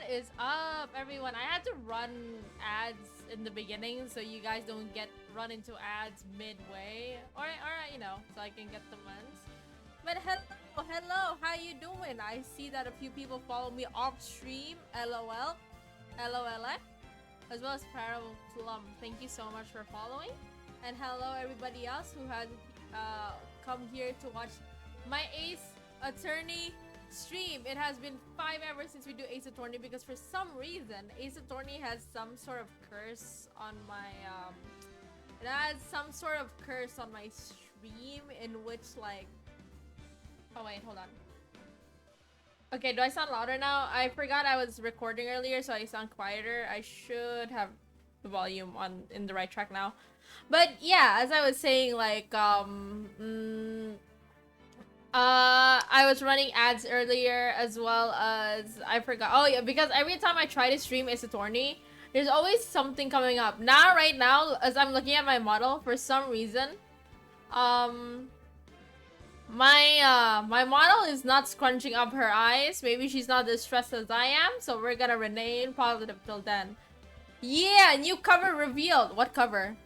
What is up, everyone? I had to run ads in the beginning so you guys don't get run into ads midway, or you know, so I can get the months. But hello, how you doing? I see that a few people follow me off stream. LOL, LOL, as well as Parallel Plum. Thank you so much for following, and hello everybody else who had come here to watch my Ace Attorney stream. It has been 5 ever since we do Ace Attorney because for some reason Ace Attorney has some sort of curse on my it has some sort of curse on my stream in which, like, oh wait, hold on. Okay, do I sound louder now? I forgot I was recording earlier, so I sound quieter. I should have the volume on in the right track now. But yeah, as I was saying, like, I was running ads earlier, as well as I forgot. Oh yeah, because every time I try to stream Ace Attorney, there's always something coming up. Now, right now, as I'm looking at my model, for some reason, my model is not scrunching up her eyes. Maybe she's not as stressed as I am, so we're gonna remain positive till then. Yeah, new cover revealed. What cover?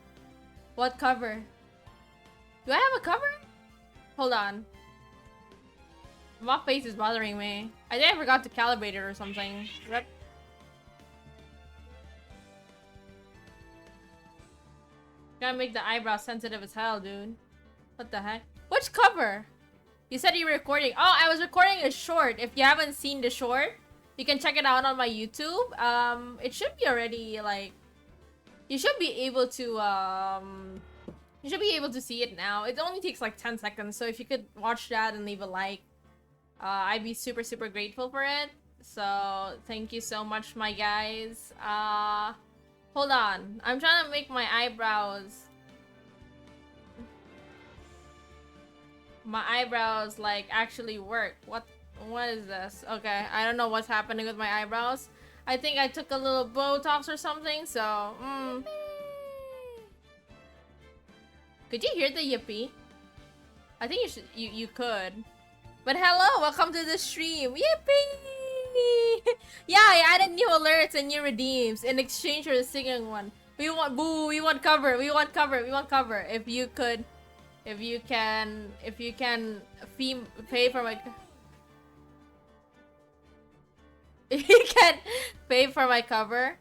What cover? Do I have a cover? Hold on. My face is bothering me. I think I forgot to calibrate it or something. Yep. Gotta make the eyebrows sensitive as hell, dude. What the heck? Which cover? You said you were recording. Oh, I was recording a short. If you haven't seen the short, you can check it out on my YouTube. It should be already, like, you should be able to see it now. It only takes like 10 seconds. So if you could watch that and leave a like, I'd be super grateful for it. So thank you so much, my guys. Hold on, I'm trying to make my eyebrows like actually work. What is this? Okay, I don't know what's happening with my eyebrows. I think I took a little Botox or something. So could you hear the yippee? I think you could. But hello, welcome to the stream. Yippee! Yeah, I added new alerts and new redeems in exchange for the singing one. We want boo, we want cover, we want cover, we want cover. If you can pay for my if you can pay for my cover,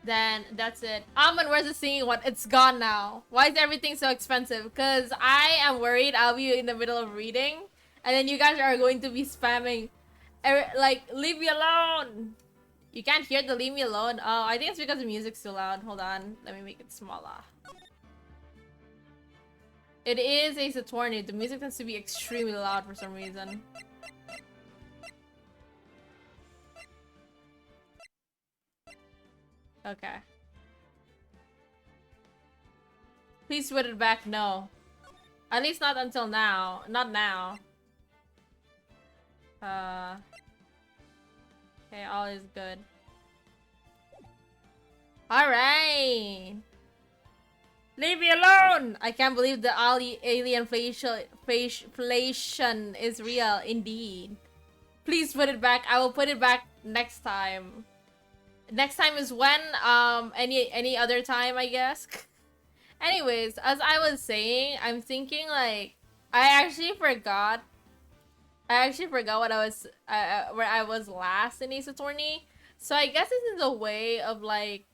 then that's it. Almond, where's the singing one? It's gone now. Why is everything so expensive? Because I am worried I'll be in the middle of reading, and then you guys are going to be spamming, like, leave me alone. You can't hear the leave me alone. Oh, I think it's because the music's too loud. Hold on, let me make it smaller. It is Ace Attorney. The music tends to be extremely loud for some reason. Okay. Please put it back. No. At least not until now. Not now. Okay, all is good. Alright! Leave me alone! I can't believe the alien inflation is real, indeed. Please put it back. I will put it back next time. Next time is when? Any other time, I guess? Anyways, as I was saying, I'm thinking, like, I actually forgot what I was, where I was last in Ace Attorney. So I guess this is a way of, like,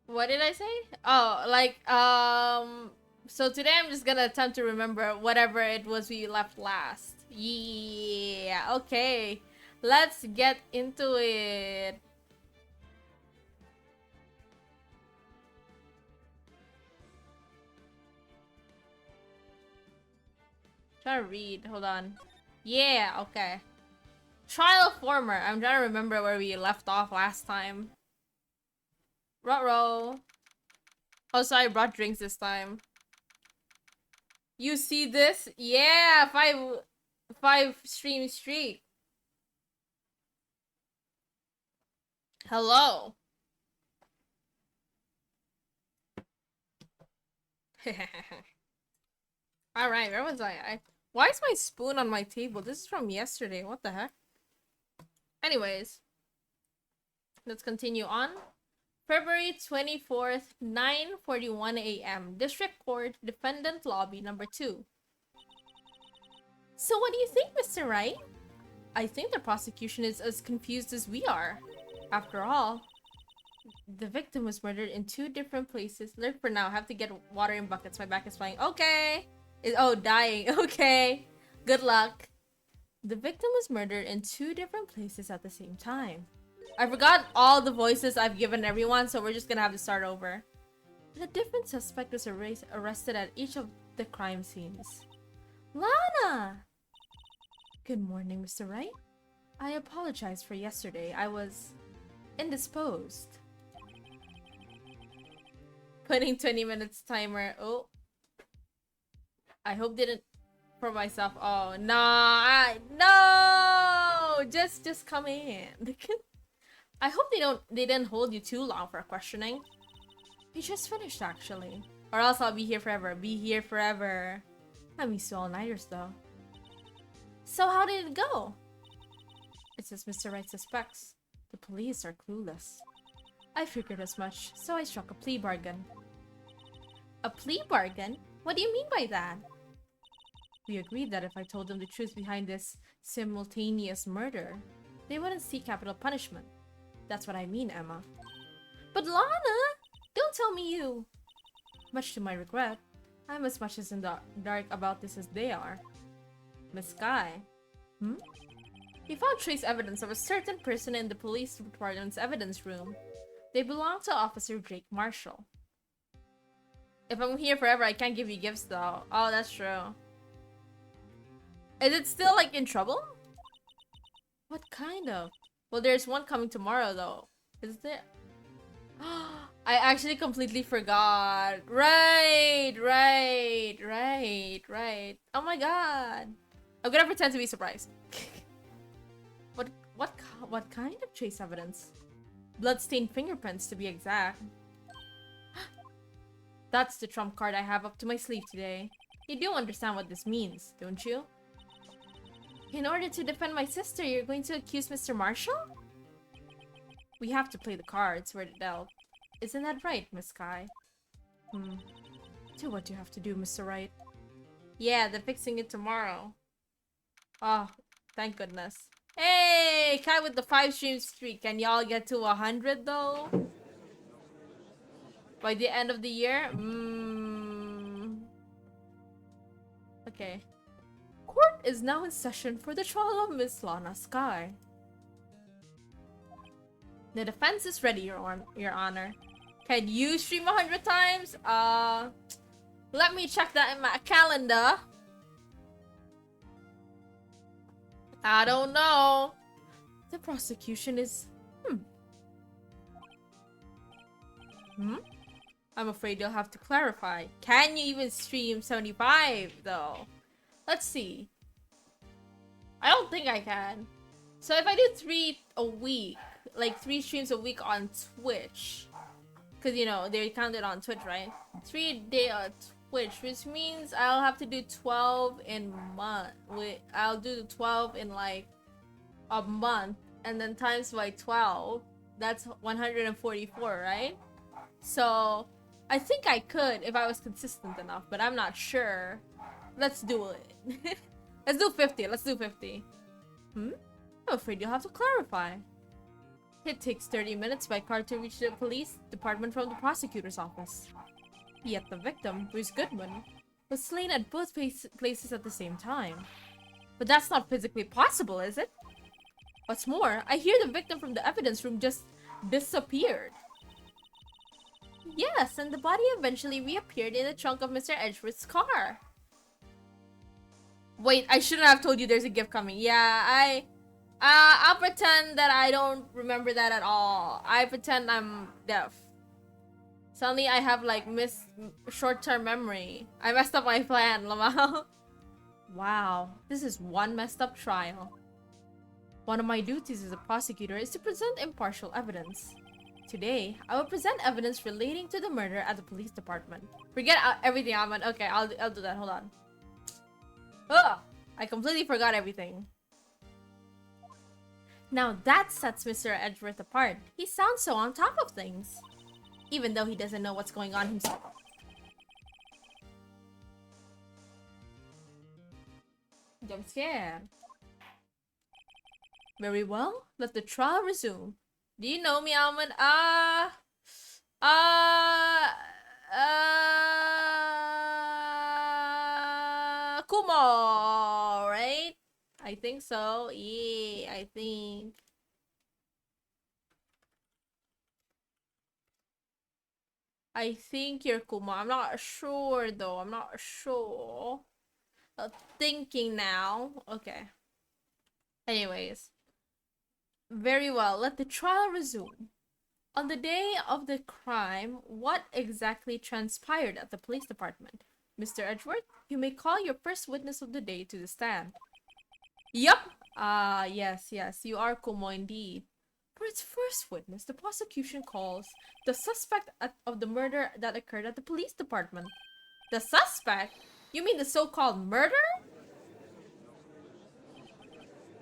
what did I say? Oh, like, so today I'm just gonna attempt to remember whatever it was we left last. Yeah, okay. Let's get into it. Trying to read. Hold on. Yeah, okay. Trial of Former. I'm trying to remember where we left off last time. Ruh-roh. Oh, sorry, I brought drinks this time. You see this? Yeah, five stream streak. Hello. Alright, where was I? Why is my spoon on my table? This is from yesterday. What the heck? Anyways, let's continue on. February 24th, 9:41 a.m. District Court, Defendant Lobby number 2. So what do you think, Mr. Wright? I think the prosecution is as confused as we are. After all, the victim was murdered in 2 different places. Look, for now, I have to get water in buckets. My back is flying. Okay. Oh, dying. Okay. Good luck. The victim was murdered in 2 different places at the same time. I forgot all the voices I've given everyone, so we're just gonna have to start over. And a different suspect was arrested at each of the crime scenes. Lana! Good morning, Mr. Wright. I apologize for yesterday. I was indisposed. Putting 20 minutes timer. Oh. I hope didn't for myself. Oh, no. No! Just come in. I hope they didn't hold you too long for questioning. We just finished, actually. Or else I'll be here forever. Be here forever. I'm used to all-nighters, though. So how did it go? It's as Mr. Wright suspects. The police are clueless. I figured as much, so I struck a plea bargain. A plea bargain? What do you mean by that? We agreed that if I told them the truth behind this simultaneous murder, they wouldn't see capital punishment. That's what I mean, Emma. But Lana! Don't tell me you! Much to my regret, I'm as much as in the dark about this as they are. Miss Sky. We found trace evidence of a certain person in the police department's evidence room. They belong to Officer Drake Marshall. If I'm here forever, I can't give you gifts though. Oh, that's true. Is it still like in trouble? What kind of? Well, there's one coming tomorrow though. Is there? I actually completely forgot. Right. Oh my god. I'm gonna pretend to be surprised. What kind of trace evidence? Bloodstained fingerprints to be exact. That's the trump card I have up to my sleeve today. You do understand what this means, don't you? In order to defend my sister, you're going to accuse Mr. Marshall? We have to play the cards where they're dealt. Isn't that right, Miss Sky? Do what you have to do, Mr. Wright. Yeah, they're fixing it tomorrow. Oh, thank goodness. Hey, Kai with the 5-stream streak. Can y'all get to 100 though? By the end of the year? Okay. Court is now in session for the trial of Miss Lana Sky. The defense is ready, Your Honor. Can you stream 100 times? Let me check that in my calendar. I don't know. The prosecution is... I'm afraid you'll have to clarify. Can you even stream 75 though? Let's see. I don't think I can. So if I do 3 a week, like 3 streams a week on Twitch, because you know they count it on Twitch, right? 3 a day on Twitch, which means I'll have to do 12 in month. I'll do 12 in like a month, and then times by 12. That's 144, right? So I think I could if I was consistent enough, but I'm not sure. Let's do it. Let's do 50. Let's do 50. I'm afraid you'll have to clarify. It takes 30 minutes by car to reach the police department from the prosecutor's office. Yet the victim, Bruce Goodman, was slain at both places at the same time. But that's not physically possible, is it? What's more, I hear the victim from the evidence room just disappeared. Yes, and the body eventually reappeared in the trunk of Mr. Edgeworth's car. Wait, I shouldn't have told you there's a gift coming. Yeah, I'll pretend that I don't remember that at all. I pretend I'm deaf. Suddenly I have like short-term memory. I messed up my plan, Lamau. Wow, this is one messed up trial. One of my duties as a prosecutor is to present impartial evidence. Today, I will present evidence relating to the murder at the police department. Forget everything, Almond. Okay, I'll do that. Hold on. Ugh! I completely forgot everything. Now that sets Mr. Edgeworth apart. He sounds so on top of things. Even though he doesn't know what's going on himself. Jump scare. Very well, let the trial resume. Do you know me, Almond? Kumo, right? I think so. Yeah, I think. I think you're Kumo. I'm not sure though. I'm not sure. Thinking now. Okay. Anyways. Very well. Let the trial resume. On the day of the crime, what exactly transpired at the police department? Mr. Edgeworth, you may call your first witness of the day to the stand. Yup! Yes, you are Kumo indeed. For its first witness, the prosecution calls the suspect of the murder that occurred at the police department. The suspect? You mean the so-called murder?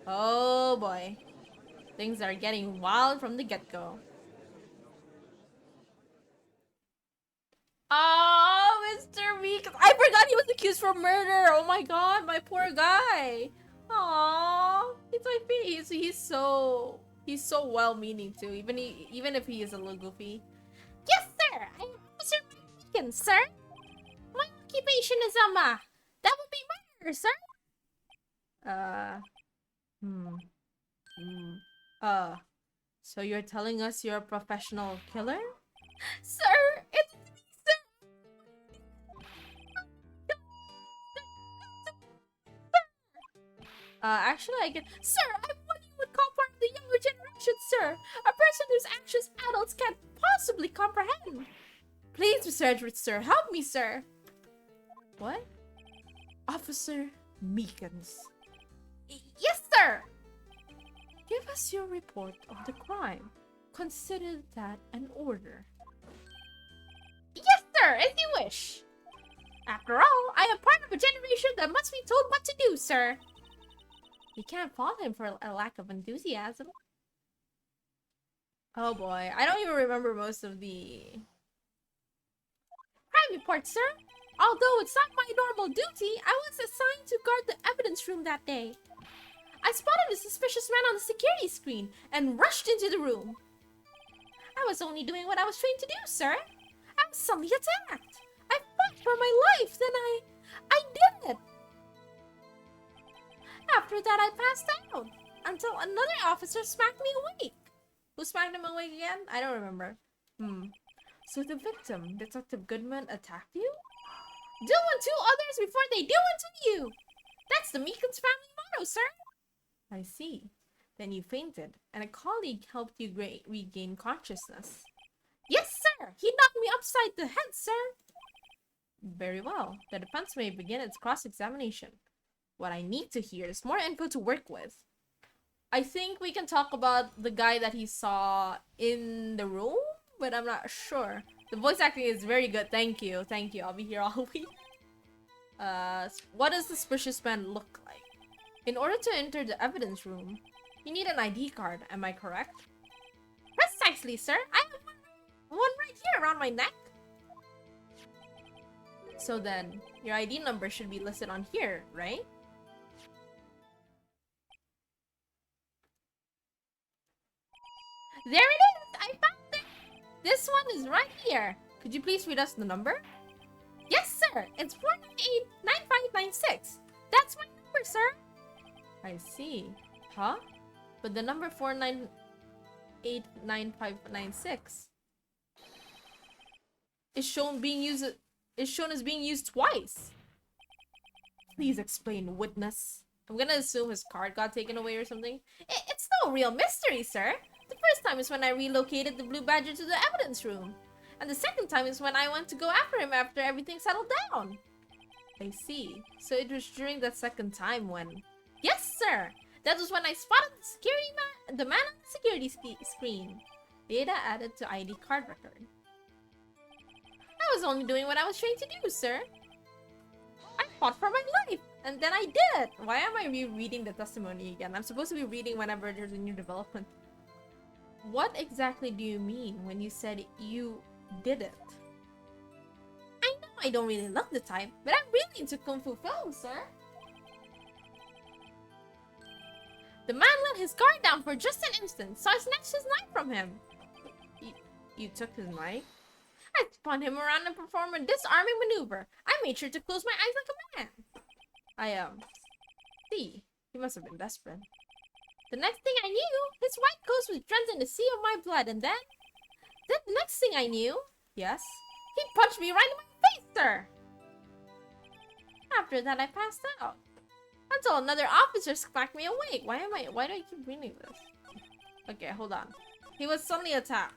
Oh boy. Things are getting wild from the get-go. Oh, Mr. Meek. I forgot he was accused for murder. Oh my god, my poor guy. Aww. He's like, he's so well-meaning too, even if he is a little goofy. Yes, sir. I am Officer Meekin, sir. My occupation is that would be murder, sir. So you're telling us you're a professional killer? Sir, it's me, sir. Actually I can— Sir, I'm what you would call part of the younger generation, sir. A person whose actions adults can't possibly comprehend. Please, Mr. Edgeworth, sir. Help me, sir. What? Officer Meekins. Yes, sir. Give us your report of the crime. Consider that an order. Yes, sir, as you wish. After all, I am part of a generation that must be told what to do, sir. You can't fault him for a lack of enthusiasm. Oh boy, I don't even remember most of the crime report, sir. Although it's not my normal duty, I was assigned to guard the evidence room that day. I spotted a suspicious man on the security screen and rushed into the room. I was only doing what I was trained to do, sir. I was suddenly attacked. I fought for my life, then I did it. After that, I passed out until another officer smacked me awake. Who smacked him awake again? I don't remember. So the victim, Detective Goodman, attacked you? Do unto others before they do unto you. That's the Meekins family motto, sir. I see. Then you fainted, and a colleague helped you regain consciousness. Yes, sir! He knocked me upside the head, sir! Very well. The defense may begin its cross-examination. What I need to hear is more info to work with. I think we can talk about the guy that he saw in the room, but I'm not sure. The voice acting is very good. Thank you. Thank you. I'll be here all week. What does the suspicious man look like? In order to enter the evidence room, you need an ID card. Am I correct? Precisely, sir. I have one right here around my neck. So then, your ID number should be listed on here, right? There it is! I found it! This one is right here. Could you please read us the number? Yes, sir! It's 498-9596. That's my number, sir! I see. Huh? But the number 498-9596 is shown as being used twice. Please explain, witness. I'm gonna assume his card got taken away or something. It's no real mystery, sir. The first time is when I relocated the Blue Badger to the evidence room. And the second time is when I went to go after him after everything settled down. I see. So it was during that second time when... Yes, sir! That was when I spotted the man on the security screen. Data added to ID card record. I was only doing what I was trained to do, sir. I fought for my life, and then I did it. Why am I rereading the testimony again? I'm supposed to be reading whenever there's a new development. What exactly do you mean when you said you did it? I know I don't really look the type, but I'm really into Kung Fu films, sir. The man let his guard down for just an instant, so I snatched his knife from him. You took his knife? I spun him around and performed a disarming maneuver. I made sure to close my eyes like a man. See, he must have been desperate. The next thing I knew, his white ghost was drenched in the sea of my blood, and then the next thing I knew, yes, he punched me right in my face, sir. After that, I passed out. Until another officer smacked me awake. Why do I keep reading this? Okay, hold on. He was suddenly attacked.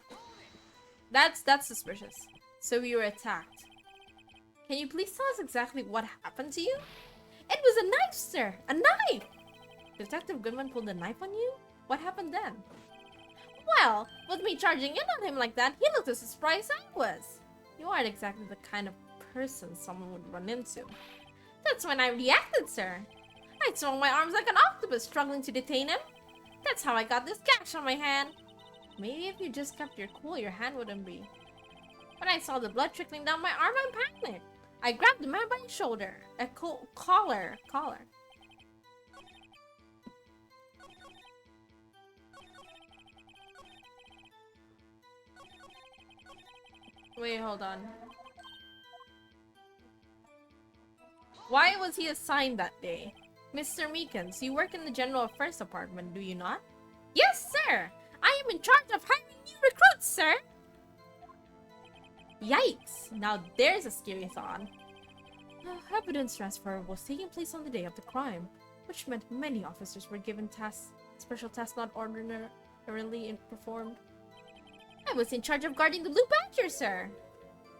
That's suspicious. So you were attacked. Can you please tell us exactly what happened to you? It was a knife, sir! A knife! Detective Goodman pulled a knife on you? What happened then? Well, with me charging in on him like that, he looked as surprised as I was. You aren't exactly the kind of person someone would run into. That's when I reacted, sir. I swung my arms like an octopus, struggling to detain him. That's how I got this gash on my hand. Maybe if you just kept your cool, your hand wouldn't be. When I saw the blood trickling down my arm, I panicked. I grabbed the man by his shoulder. A collar. Wait, hold on. Why was he assigned that day? Mr. Meekins, you work in the General Affairs Department, do you not? Yes, sir! I am in charge of hiring new recruits, sir! Yikes! Now there's a scary thought. Evidence transfer was taking place on the day of the crime, which meant many officers were given special tasks not ordinarily performed. I was in charge of guarding the Blue Badger, sir!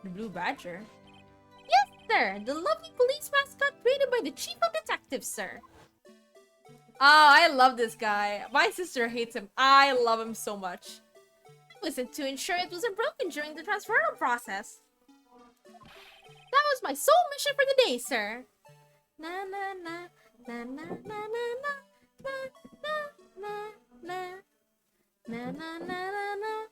The Blue Badger? Yes, sir! The lovely police mascot created by the Chief of Detectives, sir! Oh, I love this guy. My sister hates him. I love him so much. I was to ensure it wasn't broken during the transferal process. That was my sole mission for the day, sir. Na na na na na na na na na na na na na na na na.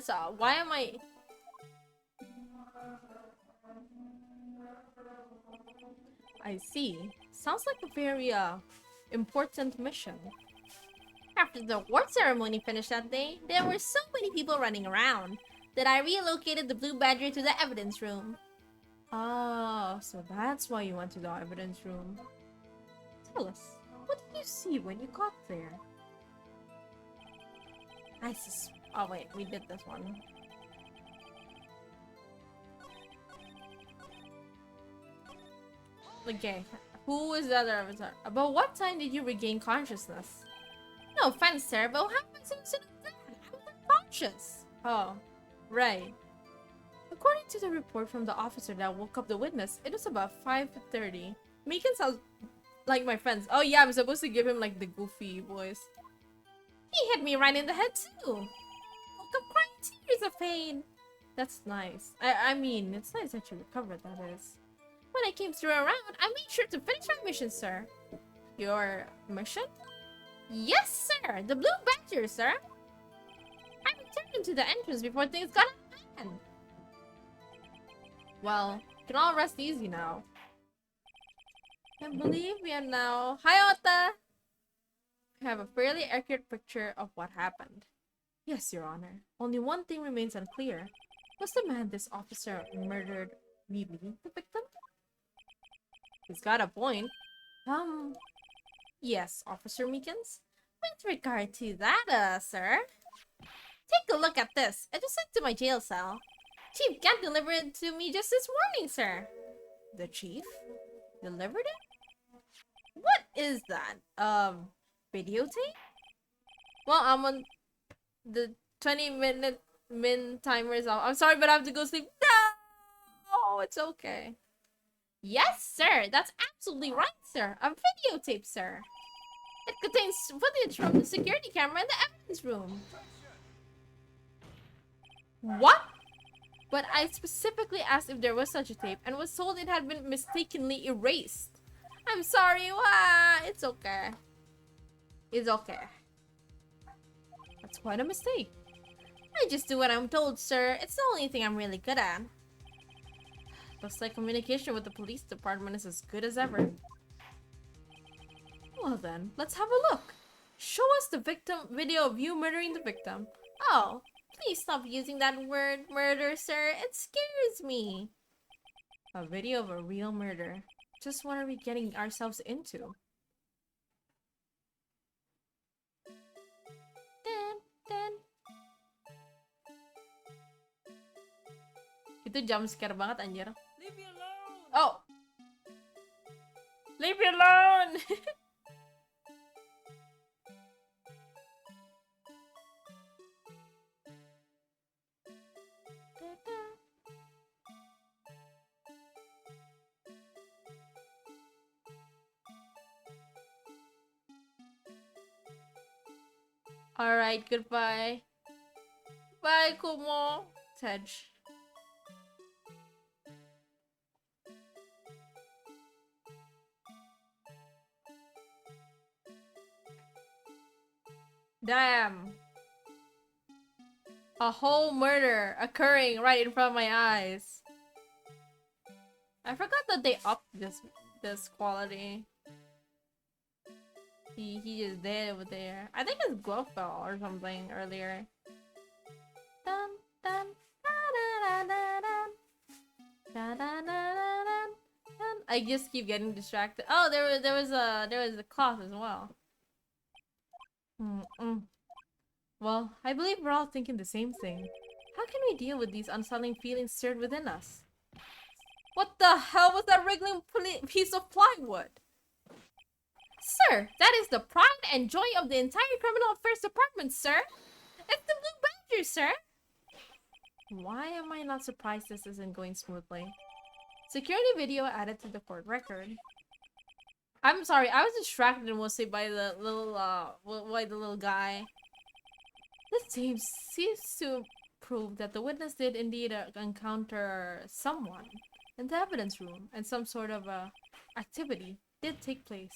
So why am I? I see. Sounds like a very important mission. After the award ceremony finished that day, there were so many people running around that I relocated the Blue Badger to the evidence room. Oh, so that's why you went to the evidence room. Tell us, what did you see when you got there? Oh wait, we did this one. Okay, who is the other avatar? About what time did you regain consciousness? No offense, sir, but how am I supposed to know that? I was unconscious. Oh, right. According to the report from the officer that woke up the witness, it was about 5:30. Meekin sounds like my friends. Oh yeah, I'm supposed to give him like the goofy voice. He hit me right in the head too. Woke up crying tears of pain. That's nice. I mean, it's nice that you recovered, that is. When I came through around, I made sure to finish my mission, sir. Your mission? Yes, sir! The Blue Badger, sir! I returned him to the entrance before things got out of hand. Well, you can all rest easy now. I believe we are now... Hi, Ota! We have a fairly accurate picture of what happened. Yes, Your Honor. Only one thing remains unclear. Was the man this officer murdered really the victim? He's got a point. Yes, Officer Meekins. With regard to that, sir. Take a look at this. It was sent to my jail cell. Chief Gant delivered it to me just this morning, sir. The chief? Delivered it? What is that? Videotape? Well, I'm on the 20-minute min timer is off. I'm sorry, but I have to go sleep. No, it's okay. Yes, sir. That's absolutely right, sir. A videotape, sir. It contains footage from the security camera in the evidence room. What? But I specifically asked if there was such a tape and was told it had been mistakenly erased. I'm sorry. It's okay. It's okay. That's quite a mistake. I just do what I'm told, sir. It's the only thing I'm really good at. Looks like communication with the police department is as good as ever. Well then, let's have a look. Show us the video of you murdering the victim. Oh, please stop using that word, murder, sir. It scares me. A video of a real murder. Just what are we getting ourselves into? Itu jump scare banget anjir. Leave me alone. Oh. Leave me alone. Alright, goodbye. Bye, Kumo. Tej. Damn. A whole murder occurring right in front of my eyes. I forgot that they upped this quality. He just dead over there. I think his glove fell or something earlier. Dun, dun, da, da, da, da, da, da, da, da, da. I just keep getting distracted. Oh, there was a cloth as well. Well, I believe we're all thinking the same thing. How can we deal with these unsettling feelings stirred within us? What the hell was that wriggling piece of plywood? Sir, that is the pride and joy of the entire criminal affairs department, sir. It's the Blue Badger, sir. Why am I not surprised this isn't going smoothly? Security video added to the court record. I'm sorry, I was distracted mostly by the little guy. This seems to prove that the witness did indeed encounter someone in the evidence room, and some sort of activity did take place.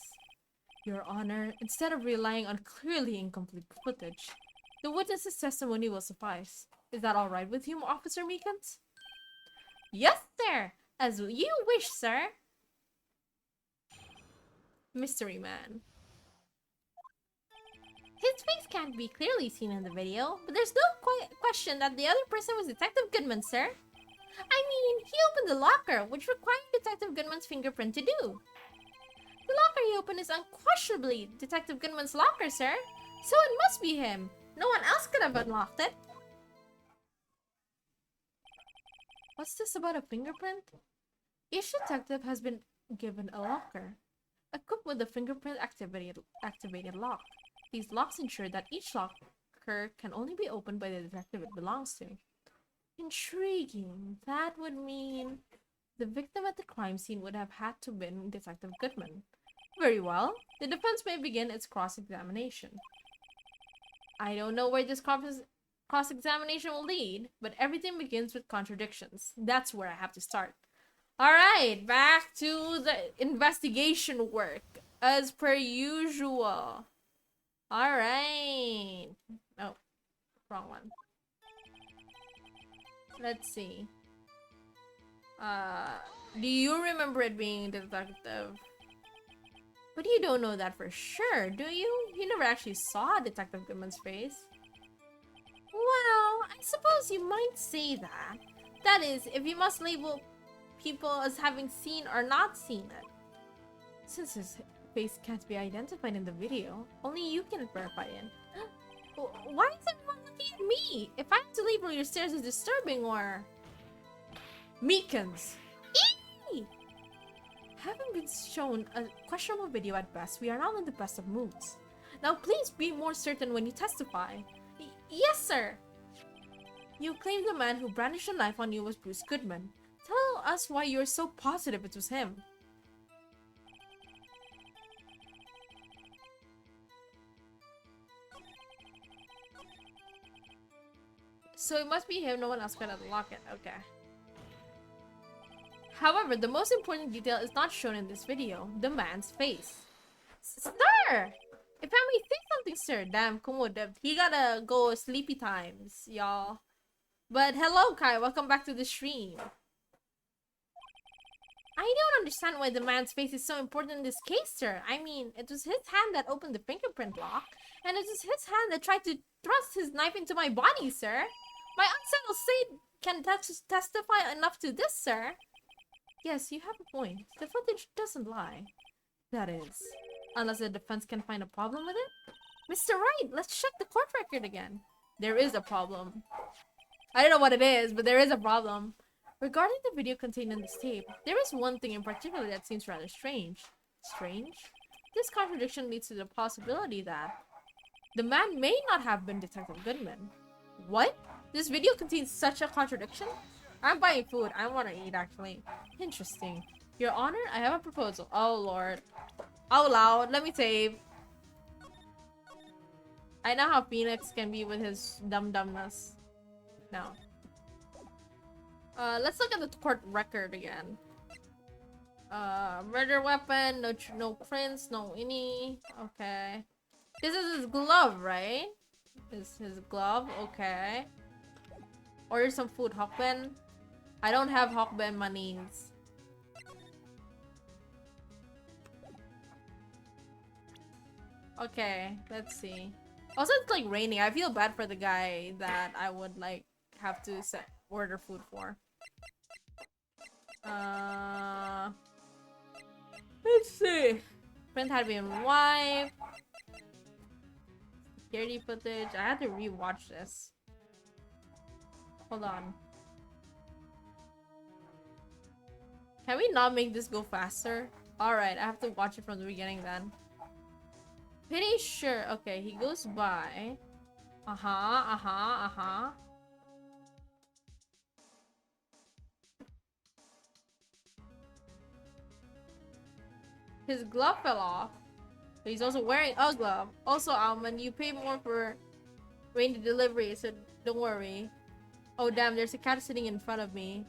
Your Honor, instead of relying on clearly incomplete footage, the witness's testimony will suffice. Is that all right with you, Officer Meekins? Yes, sir! As you wish, sir! Mystery Man. His face can't be clearly seen in the video, but there's no question that the other person was Detective Goodman, sir. I mean, he opened the locker, which required Detective Goodman's fingerprint to do. The locker he opened is unquestionably Detective Goodman's locker, sir. So it must be him. No one else could have unlocked it. What's this about a fingerprint? Each detective has been given a locker, equipped with a fingerprint activated lock. These locks ensure that each locker can only be opened by the detective it belongs to. Intriguing. That would mean the victim at the crime scene would have had to have been Detective Goodman. Very well. The defense may begin its cross-examination. I don't know where this cross-examination will lead, but everything begins with contradictions. That's where I have to start. Alright, back to the investigation work, as per usual. Alright. Oh, wrong one. Let's see. Do you remember it being Detective? But you don't know that for sure, do you? You never actually saw Detective Goodman's face. Well, I suppose you might say that. That is, if you must label people as having seen or not seen it. Since his face can't be identified in the video, only you can verify it. Why is everyone looking at me? If I have to label your stares as disturbing or... Meekins! Eee! Having been shown a questionable video at best, we are not in the best of moods. Now please be more certain when you testify. Yes, sir! You claim the man who brandished a knife on you was Bruce Goodman. Tell us why you're so positive it was him. So it must be him, no one else can unlock it. Okay. However, the most important detail is not shown in this video. The man's face. Sir! If I may say something, sir. Damn, kumudab. He gotta go sleepy times, y'all. But hello, Kai. Welcome back to the stream. I don't understand why the man's face is so important in this case, sir. I mean, it was his hand that opened the fingerprint lock, and it was his hand that tried to thrust his knife into my body, sir. My unsettled state can testify enough to this, sir. Yes, you have a point. The footage doesn't lie. That is. Unless the defense can find a problem with it? Mr. Wright, let's check the court record again. There is a problem. I don't know what it is, but there is a problem. Regarding the video contained in this tape, there is one thing in particular that seems rather strange. Strange? This contradiction leads to the possibility that the man may not have been Detective Goodman. What? This video contains such a contradiction? I'm buying food. I want to eat, actually. Interesting. Your Honor, I have a proposal. Oh, Lord. Out loud. Let me save. I know how Phoenix can be with his dumb-dumbness. No. Let's look at the court record again. Murder weapon, no prints, no any. Okay. This is his glove, right? This is his glove, okay. Order some food, Hawkben. I don't have Hawkben monies. Okay, let's see. Also, it's like raining. I feel bad for the guy that I would like have to order food for. Let's see. Print had been wiped. Security footage. I had to rewatch this. Hold on. Can we not make this go faster? Alright, I have to watch it from the beginning then. Pretty sure. Okay, he goes by. His glove fell off. But he's also wearing a glove. Also, Almond, you pay more for rainy delivery, so don't worry. Oh damn, there's a cat sitting in front of me.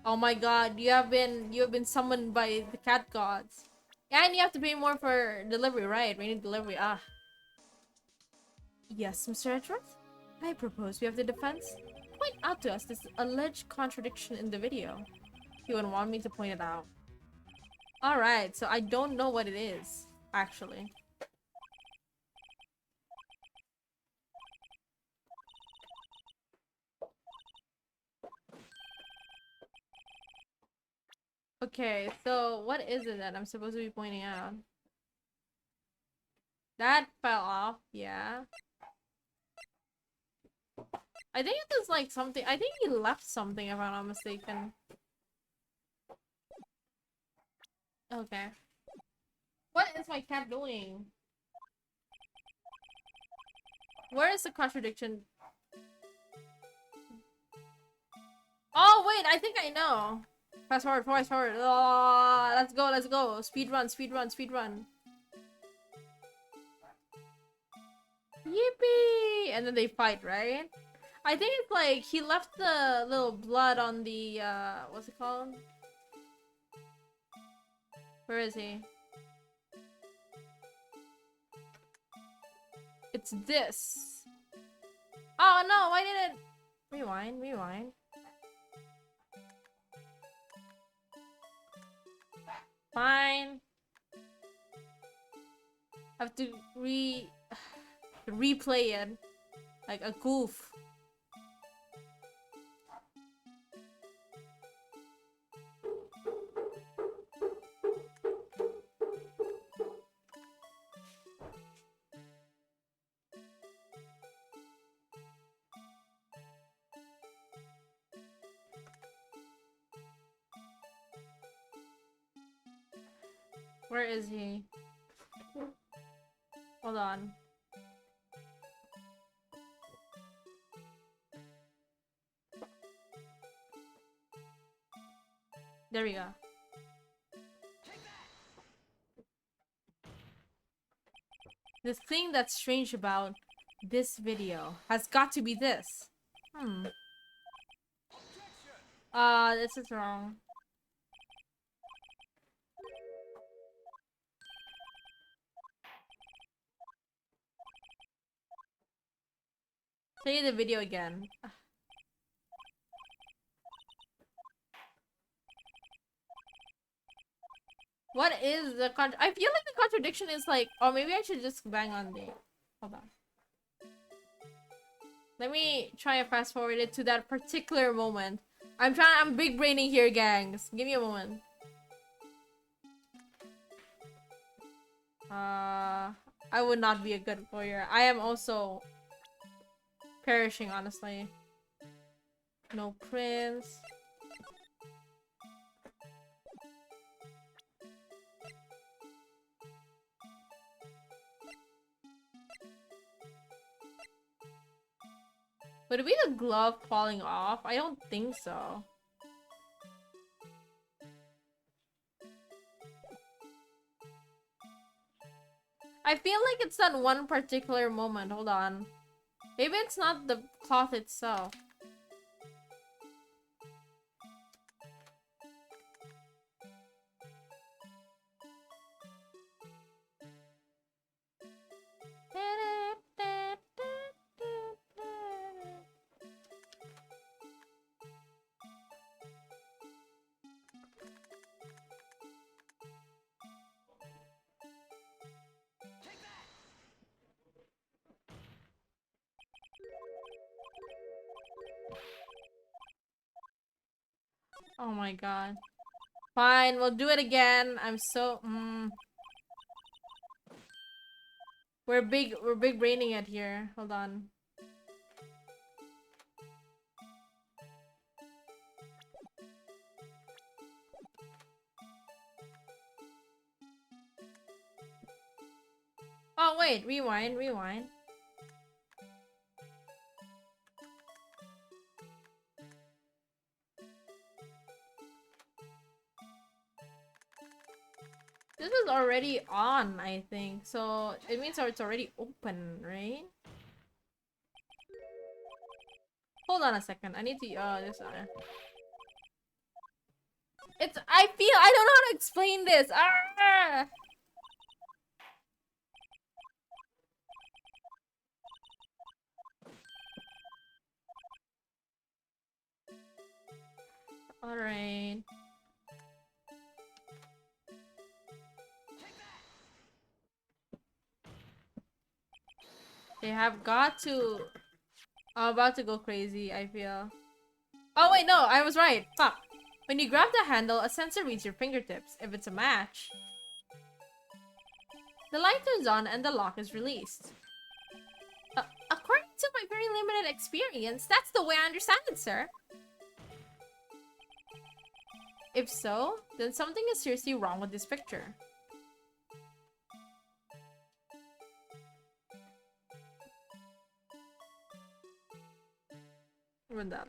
Oh my god, you have been summoned by the cat gods. And you have to pay more for delivery, right? Rainy delivery, ah. Yes, Mr. Edgeworth? I propose we have the defense point out to us this alleged contradiction in the video. He would want me to point it out. Alright, so I don't know what it is, actually. Okay, so what is it that I'm supposed to be pointing out? That fell off, yeah. I think it was like something. I think he left something if I'm not mistaken. Okay. What is my cat doing? Where is the contradiction? Oh wait, I think I know. Fast forward, fast forward. Oh, let's go, let's go. Speed run, speed run, speed run. Yippee! And then they fight, right? I think it's like he left the little blood on the what's it called? Where is he? It's this. Oh no, why did it rewind, rewind? Fine. I have to replay it like a goof. Where is he? Hold on. There we go. The thing that's strange about this video has got to be this. This is wrong. Play the video again. What is the I feel like the contradiction is like, or maybe I should just bang on the. Hold on. Let me try and fast forward it to that particular moment. I'm big braining here, gangs. Give me a moment. I would not be a good lawyer. I am also perishing, honestly. No prince. Would it be the glove falling off? I don't think so. I feel like it's that one particular moment. Hold on. Maybe it's not the cloth itself. Oh my god. Fine, we'll do it again. I'm so we're big braining it here. Hold on. Oh wait, rewind. This is already on, I think. So it means it's already open, right? Hold on a second. I need to this I don't know how to explain this. Ah! All right. They have got to. I'm about to go crazy, I feel. Oh wait, no, I was right. Fuck. When you grab the handle, a sensor reads your fingertips. If it's a match, the light turns on and the lock is released. According to my very limited experience, that's the way I understand it, sir. If so, then something is seriously wrong with this picture. With that.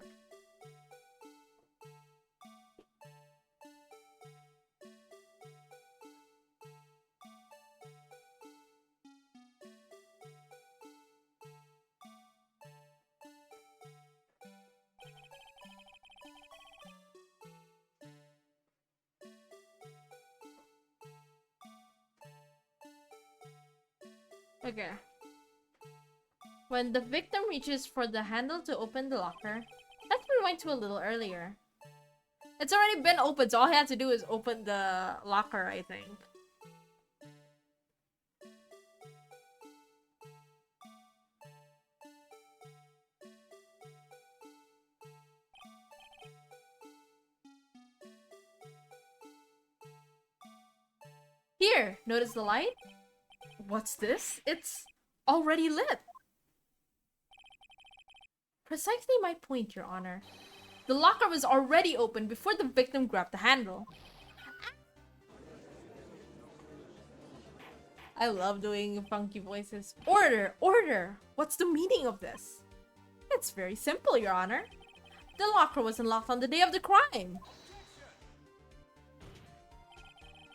Okay. When the victim reaches for the handle to open the locker, let's rewind to a little earlier. It's already been opened, so all he had to do is open the locker, I think. Here, notice the light? What's this? It's already lit. Precisely my point, Your Honor. The locker was already open before the victim grabbed the handle. I love doing funky voices. Order! Order! What's the meaning of this? It's very simple, Your Honor. The locker was unlocked on the day of the crime.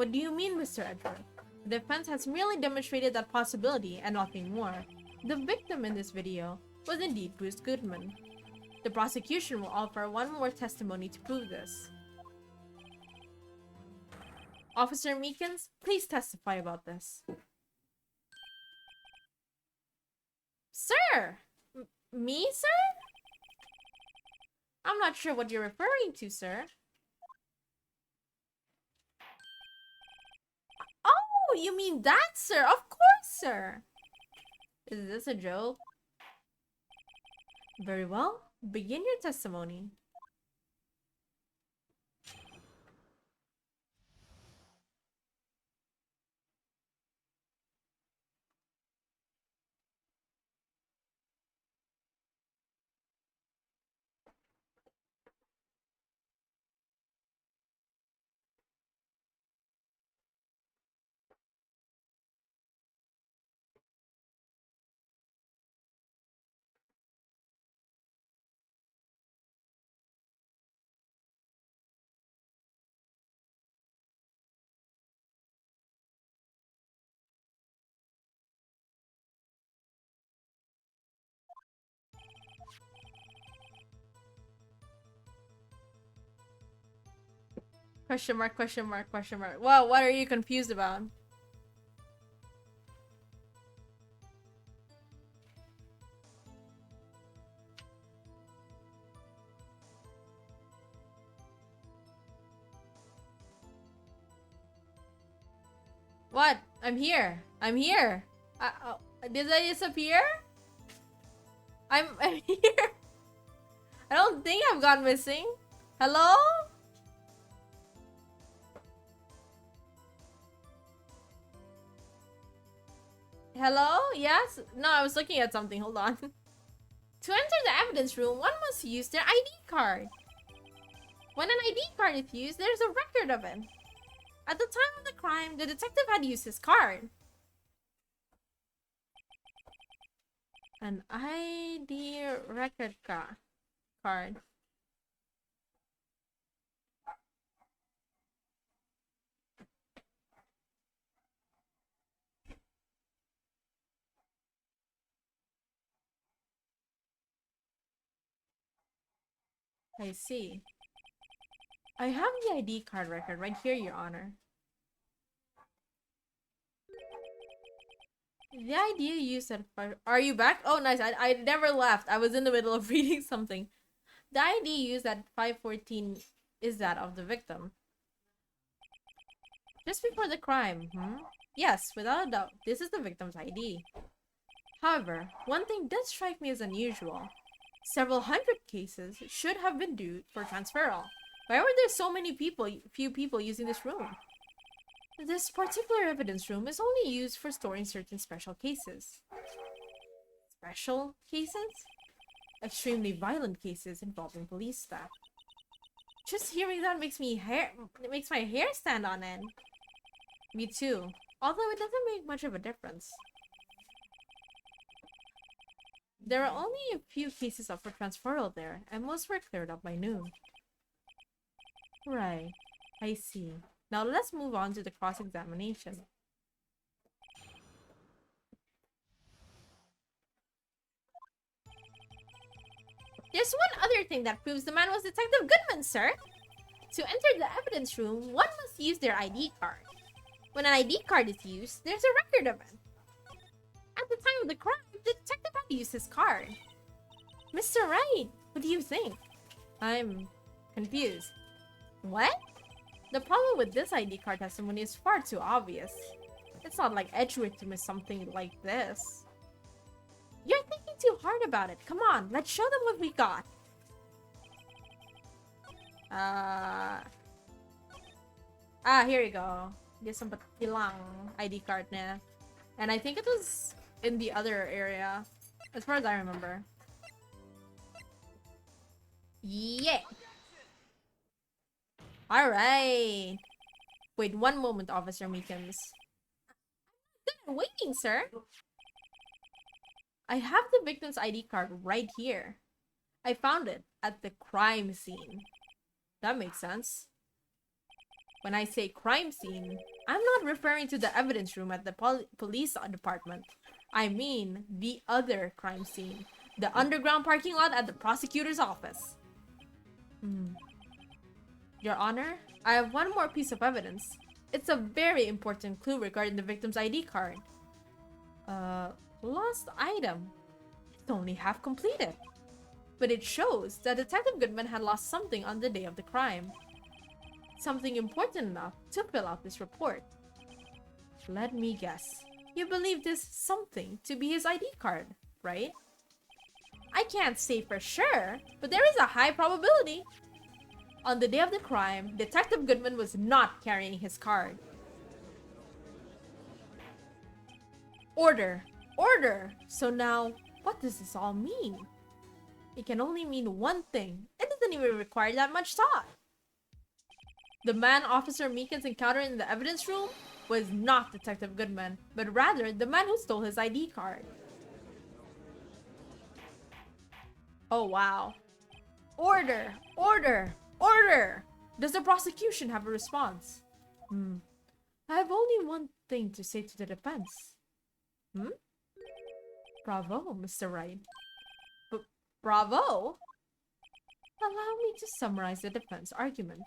What do you mean, Mr. Edward? The defense has merely demonstrated that possibility and nothing more. The victim in this video was indeed Bruce Goodman. The prosecution will offer one more testimony to prove this. Officer Meekins, please testify about this. Sir! Me, sir? I'm not sure what you're referring to, sir. Oh, you mean that, sir? Of course, sir. Is this a joke? Very well. Begin your testimony. Question mark, question mark, question mark. Wow, what are you confused about? What? I'm here. I'm here. Did I disappear? I'm here. I don't think I've gone missing. Hello? Hello? Yes? No, I was looking at something. Hold on. To enter the evidence room, one must use their ID card. When an ID card is used, there's a record of it. At the time of the crime, the detective had used his card. An ID record card. I see. I have the ID card record right here, Your Honor. The ID used at 5... Are you back? Oh, nice. I never left. I was in the middle of reading something. The ID used at 5:14 is that of the victim. Just before the crime, Yes, without a doubt. This is the victim's ID. However, one thing does strike me as unusual. Several hundred cases should have been due for transferal. Why were there so many few people using this room? This particular evidence room is only used for storing certain special cases. Special cases? Extremely violent cases involving police staff. Just hearing that makes my hair stand on end. Me too. Although it doesn't make much of a difference. There are only a few cases up for transferal there, and most were cleared up by noon. Right. I see. Now let's move on to the cross-examination. There's one other thing that proves the man was Detective Goodman, sir. To enter the evidence room, one must use their ID card. When an ID card is used, there's a record of it. At the time of the crime, the detective had to use his card. Mr. Wright, what do you think? I'm confused. What? The problem with this ID card testimony is far too obvious. It's not like Edgeworth to miss something like this. You're thinking too hard about it. Come on, let's show them what we got. Here you go. There's some ilang ID card na. And I think it was in the other area, as far as I remember. Yeah. Alright. Wait one moment, Officer Meekins. I'm waiting, sir. I have the victim's ID card right here. I found it at the crime scene. That makes sense. When I say crime scene, I'm not referring to the evidence room at the police department. I mean the other crime scene. The underground parking lot at the prosecutor's office. Your Honor, I have one more piece of evidence. It's a very important clue regarding the victim's ID card. Lost item. It's only half completed. But it shows that Detective Goodman had lost something on the day of the crime. Something important enough to fill out this report. Let me guess. You believe this something to be his ID card, right? I can't say for sure, but there is a high probability. On the day of the crime, Detective Goodman was not carrying his card. Order! Order! So now, what does this all mean? It can only mean one thing. It doesn't even require that much thought. The man Officer Meekins encountered in the evidence room was not Detective Goodman, but rather the man who stole his ID card. Oh wow. Order! Order! Order! Does the prosecution have a response? I have only one thing to say to the defense. Bravo, Mr. Wright. Bravo? Allow me to summarize the defense argument.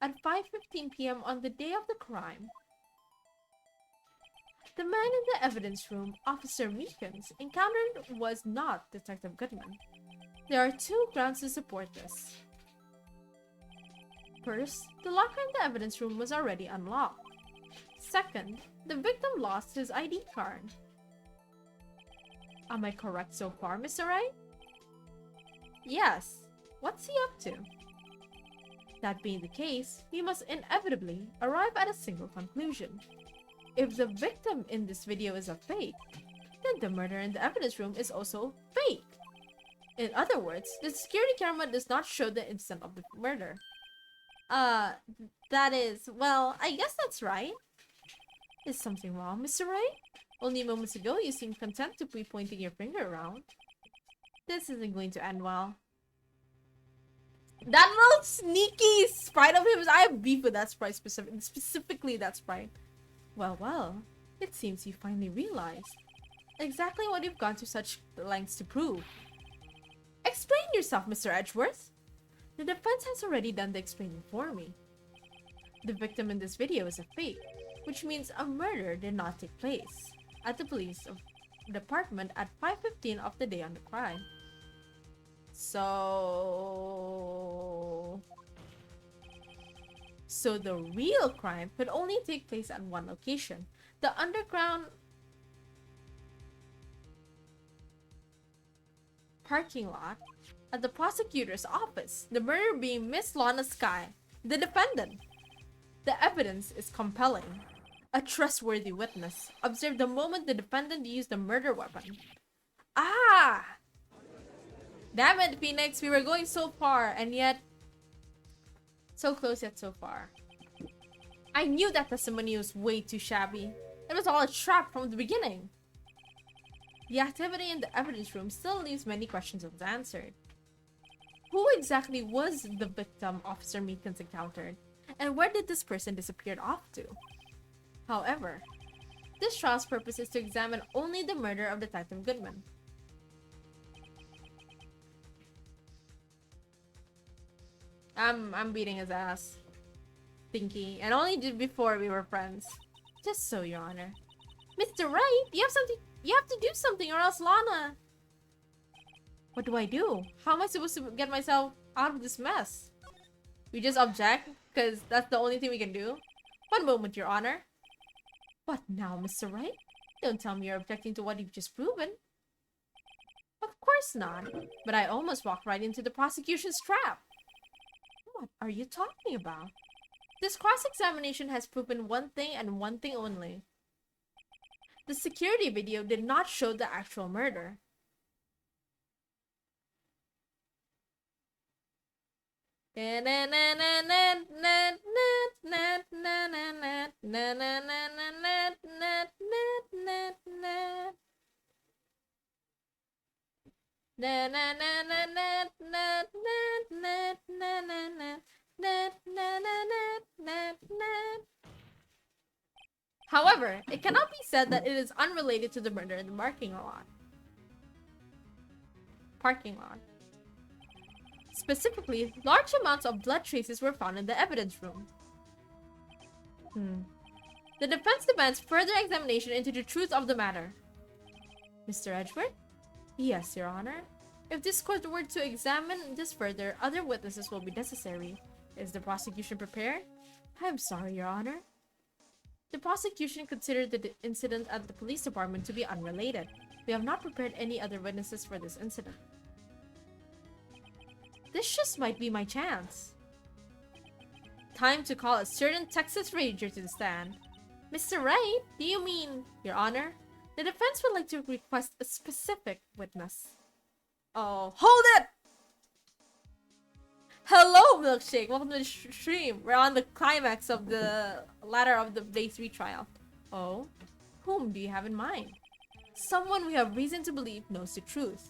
At 5:15 p.m. on the day of the crime, the man in the evidence room, Officer Meekins, encountered was not Detective Goodman. There are two grounds to support this. First, the locker in the evidence room was already unlocked. Second, the victim lost his ID card. Am I correct so far, Mr. Wright? Yes. What's he up to? That being the case, we must inevitably arrive at a single conclusion. If the victim in this video is a fake, then the murder in the evidence room is also fake. In other words, the security camera does not show the instant of the murder. That is, well, I guess that's right. Is something wrong, Mr. Wright? Only moments ago, you seemed content to be pointing your finger around. This isn't going to end well. That little sneaky sprite of him, I have beef with that sprite specifically that sprite. Well, it seems you finally realized exactly what you've gone to such lengths to prove. Explain yourself, Mr. Edgeworth. The defense has already done the explaining for me. The victim in this video is a fake, which means a murder did not take place at the police department at 5:15 of the day on the crime. So the real crime could only take place at one location. The underground parking lot at the prosecutor's office. The murder being Miss Lana Sky, the defendant. The evidence is compelling. A trustworthy witness observed the moment the defendant used the murder weapon. Ah! Damn it, Phoenix, we were going so far, and yet... so close yet so far. I knew that testimony was way too shabby. It was all a trap from the beginning. The activity in the evidence room still leaves many questions unanswered. Who exactly was the victim Officer Meekins encountered? And where did this person disappear off to? However, this trial's purpose is to examine only the murder of Detective Goodman. I'm beating his ass. Stinky. And only did before we were friends. Just so, Your Honor. Mr. Wright, you have to do something or else Lana. What do I do? How am I supposed to get myself out of this mess? We just object, because that's the only thing we can do. One moment, Your Honor. What now, Mr. Wright? Don't tell me you're objecting to what you've just proven. Of course not. But I almost walked right into the prosecution's trap. What are you talking about? This cross-examination has proven one thing and one thing only. The security video did not show the actual murder. However, it cannot be said that it is unrelated to the murder in the parking lot. Specifically, large amounts of blood traces were found in the evidence room. The defense demands further examination into the truth of the matter. Mr. Edgeworth? Yes, Your Honor. If this court were to examine this further, other witnesses will be necessary. Is the prosecution prepared? I am sorry, Your Honor. The prosecution considered the incident at the police department to be unrelated. We have not prepared any other witnesses for this incident. This just might be my chance. Time to call a certain Texas Ranger to the stand. Mr. Wright, do you mean, Your Honor? The defense would like to request a specific witness. Oh, hold it! Hello, Milkshake. Welcome to the stream. We're on the climax of the ladder of the day 3 trial. Oh, whom do you have in mind? Someone we have reason to believe knows the truth.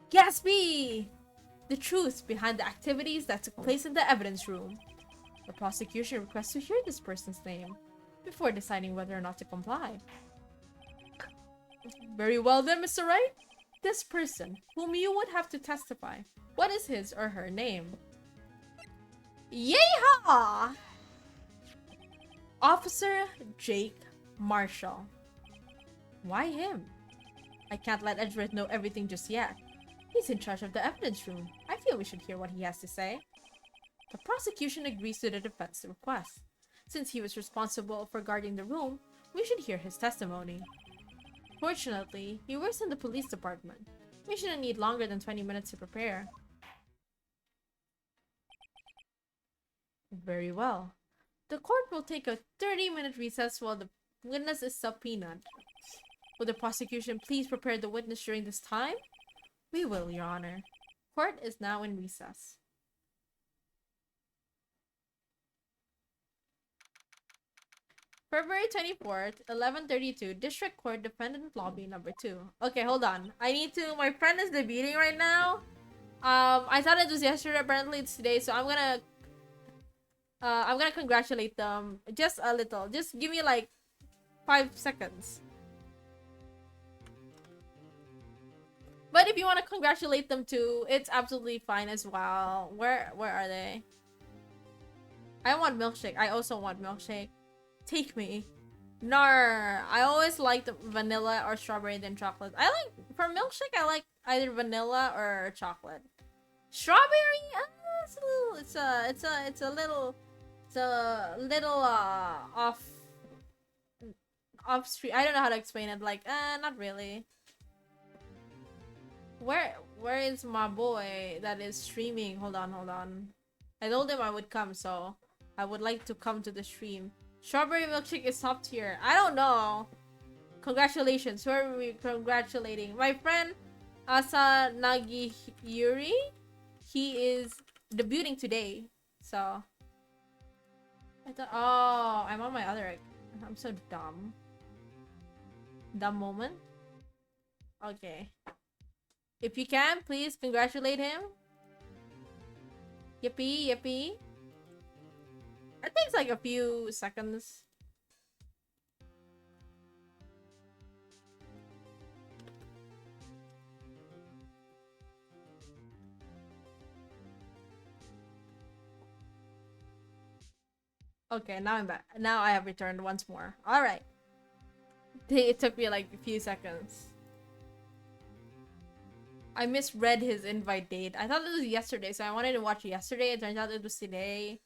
Gatsby! The truth behind the activities that took place in the evidence room. The prosecution requests to hear this person's name before deciding whether or not to comply. Very well then, Mr. Wright. This person, whom you would have to testify, what is his or her name? Yeehaw! Officer Jake Marshall. Why him? I can't let Edgeworth know everything just yet. He's in charge of the evidence room. I feel we should hear what he has to say. The prosecution agrees to the defense request. Since he was responsible for guarding the room, we should hear his testimony. Fortunately, he works in the police department. We shouldn't need longer than 20 minutes to prepare. Very well. The court will take a 30-minute recess while the witness is subpoenaed. Will the prosecution please prepare the witness during this time? We will, Your Honor. Court is now in recess. February 24th, 11:32, District Court, Defendant Lobby number 2. Okay, hold on. My friend is debuting right now. I thought it was yesterday, apparently it's today, so I'm gonna congratulate them just a little. Just give me like 5 seconds. But if you want to congratulate them too, it's absolutely fine as well. Where are they? I want milkshake. I also want milkshake. Take me. Nar. I always liked vanilla or strawberry than chocolate. For milkshake, I like either vanilla or chocolate. Strawberry, it's a little off street. I don't know how to explain it. Like, not really. Where is my boy that is streaming? Hold on. I told him I would come, so I would like to come to the stream. Strawberry milkshake is top tier. I don't know. Congratulations. Who are we congratulating? My friend Asa Nagihiri. He is debuting today. So I thought, oh, I'm on my other. I'm so dumb. Dumb moment. Okay. If you can, please congratulate him. Yippee, yippee. It takes like a few seconds. Okay, now I'm back. Now I have returned once more. Alright. It took me like a few seconds. I misread his invite date. I thought it was yesterday, so I wanted to watch yesterday. It turns out it was today.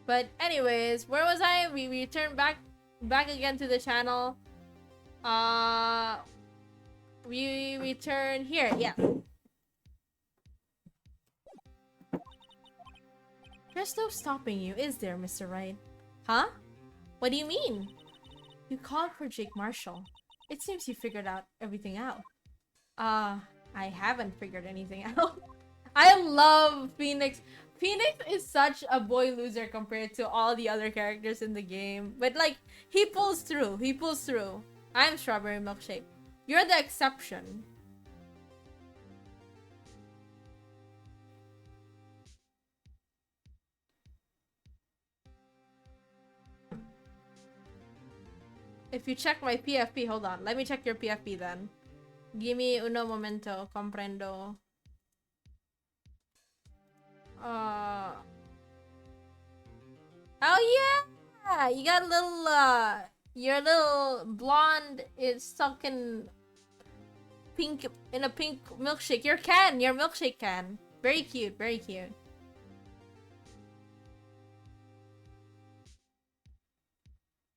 But anyways, where was I? We returned back again to the channel. We return here. Yeah. There's no stopping you, is there, Mr. Wright? Huh? What do you mean? You called for Jake Marshall. It seems you figured everything out. I haven't figured anything out. I love Phoenix. Phoenix is such a boy loser compared to all the other characters in the game. But like, he pulls through. He pulls through. I'm Strawberry Milkshake. You're the exception. If you check my PFP, hold on. Let me check your PFP then. Gimme uno momento. Comprendo. Oh yeah! You got a little, your little blonde is stuck in pink, in a pink milkshake. Your milkshake can. Very cute, very cute.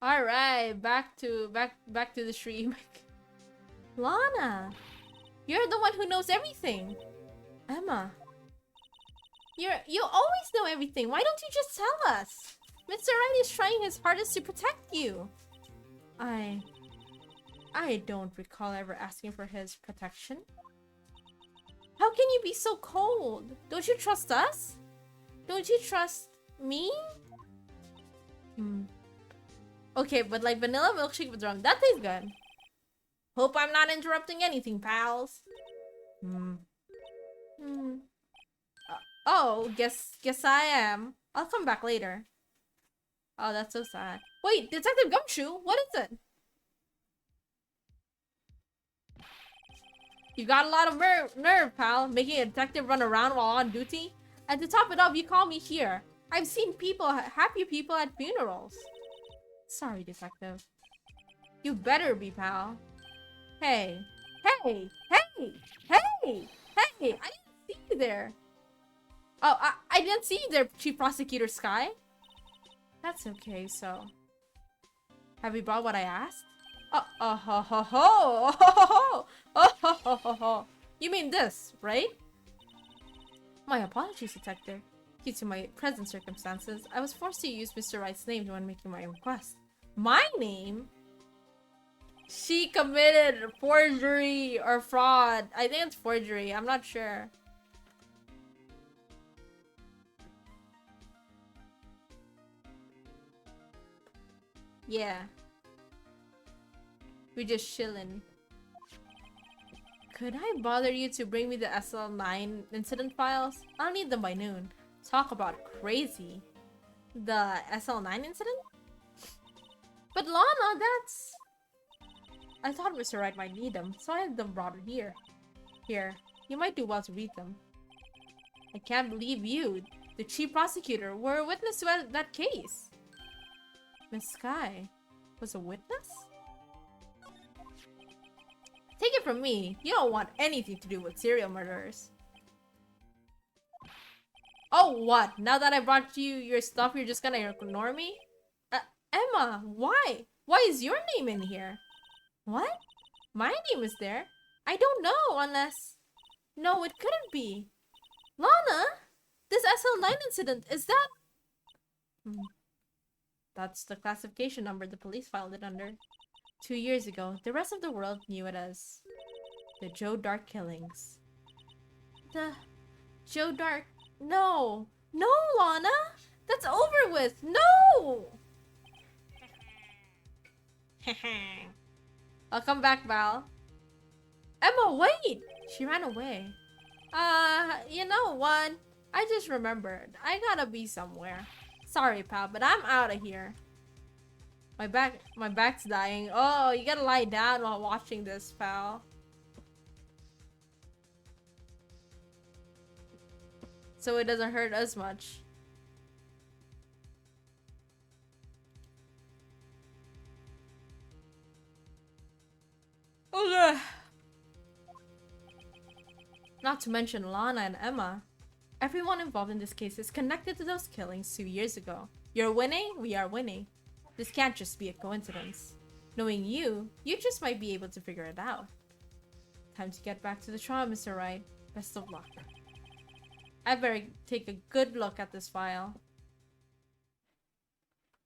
Alright, back to the stream. Lana! You're the one who knows everything! Emma. You always know everything. Why don't you just tell us? Mr. Wright is trying his hardest to protect you. I don't recall ever asking for his protection. How can you be so cold? Don't you trust us? Don't you trust me? Okay, but like vanilla milkshake with rum, that tastes good. Hope I'm not interrupting anything, pals. Oh, guess I am. I'll come back later. Oh, that's so sad. Wait, Detective Gumshoe? What is it? You got a lot of nerve, pal, making a detective run around while on duty. And to top it up, you call me here. I've seen happy people at funerals. Sorry, detective. You better be, pal. Hey, hey, hey, hey, hey! I didn't see you there. Oh, I didn't see you there, Chief Prosecutor Sky. That's okay, so... Have you brought what I asked? Ho ho ho ho! Oh ho ho ho ho! You mean this, right? My apologies, detective. Due to my present circumstances, I was forced to use Mr. Wright's name when making my request. My name? She committed forgery or fraud. I think it's forgery. I'm not sure. Yeah. We're just chilling. Could I bother you to bring me the SL9 incident files? I'll need them by noon. Talk about crazy. The SL9 incident? But Lana, that's... I thought Mr. Wright might need them, so I had them brought here. Here, you might do well to read them. I can't believe you, the chief prosecutor, were a witness to that case. Miss Sky was a witness? Take it from me, you don't want anything to do with serial murderers. Oh, what? Now that I brought you your stuff, you're just gonna ignore me? Emma, why? Why is your name in here? What? My name is there? I don't know, unless... No, it couldn't be. Lana? This SL9 incident, is that... That's the classification number the police filed it under. 2 years ago, the rest of the world knew it as... the Joe Dark killings. The... Joe Dark... No! No, Lana! That's over with! No! I'll come back, Val. Emma, wait! She ran away. You know what? I just remembered. I gotta be somewhere. Sorry, pal, but I'm out of here. My back's dying. Oh, you gotta lie down while watching this, pal. So it doesn't hurt as much. Okay. Not to mention Lana and Emma. Everyone involved in this case is connected to those killings 2 years ago. You're winning, we are winning. This can't just be a coincidence. Knowing you just might be able to figure it out. Time to get back to the trial, Mr. Wright. Best of luck. I better take a good look at this file.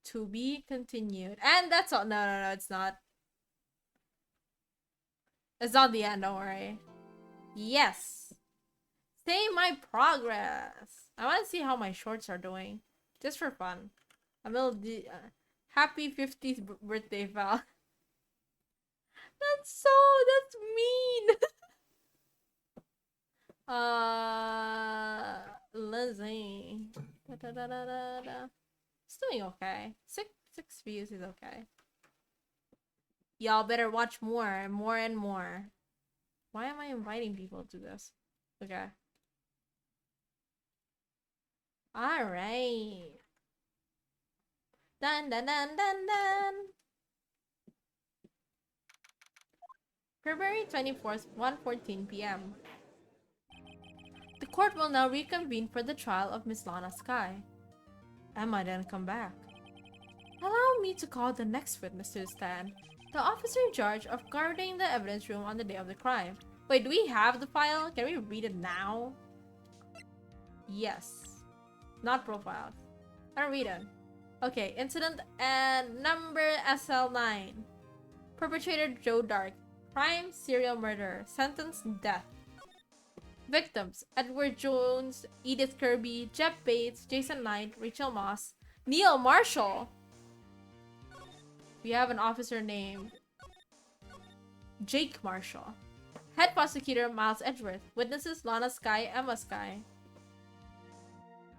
To be continued. And that's all. No, it's not. It's not the end, don't worry. Yes. Say my progress. I want to see how my shorts are doing. Just for fun. A little happy 50th birthday, Val. That's mean. Lizzie. It's doing okay. Six views is okay. Y'all better watch more and more and more. Why am I inviting people to this? Okay. Alright. Dun dun dun dun dun. February 24th, 1:14 p.m. The court will now reconvene for the trial of Miss Lana Sky. Emma didn't come back. Allow me to call the next witness to the stand. The officer in charge of guarding the evidence room on the day of the crime. Wait, do we have the file? Can we read it now? Yes. Not profiled. I don't read it. Okay, incident and number SL9. Perpetrator Joe Dark. Crime, serial murder. Sentence, death. Victims: Edward Jones, Edith Kirby, Jeff Bates, Jason Knight, Rachel Moss, Neil Marshall. We have an officer named Jake Marshall. Head prosecutor Miles Edgeworth. Witnesses Lana Sky, Emma Sky.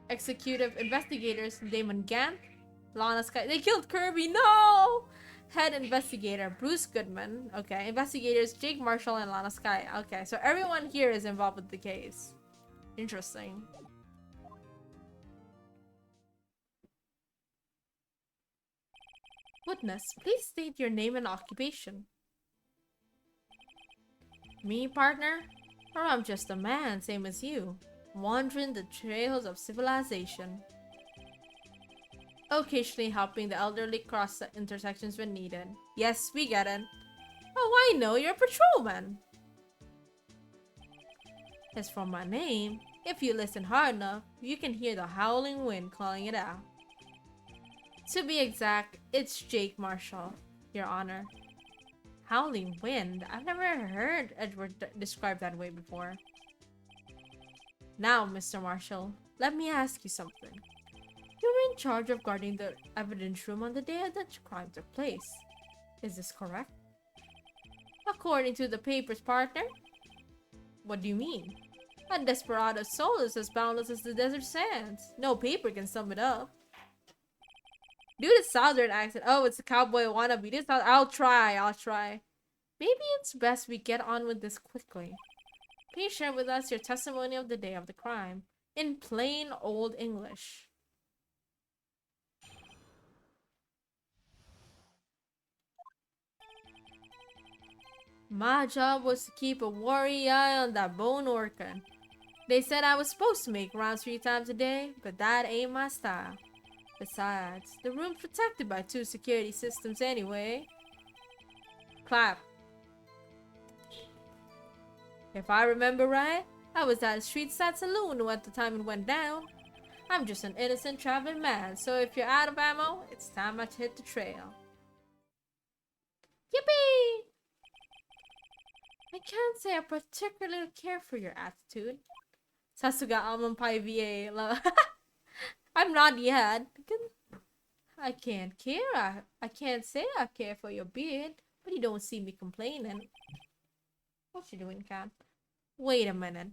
Executive investigators Damon Gant, Lana Sky. They killed Kirby. No. Head investigator Bruce Goodman. Okay. Investigators Jake Marshall and Lana Sky. Okay. So everyone here is involved with the case. Interesting. Witness, please state your name and occupation. Me, partner? Or I'm just a man, same as you, wandering the trails of civilization. Occasionally helping the elderly cross the intersections when needed. Yes, we get it. Oh, I know, you're a patrolman. As for my name, if you listen hard enough, you can hear the howling wind calling it out. To be exact, it's Jake Marshall, Your Honor. Howling wind? I've never heard Edward described that way before. Now, Mr. Marshall, let me ask you something. You were in charge of guarding the evidence room on the day that the crime took place. Is this correct? According to the papers, partner. What do you mean? A desperado's soul is as boundless as the desert sands. No paper can sum it up. Do the southern accent. Oh, it's a cowboy wannabe. This I'll try. Maybe it's best we get on with this quickly. Please share with us your testimony of the day of the crime. In plain old English. My job was to keep a wary eye on that bone organ. They said I was supposed to make rounds 3 times a day, but that ain't my style. Besides, the room's protected by 2 security systems anyway. Clap. If I remember right, I was at a street side saloon at the time it went down. I'm just an innocent traveling man, so if you're out of ammo, it's time I hit the trail. Yippee! I can't say I particularly care for your attitude. Sasuga Almond Pie VA. I'm not yet. I can't care. I can't say I care for your beard, but you don't see me complaining. What you doing, Cat? Wait a minute.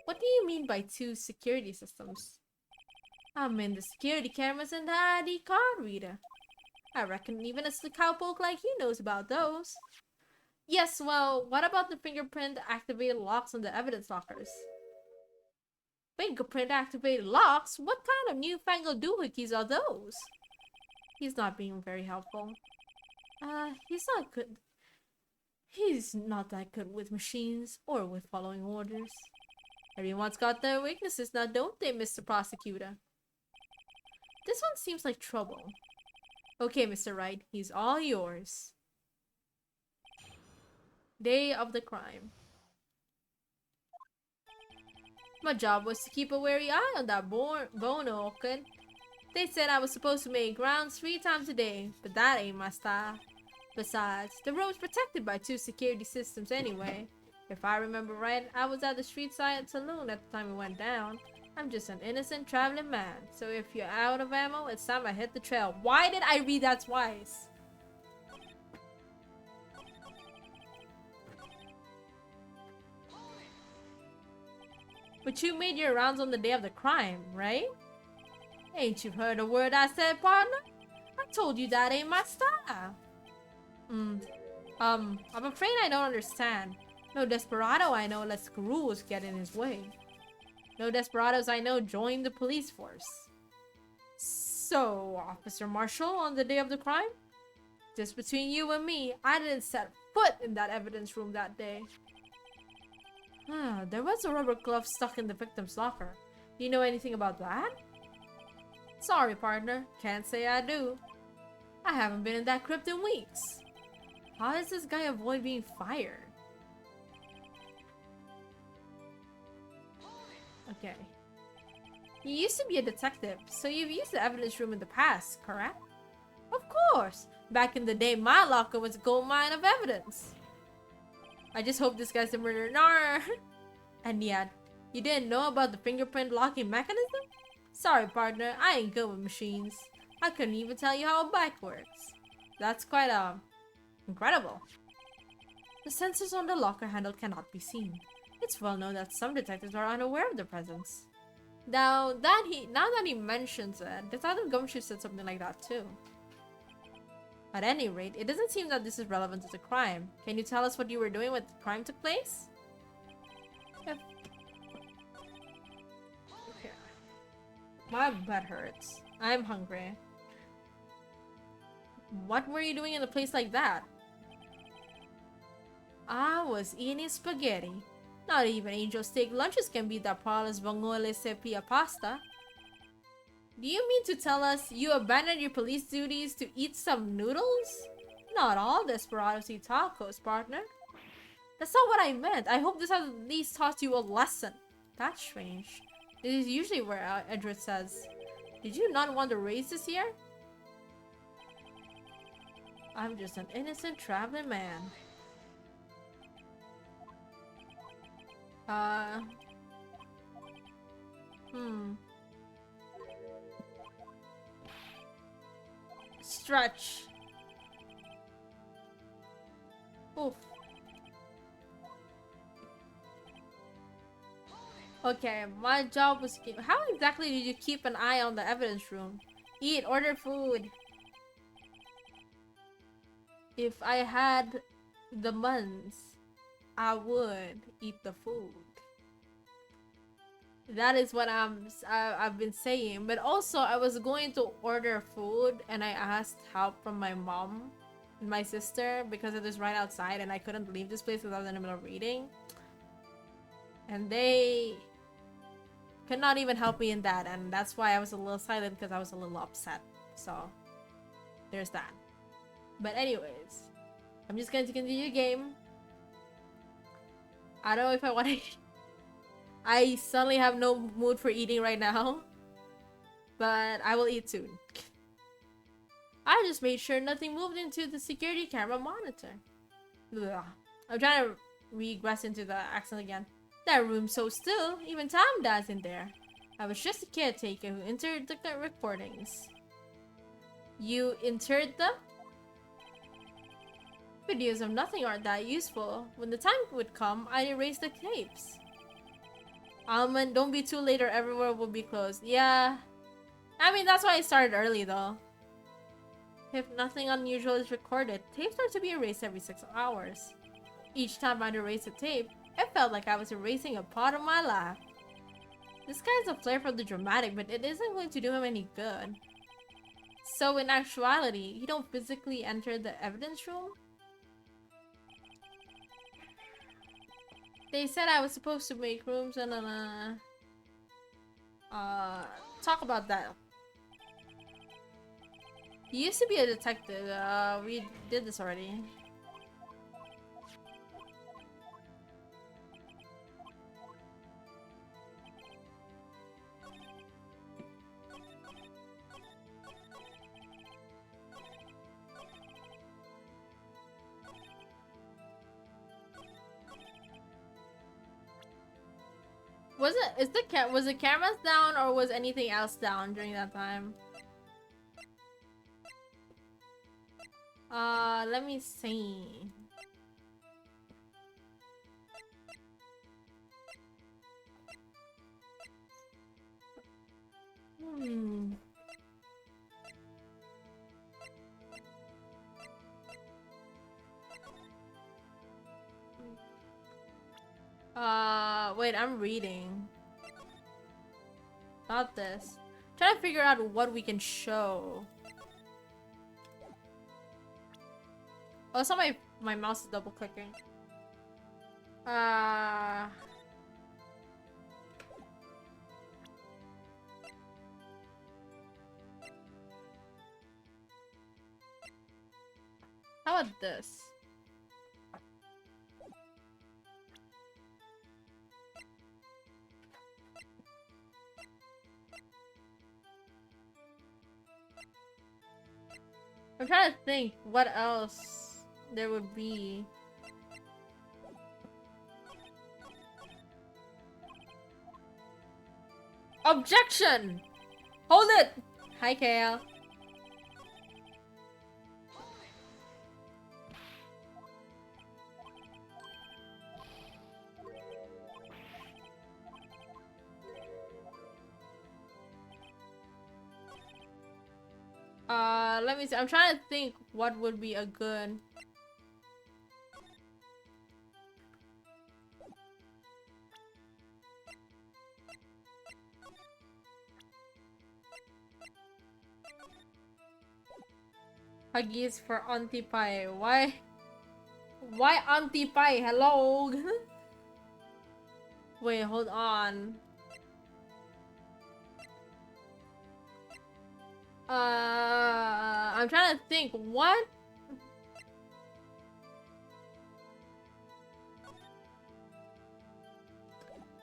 What do you mean by 2 security systems? I mean the security cameras and the ID card reader. I reckon even a slick cowpoke like you knows about those. Yes, well, what about the fingerprint activated locks on the evidence lockers? Fingerprint activated locks? What kind of newfangled doohickeys are those? He's not being very helpful. He's not good. He's not that good with machines or with following orders. Everyone's got their weaknesses now, don't they, Mr. Prosecutor? This one seems like trouble. Okay, Mr. Wright, he's all yours. Day of the crime. My job was to keep a wary eye on that bone orchid. They said I was supposed to make rounds 3 times a day, but that ain't my style. Besides, the room's protected by 2 security systems anyway. If I remember right, I was at the street side saloon at the time it went down. I'm just an innocent traveling man. So if you're out of ammo, it's time I hit the trail. Why did I read that twice? But you made your rounds on the day of the crime, right? Ain't you heard a word I said, partner? I told you that ain't my style. I'm afraid I don't understand. No desperado I know lets rules get in his way. No desperados I know join the police force. So, Officer Marshall, on the day of the crime? Just between you and me, I didn't set foot in that evidence room that day. There was a rubber glove stuck in the victim's locker. Do you know anything about that? Sorry, partner. Can't say I do. I haven't been in that crypt in weeks. How does this guy avoid being fired? Okay. You used to be a detective, so you've used the evidence room in the past, correct? Of course! Back in the day, my locker was a gold mine of evidence. I just hope this guy's a murderer. Nar. And yet, you didn't know about the fingerprint locking mechanism? Sorry, partner, I ain't good with machines. I couldn't even tell you how a bike works. That's quite, incredible. The sensors on the locker handle cannot be seen. It's well known that some detectives are unaware of their presence. Now that he mentions it, Detective Gumshoe said something like that too. At any rate, it doesn't seem that this is relevant to the crime. Can you tell us what you were doing when the crime took place? Yep. Okay. My butt hurts. I'm hungry. What were you doing in a place like that? I was eating spaghetti. Not even angel steak lunches can beat that Paula's vongole sepia pasta. Do you mean to tell us you abandoned your police duties to eat some noodles? Not all desperados eat tacos, partner. That's not what I meant. I hope this has at least taught you a lesson. That's strange. This is usually where Edward says, "Did you not want to race this year?" I'm just an innocent traveling man. Stretch. Oof. Okay, my job was keep. How exactly did you keep an eye on the evidence room? Eat, order food. If I had the months, I would eat the food. That is what I've been saying. But also, I was going to order food and I asked help from my mom and my sister because it was right outside and I couldn't leave this place because I was in the middle of reading. And they could not even help me in that, and that's why I was a little silent because I was a little upset. So, there's that. But anyways, I'm just going to continue the game. I don't know if I want to... I suddenly have no mood for eating right now. But I will eat soon. I just made sure nothing moved into the security camera monitor. Ugh. I'm trying to regress into the accent again. That room's so still, even Tom dies in there. I was just a caretaker who entered the recordings. You entered them? Videos of nothing aren't that useful. When the time would come, I'd erase the tapes. Almond, don't be too late or everywhere will be closed. Yeah. I mean, that's why I started early though. If nothing unusual is recorded, tapes are to be erased every 6 hours. Each time I'd erase a tape, it felt like I was erasing a part of my life. This guy has a flair for the dramatic, but it isn't going to do him any good. So in actuality, you don't physically enter the evidence room? They said I was supposed to make rooms and talk about that. You used to be a detective. We did this already. Was the cameras down or was anything else down during that time? Let me see. Wait, I'm reading. Not this. Trying to figure out what we can show. Oh, so my mouse is double clicking. How about this? I'm trying to think what else there would be. Objection! Hold it! Hi, Kale. Let me see. I'm trying to think what would be a good... Huggies for Auntie Pie. Why? Why Auntie Pie? Hello? Wait, hold on. I'm trying to think. What?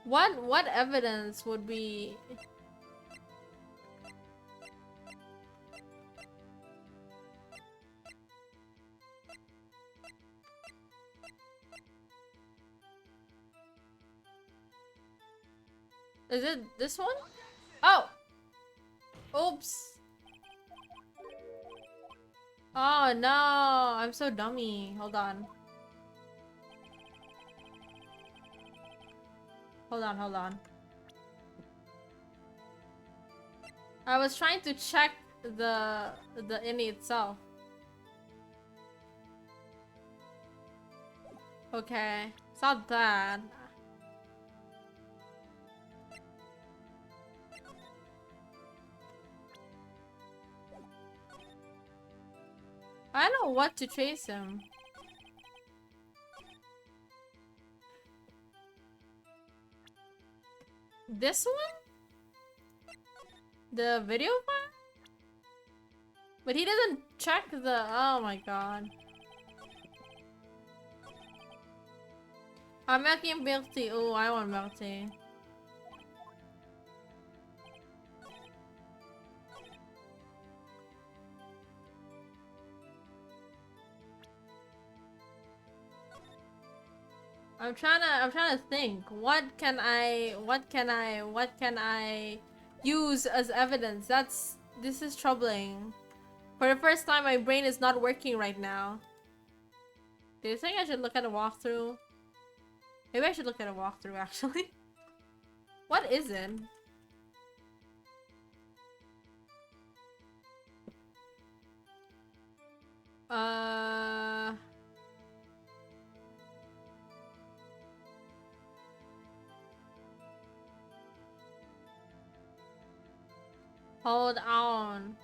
What evidence would be... Is it this one? Oh! Oops. Oh no, I'm so dummy. Hold on. Hold on. I was trying to check the innie itself. Okay, it's not that. I don't know what to trace him. This one? The video file? But he doesn't check the... Oh my god. I'm making milk tea. Oh, I want milk tea. I'm trying to think. What can I use as evidence? This is troubling. For the first time, my brain is not working right now. Do you think I should look at a walkthrough? Maybe I should look at a walkthrough, actually. What is it? Hold on.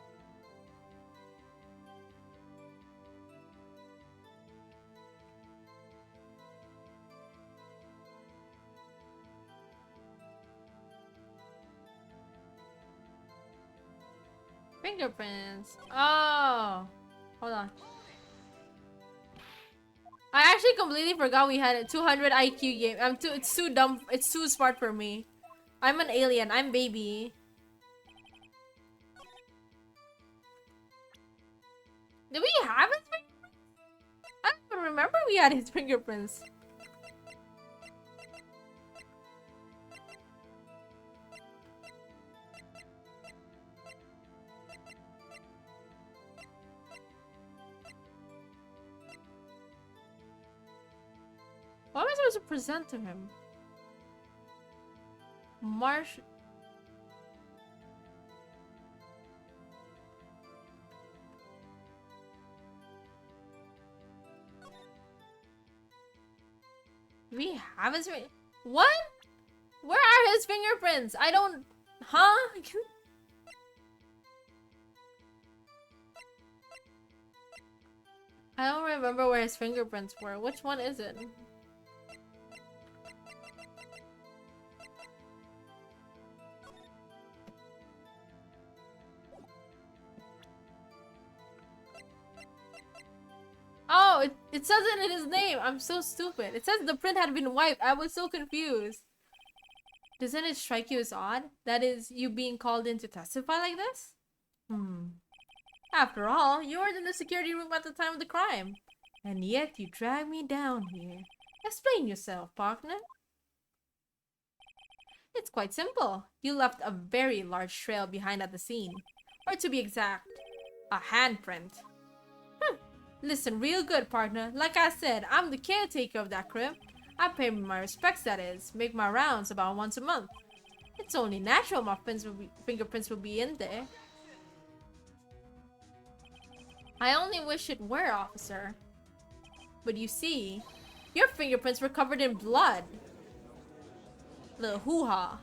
Fingerprints. Oh. Hold on. I actually completely forgot we had a 200 IQ game. It's too dumb. It's too smart for me. I'm an alien. I'm baby. Did we have his fingerprints? I don't even remember we had his fingerprints. supposed to present to him? Marsh. We have his what? Where are his fingerprints? I don't. Huh? I don't remember where his fingerprints were. Which one is it? Oh, it says it in his name. I'm so stupid. It says the print had been wiped. I was so confused. Doesn't it strike you as odd? That is, you being called in to testify like this? After all, you weren't in the security room at the time of the crime. And yet you dragged me down here. Explain yourself, partner. It's quite simple. You left a very large trail behind at the scene. Or to be exact, a handprint. Listen real good, partner. Like I said, I'm the caretaker of that crib. I pay my respects, that is. Make my rounds about once a month. It's only natural my fingerprints will be in there. I only wish it were, officer. But you see, your fingerprints were covered in blood. Little hoo-ha.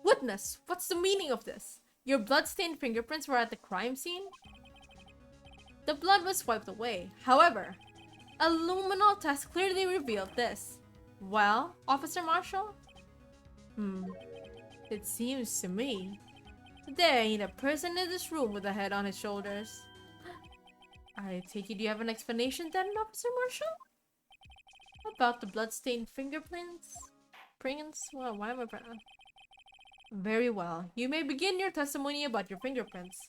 Witness, what's the meaning of this? Your blood-stained fingerprints were at the crime scene? The blood was wiped away. However, a luminol test clearly revealed this. Well, Officer Marshall? It seems to me there ain't a person in this room with a head on his shoulders. I take it you have an explanation then, Officer Marshall? About the blood-stained fingerprints? Well, why am I... Very well. You may begin your testimony about your fingerprints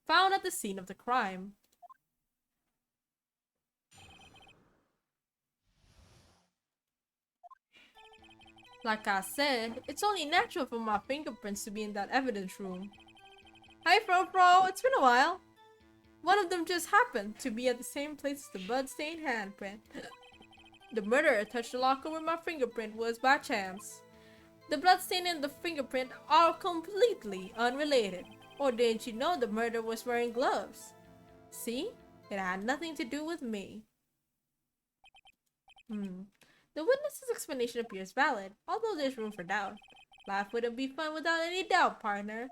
found at the scene of the crime. Like I said, it's only natural for my fingerprints to be in that evidence room. Hi, Fro, it's been a while. One of them just happened to be at the same place as the blood-stained handprint. The murderer touched the locker where my fingerprint was by chance. The bloodstain and the fingerprint are completely unrelated. Or didn't you know the murderer was wearing gloves? See? It had nothing to do with me. The witness's explanation appears valid, although there's room for doubt. Life wouldn't be fun without any doubt, partner.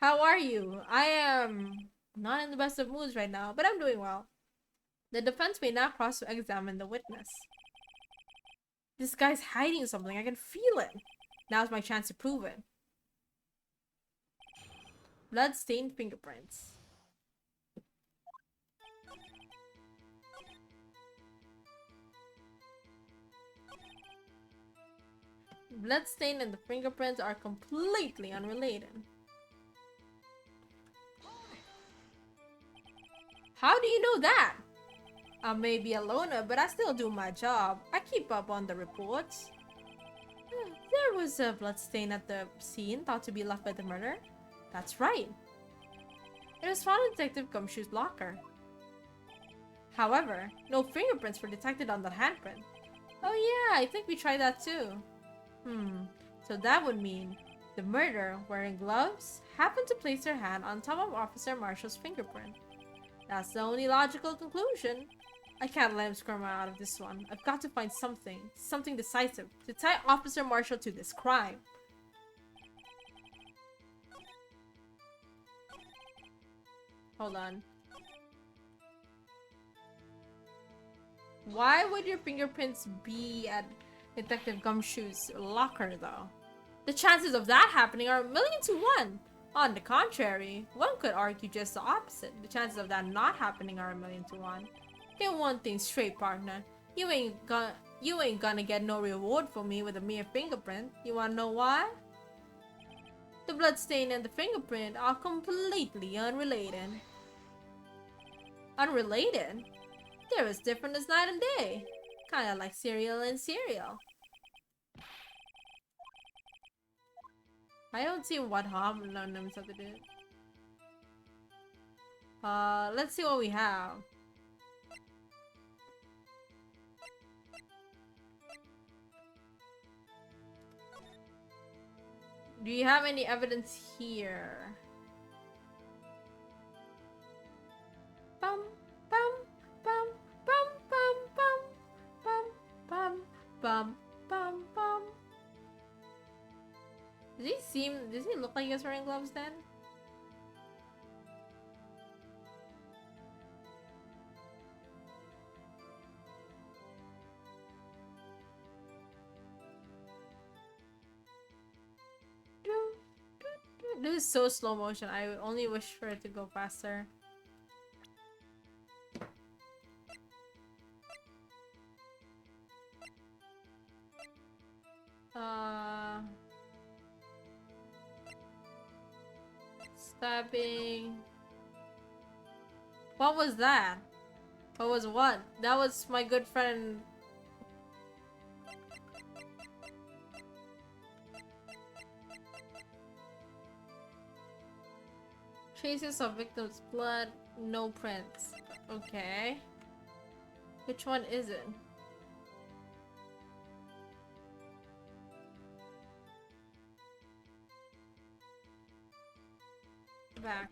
How are you? I am not in the best of moods right now, but I'm doing well. The defense may now cross-examine the witness. This guy's hiding something. I can feel it. Now's my chance to prove it. Blood-stained fingerprints. Bloodstain and the fingerprints are completely unrelated. How do you know that? I may be a loner, but I still do my job. I keep up on the reports. There was a bloodstain at the scene thought to be left by the murderer. That's right. It was found in Detective Gumshoe's locker. However, no fingerprints were detected on the handprint. Oh yeah, I think we tried that too. So that would mean the murderer, wearing gloves, happened to place her hand on top of Officer Marshall's fingerprint. That's the only logical conclusion. I can't let him squirm out of this one. I've got to find something decisive to tie Officer Marshall to this crime. Hold on. Why would your fingerprints be at Detective Gumshoe's locker, though? The chances of that happening are 1,000,000 to 1. On the contrary, one could argue just the opposite. The chances of that not happening are 1,000,000 to 1. Get one thing straight, partner. You ain't gonna get no reward for me with a mere fingerprint. You wanna know why? The bloodstain and the fingerprint are completely unrelated. Unrelated? They're as different as night and day. Kinda like cereal and cereal. I don't see what harm none of them have to do. Let's see what we have. Do you have any evidence here? Bum, bum, bum, bum, bum, bum, bum, bum, bum, bum, bum. Does he look like he's wearing gloves then? This is so slow motion. I only wish for it to go faster. Stabbing. What was that? What was what? That was my good friend. Traces of victim's blood, no prints. Okay. Which one is it? Back.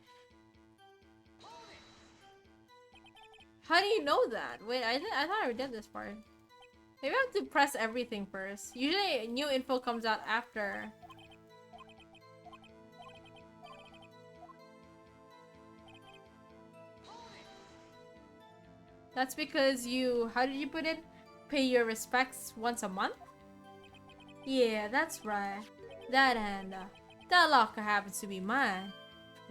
How do you know that? Wait, I thought I did this part. Maybe I have to press everything first. Usually new info comes out after. That's because you, how did you put it? Pay your respects once a month? Yeah, that's right. That and that locker happens to be mine.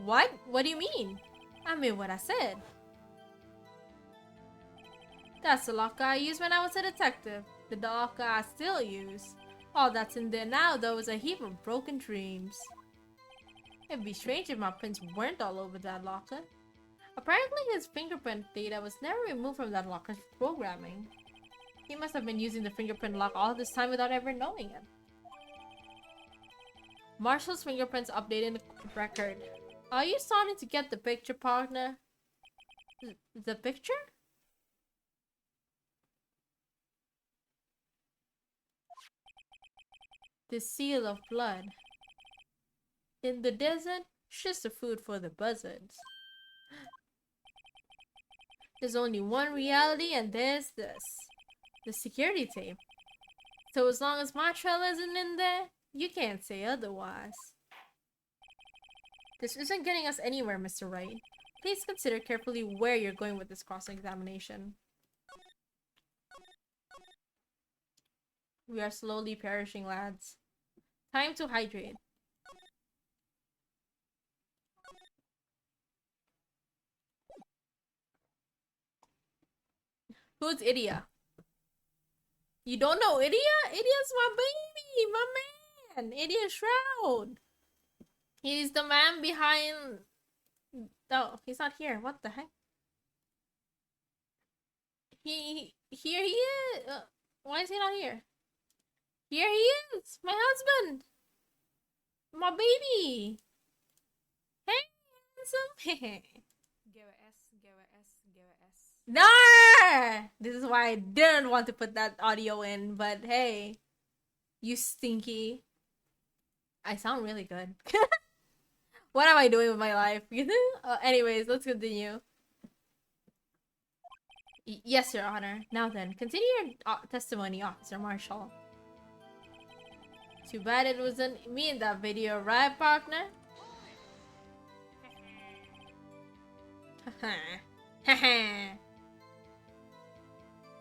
What? What do you mean? I mean what I said. That's the locker I used when I was a detective. The locker I still use. All that's in there now, though, is a heap of broken dreams. It'd be strange if my prints weren't all over that locker. Apparently, his fingerprint data was never removed from that locker's programming. He must have been using the fingerprint lock all this time without ever knowing it. Marshall's fingerprints updated in the record. Are you starting to get the picture, partner? The picture? The seal of blood. In the desert, it's just the food for the buzzards. There's only one reality, and there's this. The security tape. So as long as my trail isn't in there, you can't say otherwise. This isn't getting us anywhere, Mr. Wright. Please consider carefully where you're going with this cross-examination. We are slowly perishing, lads. Time to hydrate. Who's Idia? You don't know Idia? Idia's my baby, my man. Idia Shroud. He's the man behind... Oh, he's not here. What the heck? Here he is. Why is he not here? Here he is. My husband. My baby. Hey, handsome. Give a S, give a S, give a S. No! This is why I didn't want to put that audio in, but hey. You stinky. I sound really good. What am I doing with my life? Anyways, let's continue. Yes, Your Honor. Now then, continue your testimony, Officer Marshall. Too bad it wasn't me in that video, right, partner?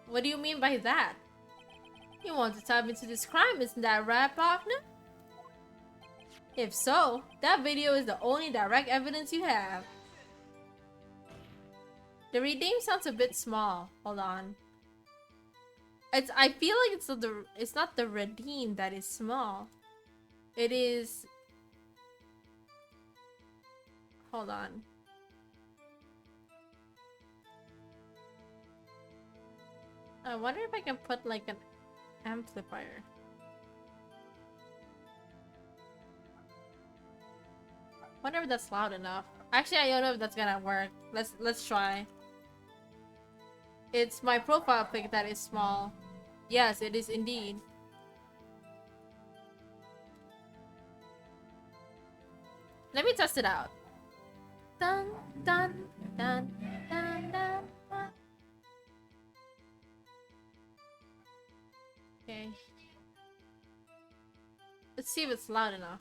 What do you mean by that? You want to tap into this crime, isn't that right, partner? If so, that video is the only direct evidence you have. The redeem sounds a bit small. Hold on. I feel like it's not the redeem that is small. It is. Hold on. I wonder if I can put like an amplifier. Wonder if that's loud enough. Actually, I don't know if that's gonna work. Let's try. It's my profile pic that is small. Yes, it is indeed. Let me test it out. Dun, dun, dun, dun, dun, dun. Okay. Let's see if it's loud enough.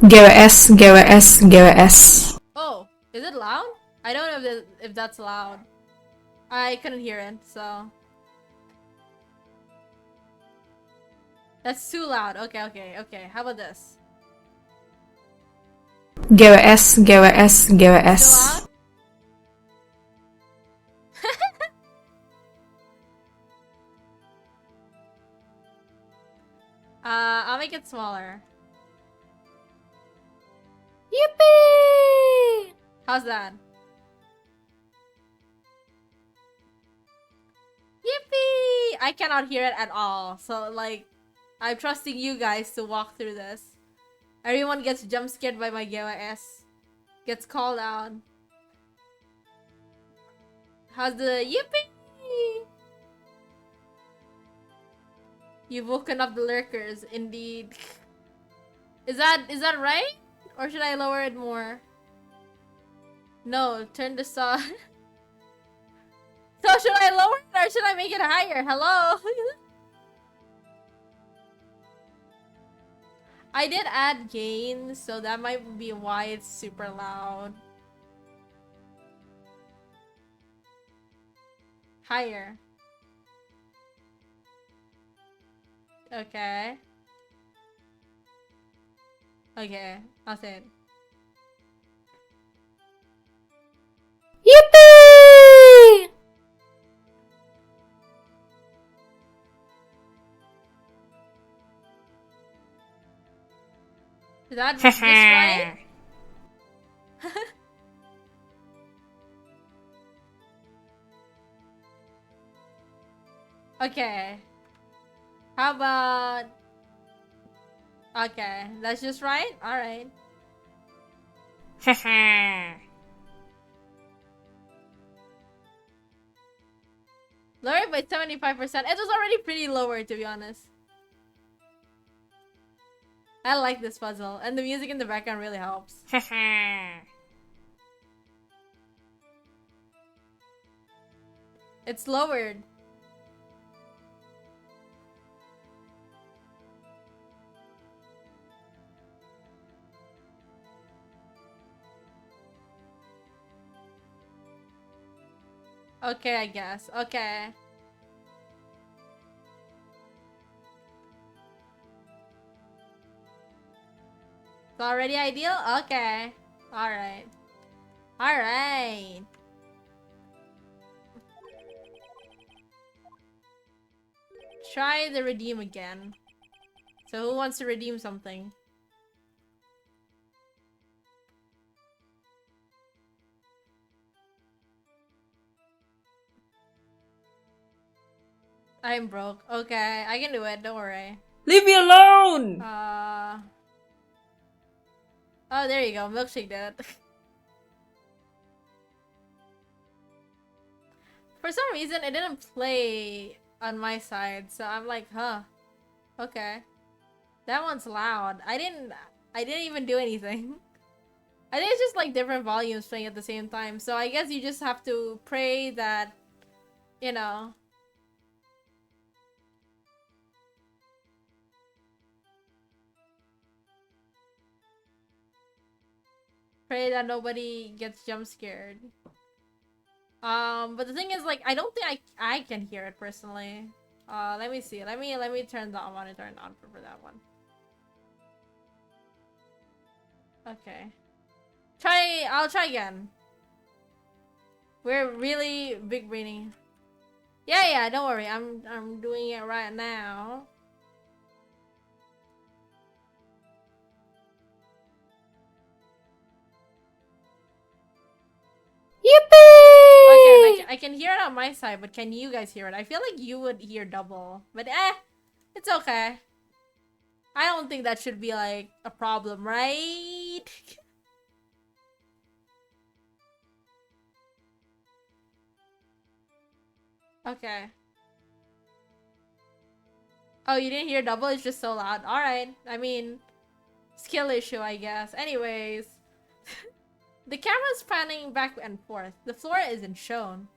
Give a S, give a S, give a S. Oh, is it loud? I don't know if that's loud. I couldn't hear it, so... That's too loud. Okay. How about this? Give a S, give a S, give a S. Still loud? I'll make it smaller. Yippee! How's that? Yippee! I cannot hear it at all. So, like, I'm trusting you guys to walk through this. Everyone gets jump scared by my Gewa S. Gets called out. How's the yippee? You've woken up the lurkers, indeed. Is that right? Or should I lower it more? No, turn the saw. So should I lower it or should I make it higher? Hello? I did add gain, so that might be why it's super loud. Higher. Okay. Okay, I'll say it. Yippee! Is that just right? Okay. How about... Okay, that's just right? Alright. Lower it by 75%. It was already pretty lower, to be honest. I like this puzzle, and the music in the background really helps. It's lowered. Okay, I guess. Okay. It's already ideal? Okay. Alright. Alright. Try the redeem again. So who wants to redeem something? I'm broke. Okay, I can do it. Don't worry. Leave me alone! Oh, there you go. Milkshake did it. For some reason, it didn't play on my side, so I'm like, huh. Okay. That one's loud. I didn't even do anything. I think it's just like different volumes playing at the same time. So I guess you just have to pray that, you know, pray that nobody gets jump scared. But the thing is, like, I don't think I can hear it personally. Let me see. Let me turn the monitor on for that one. Okay. I'll try again. We're really big braining. Yeah, don't worry. I'm doing it right now. Yippee! Okay, like, I can hear it on my side, but can you guys hear it? I feel like you would hear double. But it's okay. I don't think that should be like a problem, right? Okay. Oh, you didn't hear double? It's just so loud. Alright. I mean, Skill issue, I guess. Anyways. The camera's panning back and forth. The floor isn't shown.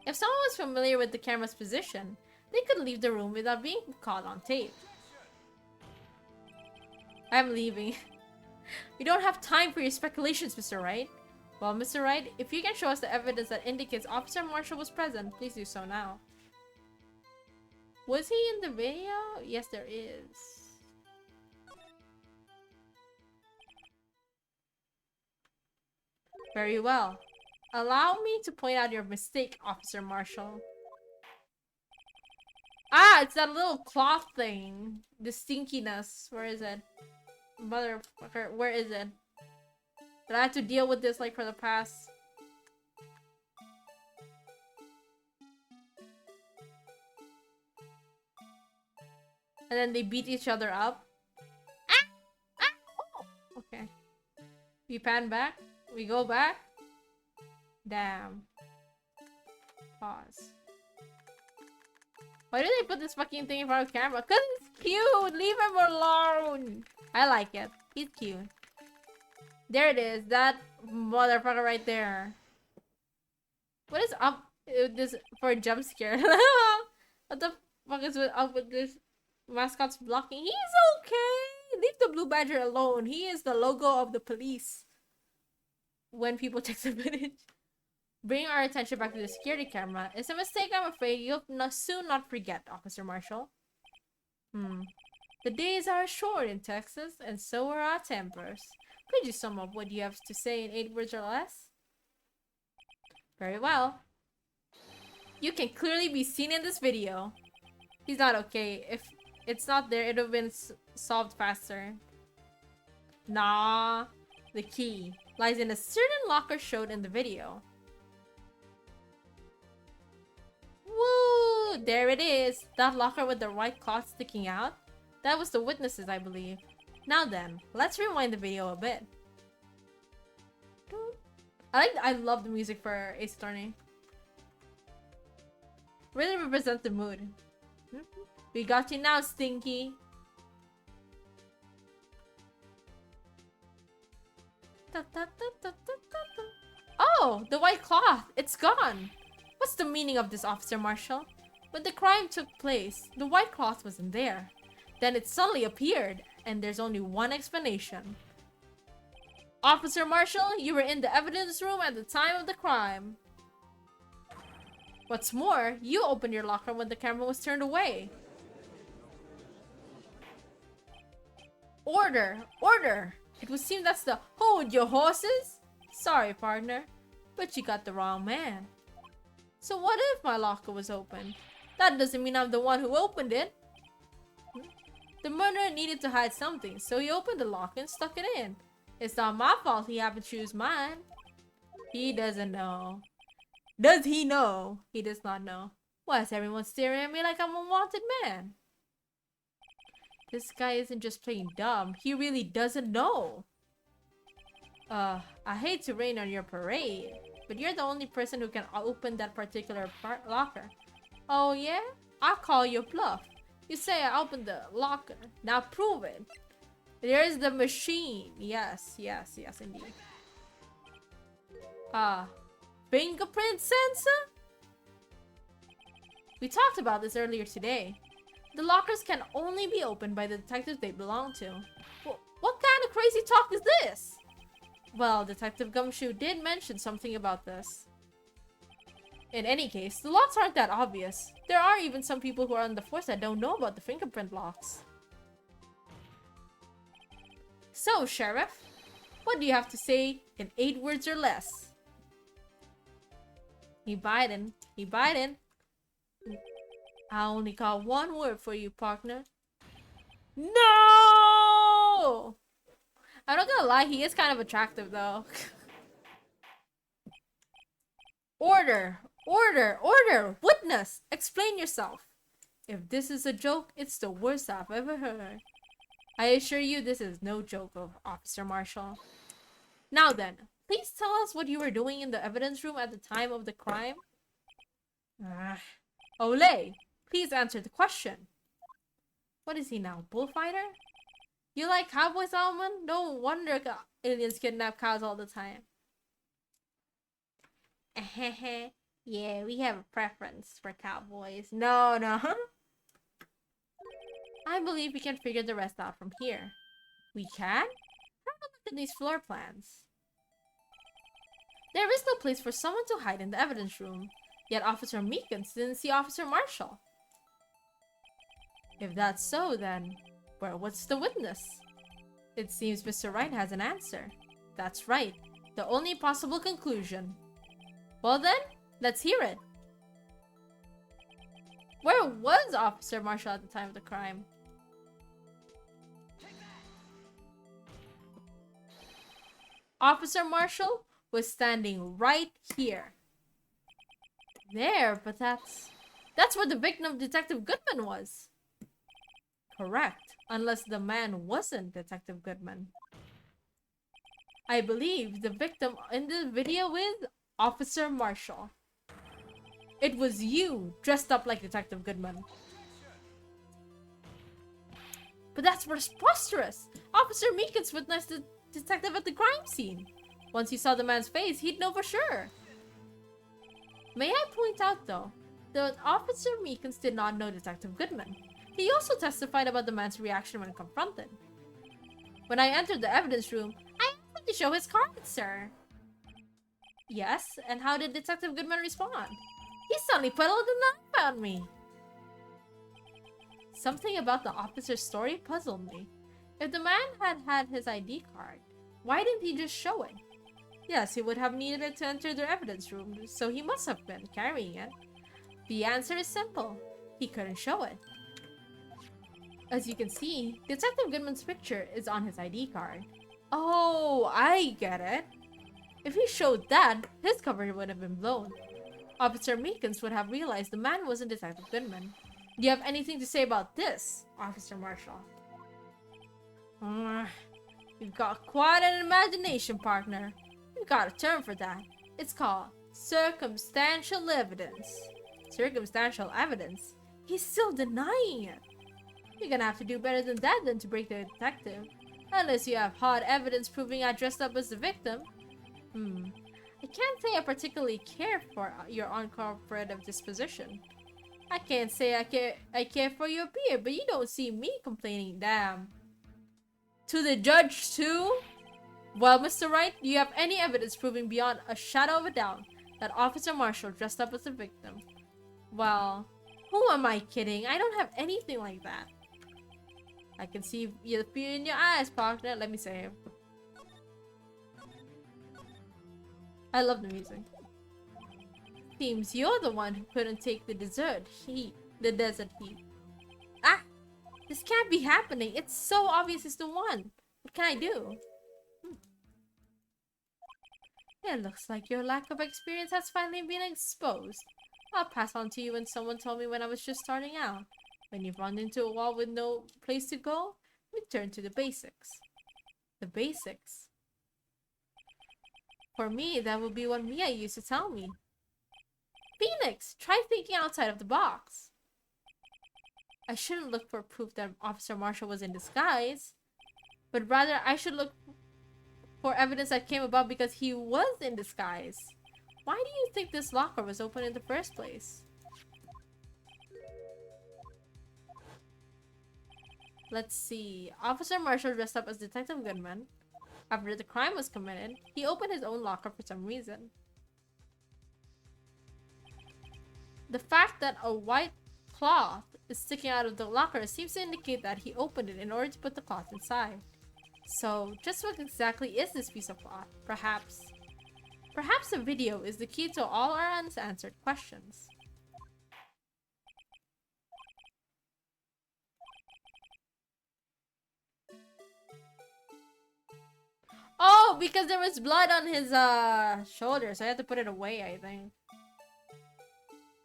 If someone was familiar with the camera's position, they could leave the room without being caught on tape. I'm leaving. We don't have time for your speculations, Mr. Wright. Well, Mr. Wright, if you can show us the evidence that indicates Officer Marshall was present, please do so now. Was he in the video? Yes, there is. Very well. Allow me to point out your mistake, Officer Marshall. Ah, it's that little cloth thing. The stinkiness. Where is it? Motherfucker, where is it? Did I have to deal with this like for the past... And then they beat each other up. Ah! Ah! Oh! Okay. We pan back. We go back. Damn. Pause. Why do they put this fucking thing in front of the camera? Cause it's cute! Leave him alone! I like it. He's cute. There it is. That motherfucker right there. What is up with this for a jump scare? What the fuck is up with this? Mascot's blocking. He's okay! Leave the blue badger alone. He is the logo of the police. When people take the footage. Bring our attention back to the security camera. It's a mistake, I'm afraid. You'll soon not forget, Officer Marshall. The days are short in Texas, and so are our tempers. Could you sum up what you have to say in 8 words or less? Very well. You can clearly be seen in this video. He's not okay. If it's not there, it would have been solved faster. Nah. The key lies in a certain locker showed in the video. Woo! There it is. That locker with the white cloth sticking out. That was the witnesses, I believe. Now then, let's rewind the video a bit. I love the music for Ace Attorney. Really represents the mood. We got you now, Stinky. Oh, the white cloth. It's gone. What's the meaning of this, Officer Marshall? When the crime took place, the white cloth wasn't there. Then it suddenly appeared, and there's only one explanation. Officer Marshall, you were in the evidence room at the time of the crime. What's more, you opened your locker when the camera was turned away. Order! Order! It would seem that's the hold your horses? Sorry, partner, but you got the wrong man. So what if my locker was open? That doesn't mean I'm the one who opened it. The murderer needed to hide something, so he opened the locker and stuck it in. It's not my fault he happened to choose mine. He doesn't know. Does he know? He does not know. Why is everyone staring at me like I'm a wanted man? This guy isn't just plain dumb. He really doesn't know. I hate to rain on your parade, but you're the only person who can open that particular locker. Oh yeah? I'll call your bluff. You say I opened the locker. Now prove it. There's the machine. Yes, yes, yes, indeed. Fingerprint sensor? We talked about this earlier today. The lockers can only be opened by the detectives they belong to. What kind of crazy talk is this? Well, Detective Gumshoe did mention something about this. In any case, the locks aren't that obvious. There are even some people who are on the force that don't know about the fingerprint locks. So, Sheriff, what do you have to say in 8 words or less? He biting. He biting. I only got one word for you, partner. No! I'm not gonna lie, he is kind of attractive, though. Order! Order! Order! Witness! Explain yourself. If this is a joke, it's the worst I've ever heard. I assure you this is no joke, Officer Marshall. Now then, please tell us what you were doing in the evidence room at the time of the crime. Olay! Please answer the question. What is he now, bullfighter? You like cowboys, Almond? No wonder aliens kidnap cows all the time. Yeah, we have a preference for cowboys. No. I believe we can figure the rest out from here. We can? Have a look at these floor plans. There is no place for someone to hide in the evidence room. Yet Officer Meekins didn't see Officer Marshall. If that's so, then, well, what's the witness? It seems Mr. Wright has an answer. That's right. The only possible conclusion. Well then, let's hear it. Where was Officer Marshall at the time of the crime? Officer Marshall was standing right here. There, but that's where the victim, Detective Goodman, was. Correct, unless the man wasn't Detective Goodman. I believe the victim in the video is Officer Marshall. It was you, dressed up like Detective Goodman. But that's preposterous! Officer Meekins witnessed the detective at the crime scene. Once he saw the man's face, he'd know for sure. May I point out, though, that Officer Meekins did not know Detective Goodman. He also testified about the man's reaction when confronted. When I entered the evidence room, I asked him to show his card, sir. Yes, and how did Detective Goodman respond? He suddenly peddled a knife at me. Something about the officer's story puzzled me. If the man had had his ID card, why didn't he just show it? Yes, he would have needed it to enter the evidence room, so he must have been carrying it. The answer is simple. He couldn't show it. As you can see, Detective Goodman's picture is on his ID card. Oh, I get it. If he showed that, his cover would have been blown. Officer Meekins would have realized the man wasn't Detective Goodman. Do you have anything to say about this, Officer Marshall? You've got quite an imagination, partner. We've got a term for that. It's called circumstantial evidence. Circumstantial evidence? He's still denying it. You're gonna have to do better than that to break the detective. Unless you have hard evidence proving I dressed up as the victim. I can't say I particularly care for your uncooperative disposition. I can't say I care for your beard, but you don't see me complaining, damn. To the judge too? Well, Mr. Wright, do you have any evidence proving beyond a shadow of a doubt that Officer Marshall dressed up as the victim? Well, who am I kidding? I don't have anything like that. I can see the fear in your eyes, partner. Let me say it. I love the music. Seems you're the one who couldn't take the desert heat. Ah! This can't be happening. It's so obvious it's the one. What can I do? It looks like your lack of experience has finally been exposed. I'll pass on to you when someone told me when I was just starting out. When you've run into a wall with no place to go, return to the basics. The basics? For me, that would be what Mia used to tell me. Phoenix, try thinking outside of the box. I shouldn't look for proof that Officer Marshall was in disguise, but rather I should look for evidence that came about because he was in disguise. Why do you think this locker was open in the first place? Let's see. Officer Marshall dressed up as Detective Goodman. After the crime was committed, he opened his own locker for some reason. The fact that a white cloth is sticking out of the locker seems to indicate that he opened it in order to put the cloth inside. So, just what exactly is this piece of cloth? Perhaps the video is the key to all our unanswered questions. Oh, because there was blood on his shoulder, so I had to put it away, I think.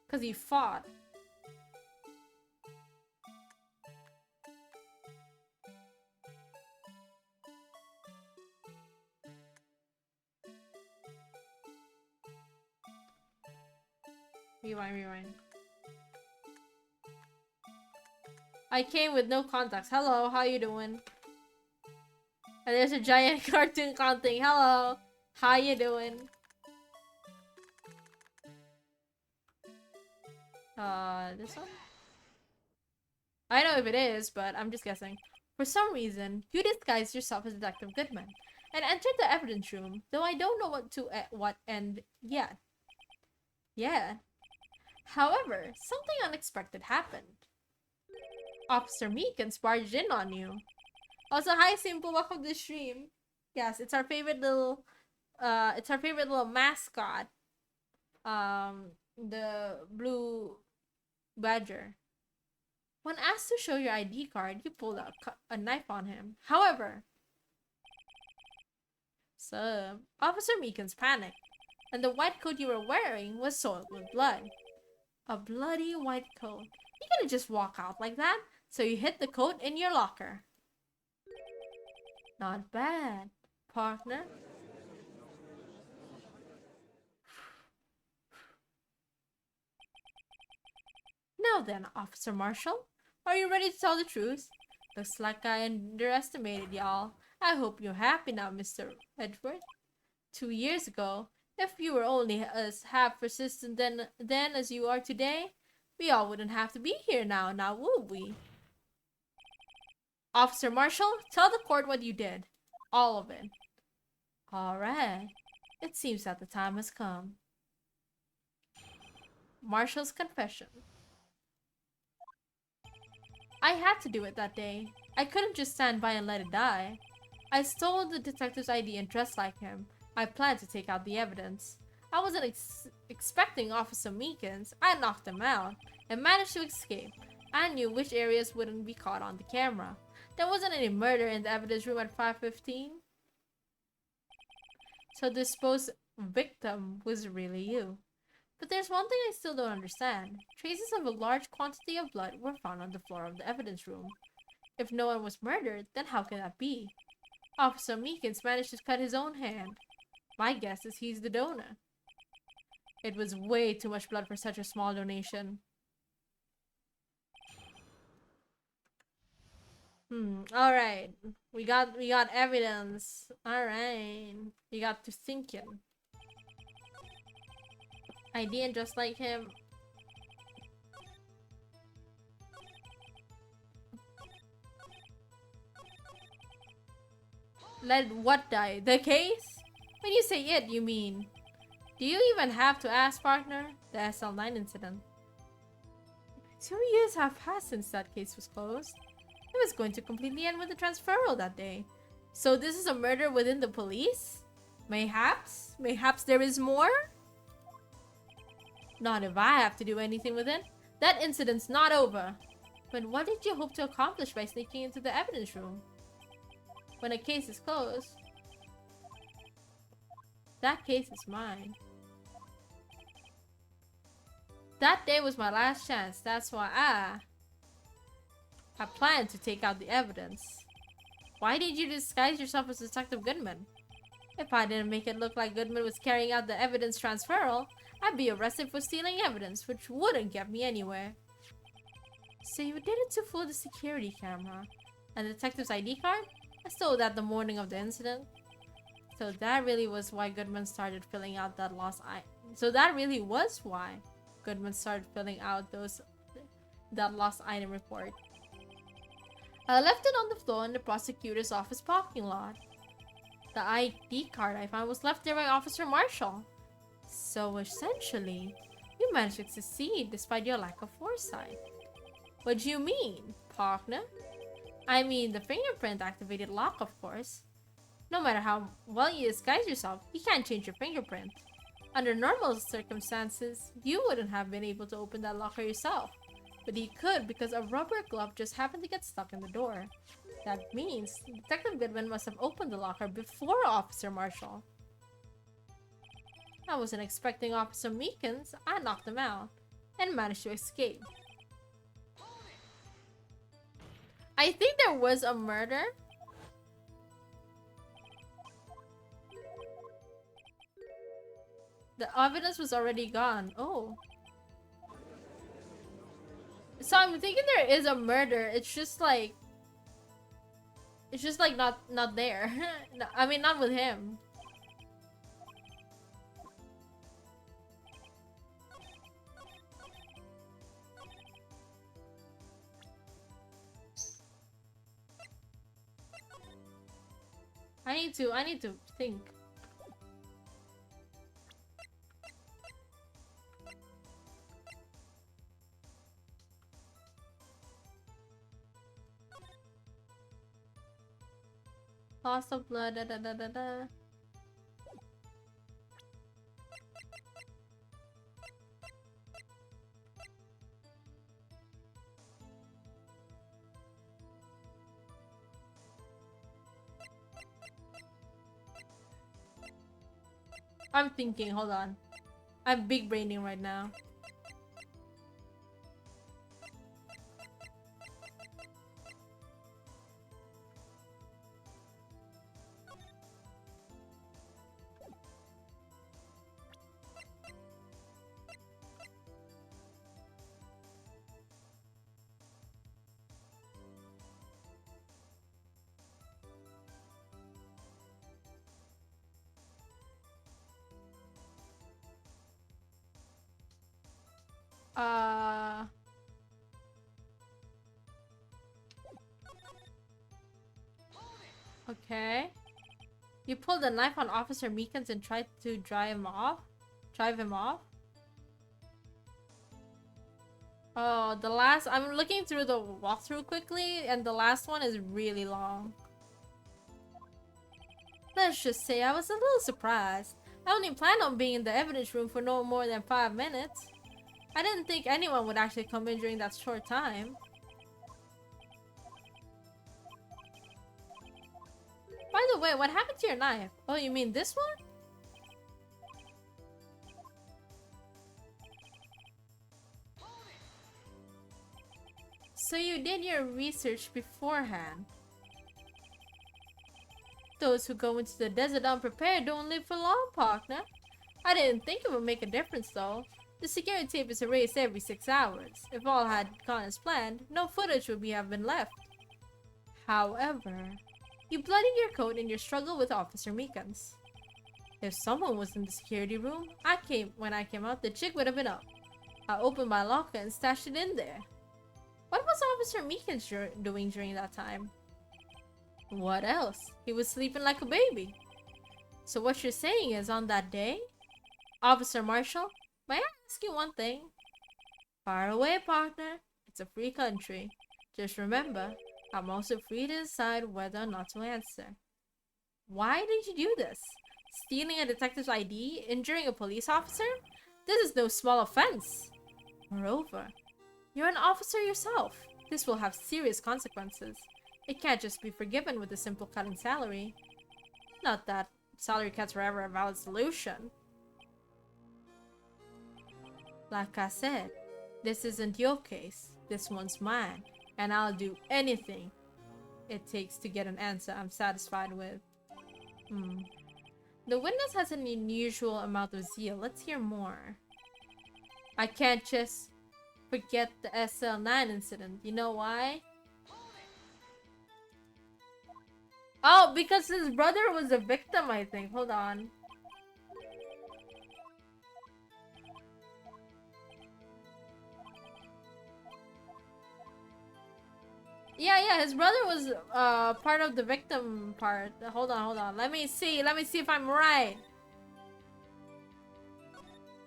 Because he fought. Rewind. I came with no contacts. Hello, how you doing? And there's a giant cartoon counting. Hello. How you doing? This one? I know if it is, but I'm just guessing. For some reason, you disguised yourself as Detective Goodman and entered the evidence room, though I don't know what end yet. Yeah. However, something unexpected happened. Officer Meekins barged in on you. Also, hi Simple, welcome to the stream. Yes, it's our favorite little mascot. The blue badger. When asked to show your ID card, you pulled out a knife on him. However, Officer Meekins panicked, and the white coat you were wearing was soiled with blood. A bloody white coat. You couldn't just walk out like that, so you hid the coat in your locker. Not bad, partner. Now then, Officer Marshall, are you ready to tell the truth? Looks like I underestimated y'all. I hope you're happy now, Mr. Edward. 2 years ago, if you were only as half persistent then as you are today, we all wouldn't have to be here now would we? Officer Marshall, tell the court what you did. All of it. Alright. It seems that the time has come. Marshall's confession. I had to do it that day. I couldn't just stand by and let it die. I stole the detective's ID and dressed like him. I planned to take out the evidence. I wasn't expecting Officer Meekins. I knocked him out and managed to escape. I knew which areas wouldn't be caught on the camera. There wasn't any murder in the evidence room at 5:15. So the supposed victim was really you. But there's one thing I still don't understand. Traces of a large quantity of blood were found on the floor of the evidence room. If no one was murdered, then how can that be? Officer Meekins managed to cut his own hand. My guess is he's the donor. It was way too much blood for such a small donation. Alright. We got evidence. Alright. You got to thinking. ID and just like him. Let what die? The case? When you say it, you mean... Do you even have to ask, partner? The SL9 incident. 2 years have passed since that case was closed. It was going to completely end with the transferal that day. So this is a murder within the police? Mayhaps? Mayhaps there is more? Not if I have to do anything with it. That incident's not over. But what did you hope to accomplish by sneaking into the evidence room? When a case is closed, that case is mine. That day was my last chance. That's why I planned to take out the evidence. Why did you disguise yourself as Detective Goodman? If I didn't make it look like Goodman was carrying out the evidence transferal, I'd be arrested for stealing evidence, which wouldn't get me anywhere. So you did it to fool the security camera. And the detective's ID card? I stole that the morning of the incident. So that really was why Goodman started filling out that lost that lost item report. I left it on the floor in the prosecutor's office parking lot. The ID card I found was left there by Officer Marshall. So essentially, you managed to succeed despite your lack of foresight. What do you mean, partner? I mean the fingerprint activated lock, of course. No matter how well you disguise yourself, you can't change your fingerprint. Under normal circumstances, you wouldn't have been able to open that locker yourself. But you could because a rubber glove just happened to get stuck in the door. That means Detective Goodman must have opened the locker before Officer Marshall. I wasn't expecting Officer Meekins. I knocked him out and managed to escape. I think there was a murder. The evidence was already gone. Oh. So I'm thinking there is a murder. It's just like... It's just like not there. No, I mean, not with him. I need to think. Loss of blood, da da da da da. I'm thinking, hold on. I'm big braining right now. Uh... Okay. You pulled a knife on Officer Meekins and tried to drive him off? Drive him off? Oh, the last... I'm looking through the walkthrough quickly, and the last one is really long. Let's just say I was a little surprised. I only planned on being in the evidence room for no more than 5 minutes. I didn't think anyone would actually come in during that short time. By the way, what happened to your knife? Oh, you mean this one? So you did your research beforehand. Those who go into the desert unprepared don't live for long, partner. I didn't think it would make a difference though. The security tape is erased every 6 hours. If all had gone as planned, no footage would have been left. However, you bloodied your coat in your struggle with Officer Meekins. If someone was in the security room, when I came out, the jig would have been up. I opened my locker and stashed it in there. What was Officer Meekins doing during that time? What else? He was sleeping like a baby. So what you're saying is on that day? Officer Marshall, may I ask you one thing? Fire away, partner. It's a free country. Just remember, I'm also free to decide whether or not to answer. Why did you do this? Stealing a detective's ID? Injuring a police officer? This is no small offense. Moreover, you're an officer yourself. This will have serious consequences. It can't just be forgiven with a simple cut in salary. Not that salary cuts were ever a valid solution. Like I said, this isn't your case. This one's mine. And I'll do anything it takes to get an answer I'm satisfied with. The witness has an unusual amount of zeal. Let's hear more. I can't just forget the SL9 incident. You know why? Oh, because his brother was a victim, I think. Hold on. Yeah, his brother was part of the victim part. Hold on. Let me see if I'm right.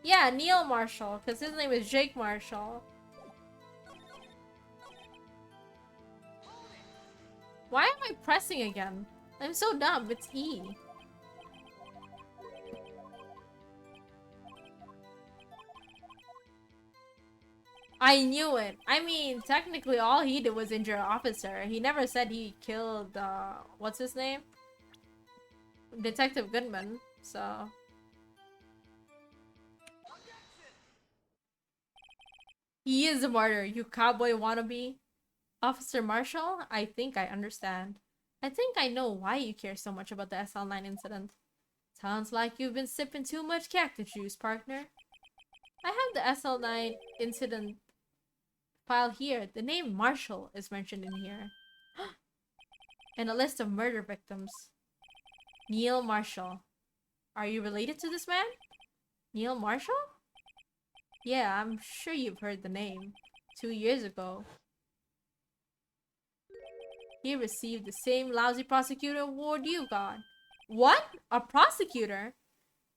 Yeah, Neil Marshall, because his name is Jake Marshall. Why am I pressing again? I'm so dumb. It's E. I knew it. I mean, technically all he did was injure an officer. He never said he killed, what's his name? Detective Goodman, so... He is a martyr, you cowboy wannabe. Officer Marshall, I think I understand. I think I know why you care so much about the SL9 incident. Sounds like you've been sipping too much cactus juice, partner. I have the SL9 incident file here. The name Marshall is mentioned in here. and a list of murder victims. Neil Marshall. Are you related to this man? Neil Marshall? Yeah, I'm sure you've heard the name. 2 years ago, he received the same lousy prosecutor award you got. What? A prosecutor?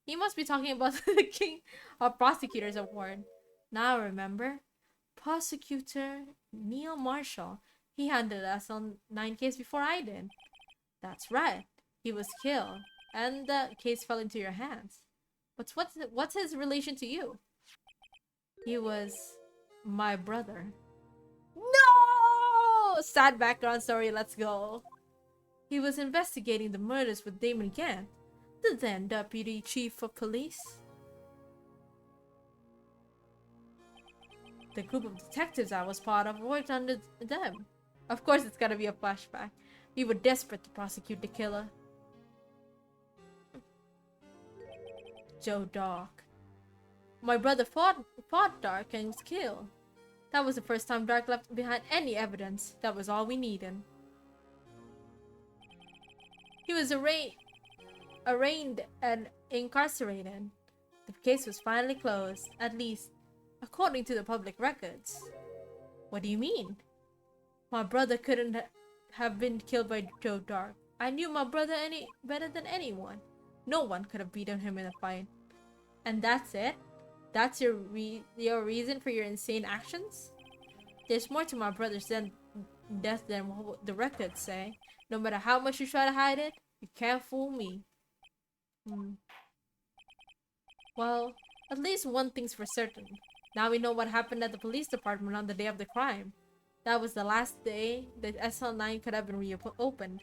He must be talking about the King of Prosecutors Award. Now I remember. Prosecutor Neil Marshall. He handled us on 9 case before I did. That's right. He was killed, and the case fell into your hands. But what's his relation to you? He was my brother. No! Sad background story, let's go. He was investigating the murders with Damon Gant, the then Deputy Chief of Police. The group of detectives I was part of worked under them. Of course it's gotta be a flashback. We were desperate to prosecute the killer. Joe Dark. My brother fought Dark and was killed. That was the first time Dark left behind any evidence. That was all we needed. He was arraigned and incarcerated. The case was finally closed, at least according to the public records. What do you mean? My brother couldn't have been killed by Joe Dark. I knew my brother any better than anyone. No one could have beaten him in a fight. And that's it? That's your reason for your insane actions? There's more to my brother's death than what the records say. No matter how much you try to hide it, you can't fool me. Well, at least one thing's for certain. Now we know what happened at the police department on the day of the crime. That was the last day the SL9 could have been reopened.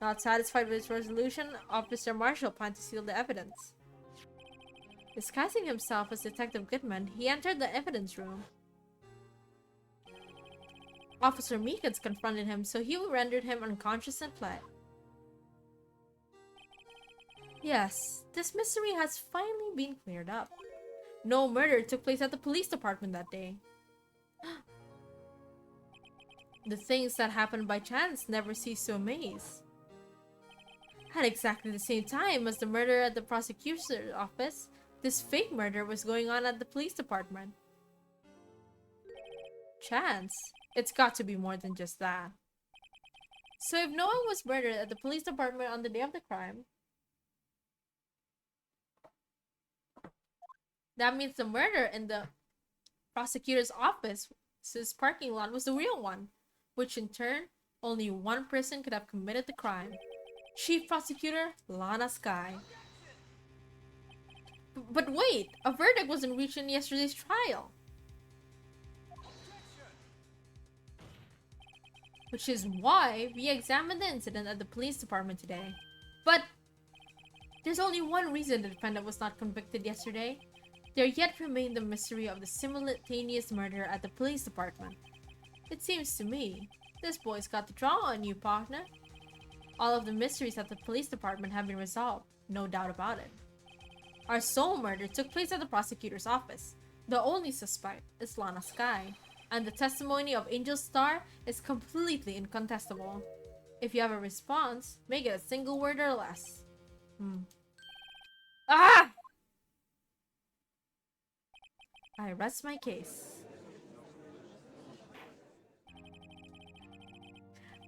Not satisfied with its resolution, Officer Marshall planned to seal the evidence. Disguising himself as Detective Goodman, he entered the evidence room. Officer Meekins confronted him, so he rendered him unconscious and fled. Yes, this mystery has finally been cleared up. No murder took place at the police department that day. The things that happened by chance never cease to amaze. At exactly the same time as the murder at the prosecutor's office, this fake murder was going on at the police department. Chance? It's got to be more than just that. So if no one was murdered at the police department on the day of the crime, that means the murder in the prosecutor's office's parking lot was the real one, which in turn, only one person could have committed the crime. Chief Prosecutor Lana Sky. But wait, a verdict wasn't reached in yesterday's trial. Which is why we examined the incident at the police department today. But there's only one reason the defendant was not convicted yesterday. There yet remained the mystery of the simultaneous murder at the police department. It seems to me, this boy's got the draw on you, partner. All of the mysteries at the police department have been resolved, no doubt about it. Our sole murder took place at the prosecutor's office. The only suspect is Lana Sky, and the testimony of Angel Star is completely incontestable. If you have a response, make it a single word or less. Ah! I rest my case.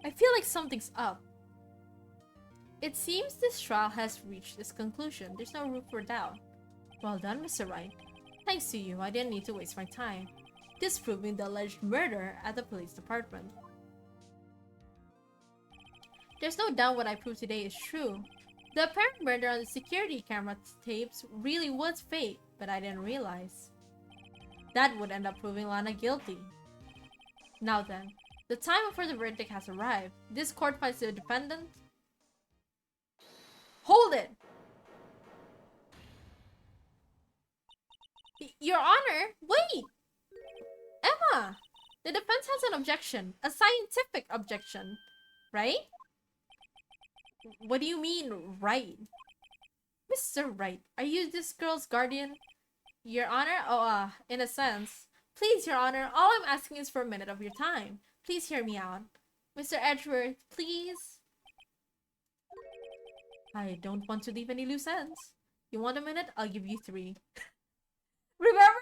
I feel like something's up. It seems this trial has reached its conclusion. There's no room for doubt. Well done, Mr. Wright. Thanks to you, I didn't need to waste my time disproving the alleged murder at the police department. There's no doubt what I proved today is true. The apparent murder on the security camera tapes really was fake, but I didn't realize. That would end up proving Lana guilty. Now then, the time for the verdict has arrived. This court finds the defendant. Hold it! Your Honor, wait! Emma! The defense has an objection. A scientific objection. Right? What do you mean, right? Mr. Wright, are you this girl's guardian? Your Honor? Oh, in a sense. Please, Your Honor, all I'm asking is for a minute of your time. Please hear me out. Mr. Edgeworth, please? I don't want to leave any loose ends. You want a minute? I'll give you 3. Remember?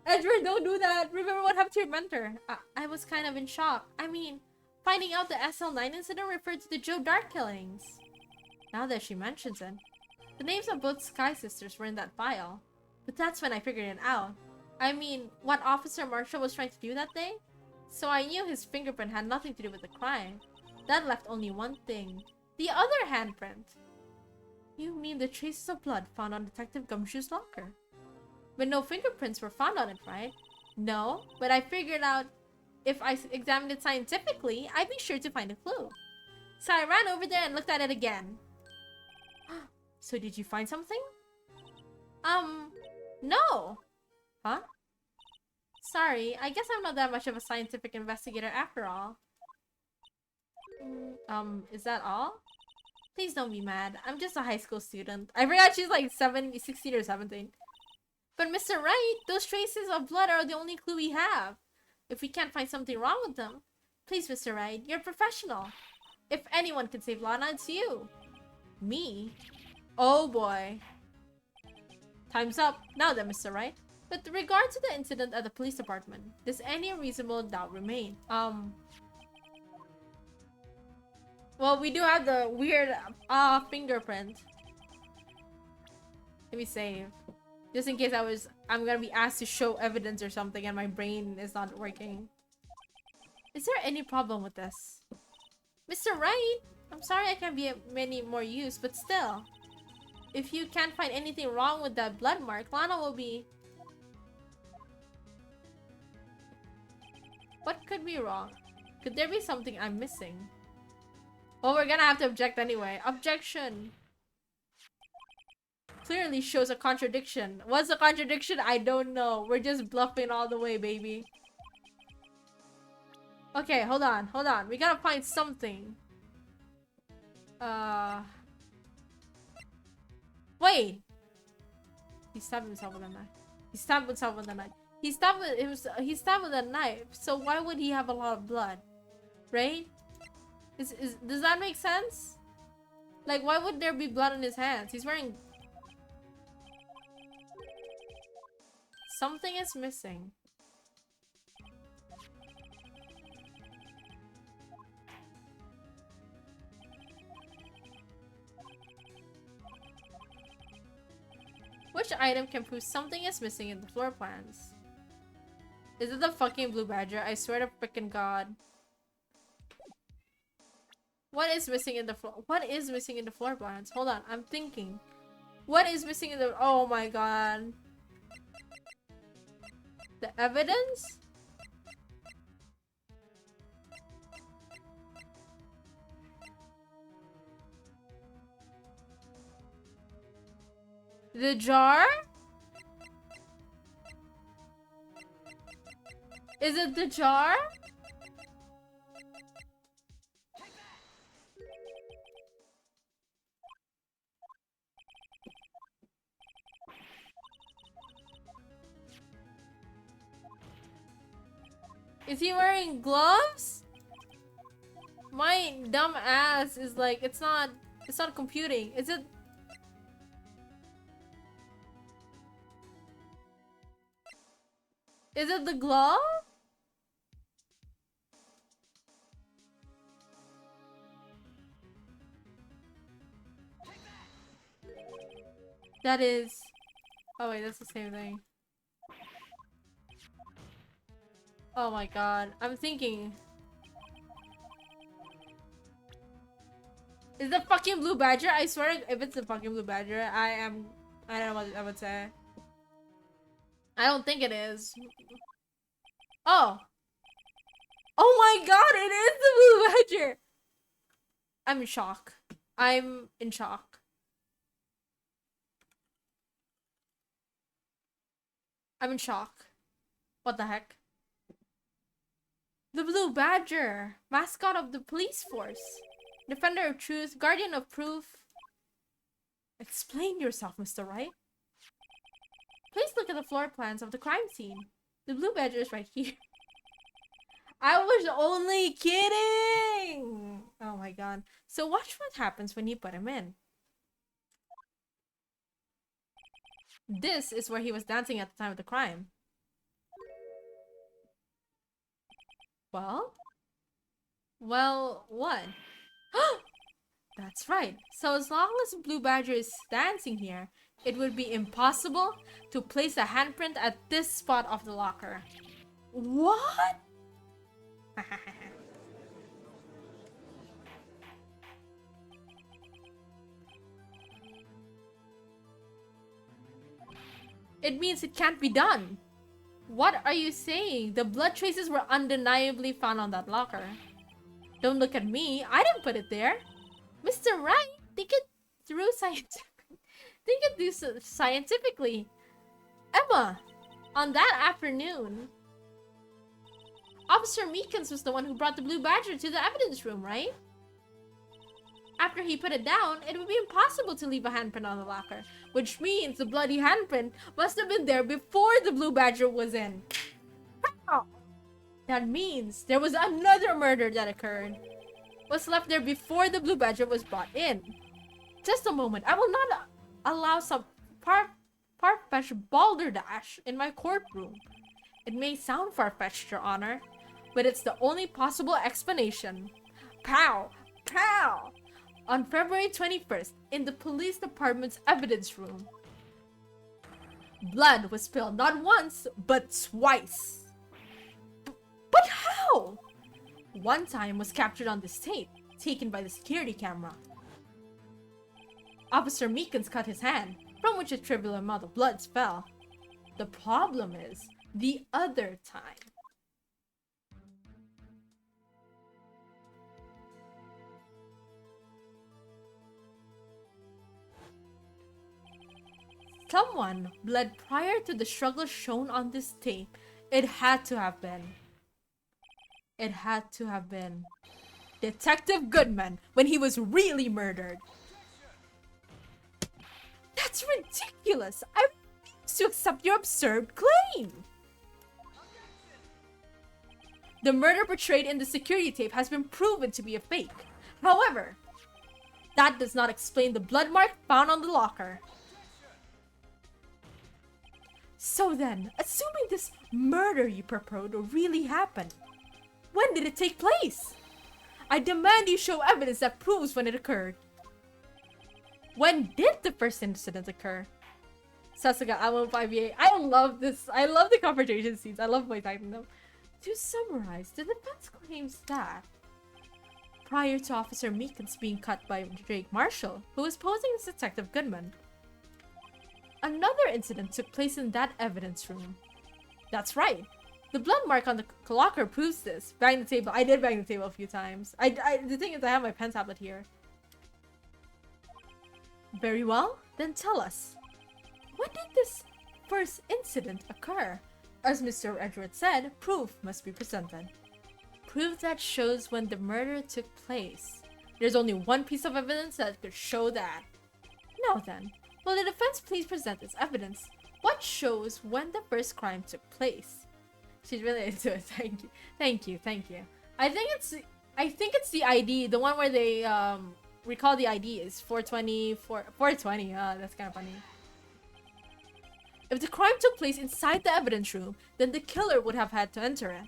Edward, don't do that. Remember what happened to your mentor? I was kind of in shock. I mean, finding out the SL9 incident referred to the Joe Dart killings. Now that she mentions it. The names of both Sky Sisters were in that file. But that's when I figured it out. I mean, what Officer Marshall was trying to do that day? So I knew his fingerprint had nothing to do with the crime. That left only one thing. The other handprint. You mean the traces of blood found on Detective Gumshoe's locker? But no fingerprints were found on it, right? No, but I figured out if I examined it scientifically, I'd be sure to find a clue. So I ran over there and looked at it again. So did you find something? No. Huh? Sorry, I guess I'm not that much of a scientific investigator after all. Is that all? Please don't be mad. I'm just a high school student. I forgot she's like 16 or 17. But Mr. Wright, those traces of blood are the only clue we have. If we can't find something wrong with them, please, Mr. Wright, you're a professional. If anyone can save Lana, it's you. Me? Oh boy. Time's up. Now then, Mr. Wright. With regard to the incident at the police department, does any reasonable doubt remain? Well, we do have the weird fingerprint. Let me save. Just in case I'm gonna be asked to show evidence or something and my brain is not working. Is there any problem with this? Mr. Wright, I'm sorry I can't be of many more use, but still. If you can't find anything wrong with that blood mark, Lana will be... What could be wrong? Could there be something I'm missing? Oh, we're gonna have to object anyway. Objection! Clearly shows a contradiction. What's the contradiction? I don't know. We're just bluffing all the way, baby. Okay, hold on. Hold on. We gotta find something. Wait! He stabbed himself with a knife. He stabbed himself with a knife. He stabbed with a knife. So why would he have a lot of blood? Right? Does that make sense? Like, why would there be blood on his hands? He's wearing... Something is missing. Which item can prove something is missing in the floor plans? Is it the fucking blue badger? I swear to frickin' god. What is missing in the floor plans? Hold on, I'm thinking. What is missing in the... Oh my god. The evidence? The jar? Is it the jar? Is he wearing gloves? My dumb ass is like, it's not computing. Is it? Is it the glove? That is... Oh wait, that's the same thing. Oh my god. I'm thinking. Is the fucking blue badger? I swear if it's the fucking blue badger, I don't know what I would say. I don't think it is. Oh. Oh my god, it is the blue badger! I'm in shock. I'm in shock. I'm in shock. What the heck? The blue badger! Mascot of the police force. Defender of truth, guardian of proof. Explain yourself, Mr. Wright. Please look at the floor plans of the crime scene. The blue badger is right here. I was only kidding! Oh my god. So watch what happens when you put him in. This is where he was dancing at the time of the crime. Well? Well, what? That's right. So as long as Blue Badger is dancing here, it would be impossible to place a handprint at this spot of the locker. What? It means it can't be done. What are you saying? The blood traces were undeniably found on that locker. Don't look at me. I didn't put it there. Mr. Right, think it through scientifically. Emma, on that afternoon, Officer Meekins was the one who brought the Blue Badger to the evidence room, right? After he put it down, it would be impossible to leave a handprint on the locker, which means the bloody handprint must have been there before the Blue Badger was in. That means there was another murder that occurred. Was left there before the Blue Badger was brought in. Just a moment, I will not allow some far-fetched balderdash in my courtroom. It may sound far-fetched, Your Honor, but it's the only possible explanation. Pow! Pow! On February 21st, in the police department's evidence room, blood was spilled not once, but twice. But how? One time was captured on this tape, taken by the security camera. Officer Meekins cut his hand, from which a trivial amount of blood fell. The problem is, the other time. Someone bled prior to the struggle shown on this tape. It had to have been. It had to have been Detective Goodman when he was really murdered. That's ridiculous! I refuse to accept your absurd claim! The murder portrayed in the security tape has been proven to be a fake. However, that does not explain the blood mark found on the locker. So then, assuming this murder you purport really happened, when did it take place? I demand you show evidence that proves when it occurred. When did the first incident occur? Sasuga, Almond 5 I love this. I love the confrontation scenes. I love my typing them. To summarize, the defense claims that prior to Officer Meekins being cut by Drake Marshall, who was posing as Detective Goodman, another incident took place in that evidence room. That's right. The blood mark on the locker proves this. Bang the table. I did bang the table a few times. The thing is, I have my pen tablet here. Very well. Then tell us. When did this first incident occur? As Mr. Edward said, proof must be presented. Proof that shows when the murder took place. There's only one piece of evidence that could show that. Now then, will the defense please present this evidence? What shows when the first crime took place? She's really into it. Thank you. Thank you. Thank you. I think it's the ID, the one where they recall the ID is 420. That's kind of funny. If the crime took place inside the evidence room, then the killer would have had to enter it.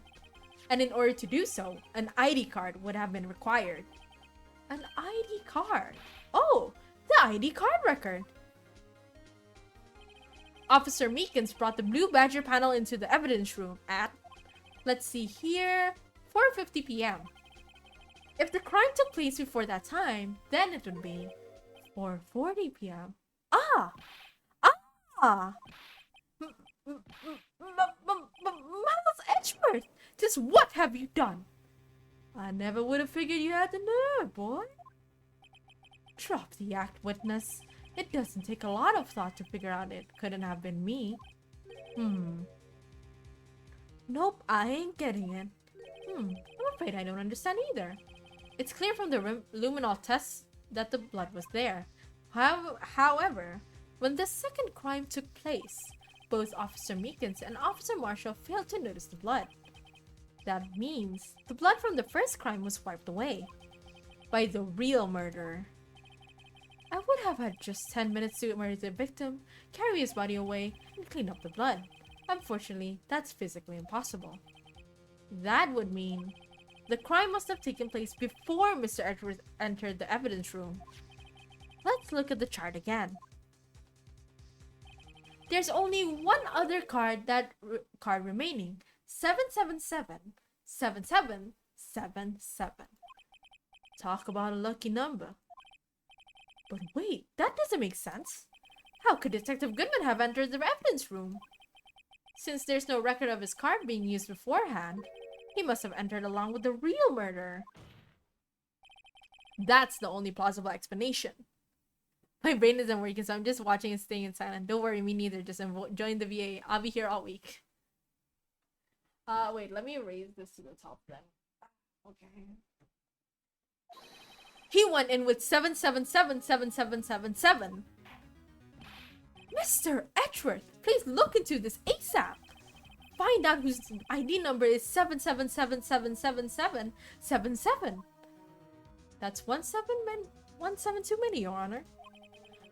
And in order to do so, an ID card would have been required. An ID card? Oh, the ID card record. Officer Meekins brought the Blue Badger panel into the evidence room at, let's see here, 4:50 p.m. If the crime took place before that time, then it would be 4:40 p.m. Ah! Miles Edgeworth! Just what have you done? I never would have figured you had the nerve, boy. Drop the act, witness. It doesn't take a lot of thought to figure out it couldn't have been me. Nope, I ain't getting it. I'm afraid I don't understand either. It's clear from the luminol tests that the blood was there. However, when the second crime took place, both Officer Meekins and Officer Marshall failed to notice the blood. That means the blood from the first crime was wiped away by the real murderer. I would have had just 10 minutes to murder the victim, carry his body away, and clean up the blood. Unfortunately, that's physically impossible. That would mean the crime must have taken place before Mr. Edwards entered the evidence room. Let's look at the chart again. There's only one other card remaining. 777 7777. Talk about a lucky number. But wait, that doesn't make sense. How could Detective Goodman have entered the evidence room? Since there's no record of his card being used beforehand, he must have entered along with the real murderer. That's the only plausible explanation. My brain isn't working, so I'm just watching and staying in silent. Don't worry, me neither. Just join the VA. I'll be here all week. Wait, let me raise this to the top then. Okay. He went in with 7777777. Mr. Edgeworth, please look into this ASAP. Find out whose ID number is 7777777. That's one seven too many, Your Honor.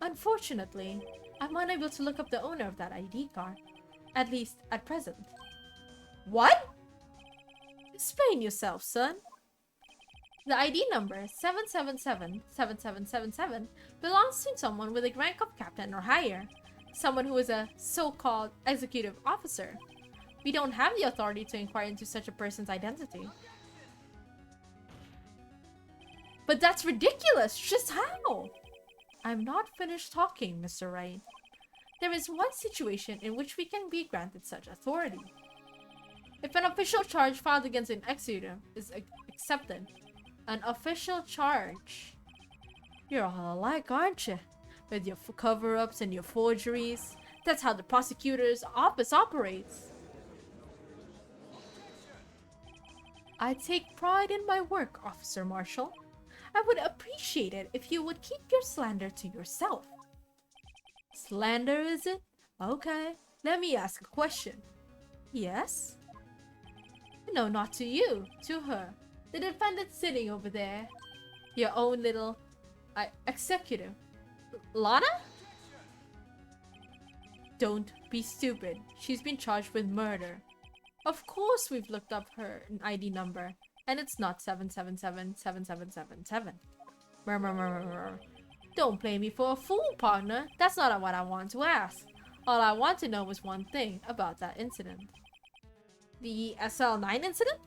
Unfortunately, I'm unable to look up the owner of that ID card. At least, at present. What? Explain yourself, son. The ID number 7777777 belongs to someone with a rank of captain or higher. Someone who is a so-called executive officer. We don't have the authority to inquire into such a person's identity. But that's ridiculous! Just how? I'm not finished talking, Mr. Wright. There is one situation in which we can be granted such authority. If an official charge filed against an executive is accepted, an official charge. You're all alike, aren't you? With your cover-ups and your forgeries. That's how the prosecutor's office operates. I take pride in my work, Officer Marshall. I would appreciate it if you would keep your slander to yourself. Slander, is it? Okay, let me ask a question. Yes? No, not to you, to her. The defendant sitting over there. Your own little executive. Lana? Don't be stupid. She's been charged with murder. Of course we've looked up her ID number. And it's not 7777777. Don't play me for a fool, partner. That's not what I want to ask. All I want to know was one thing about that incident. The SL9 incident?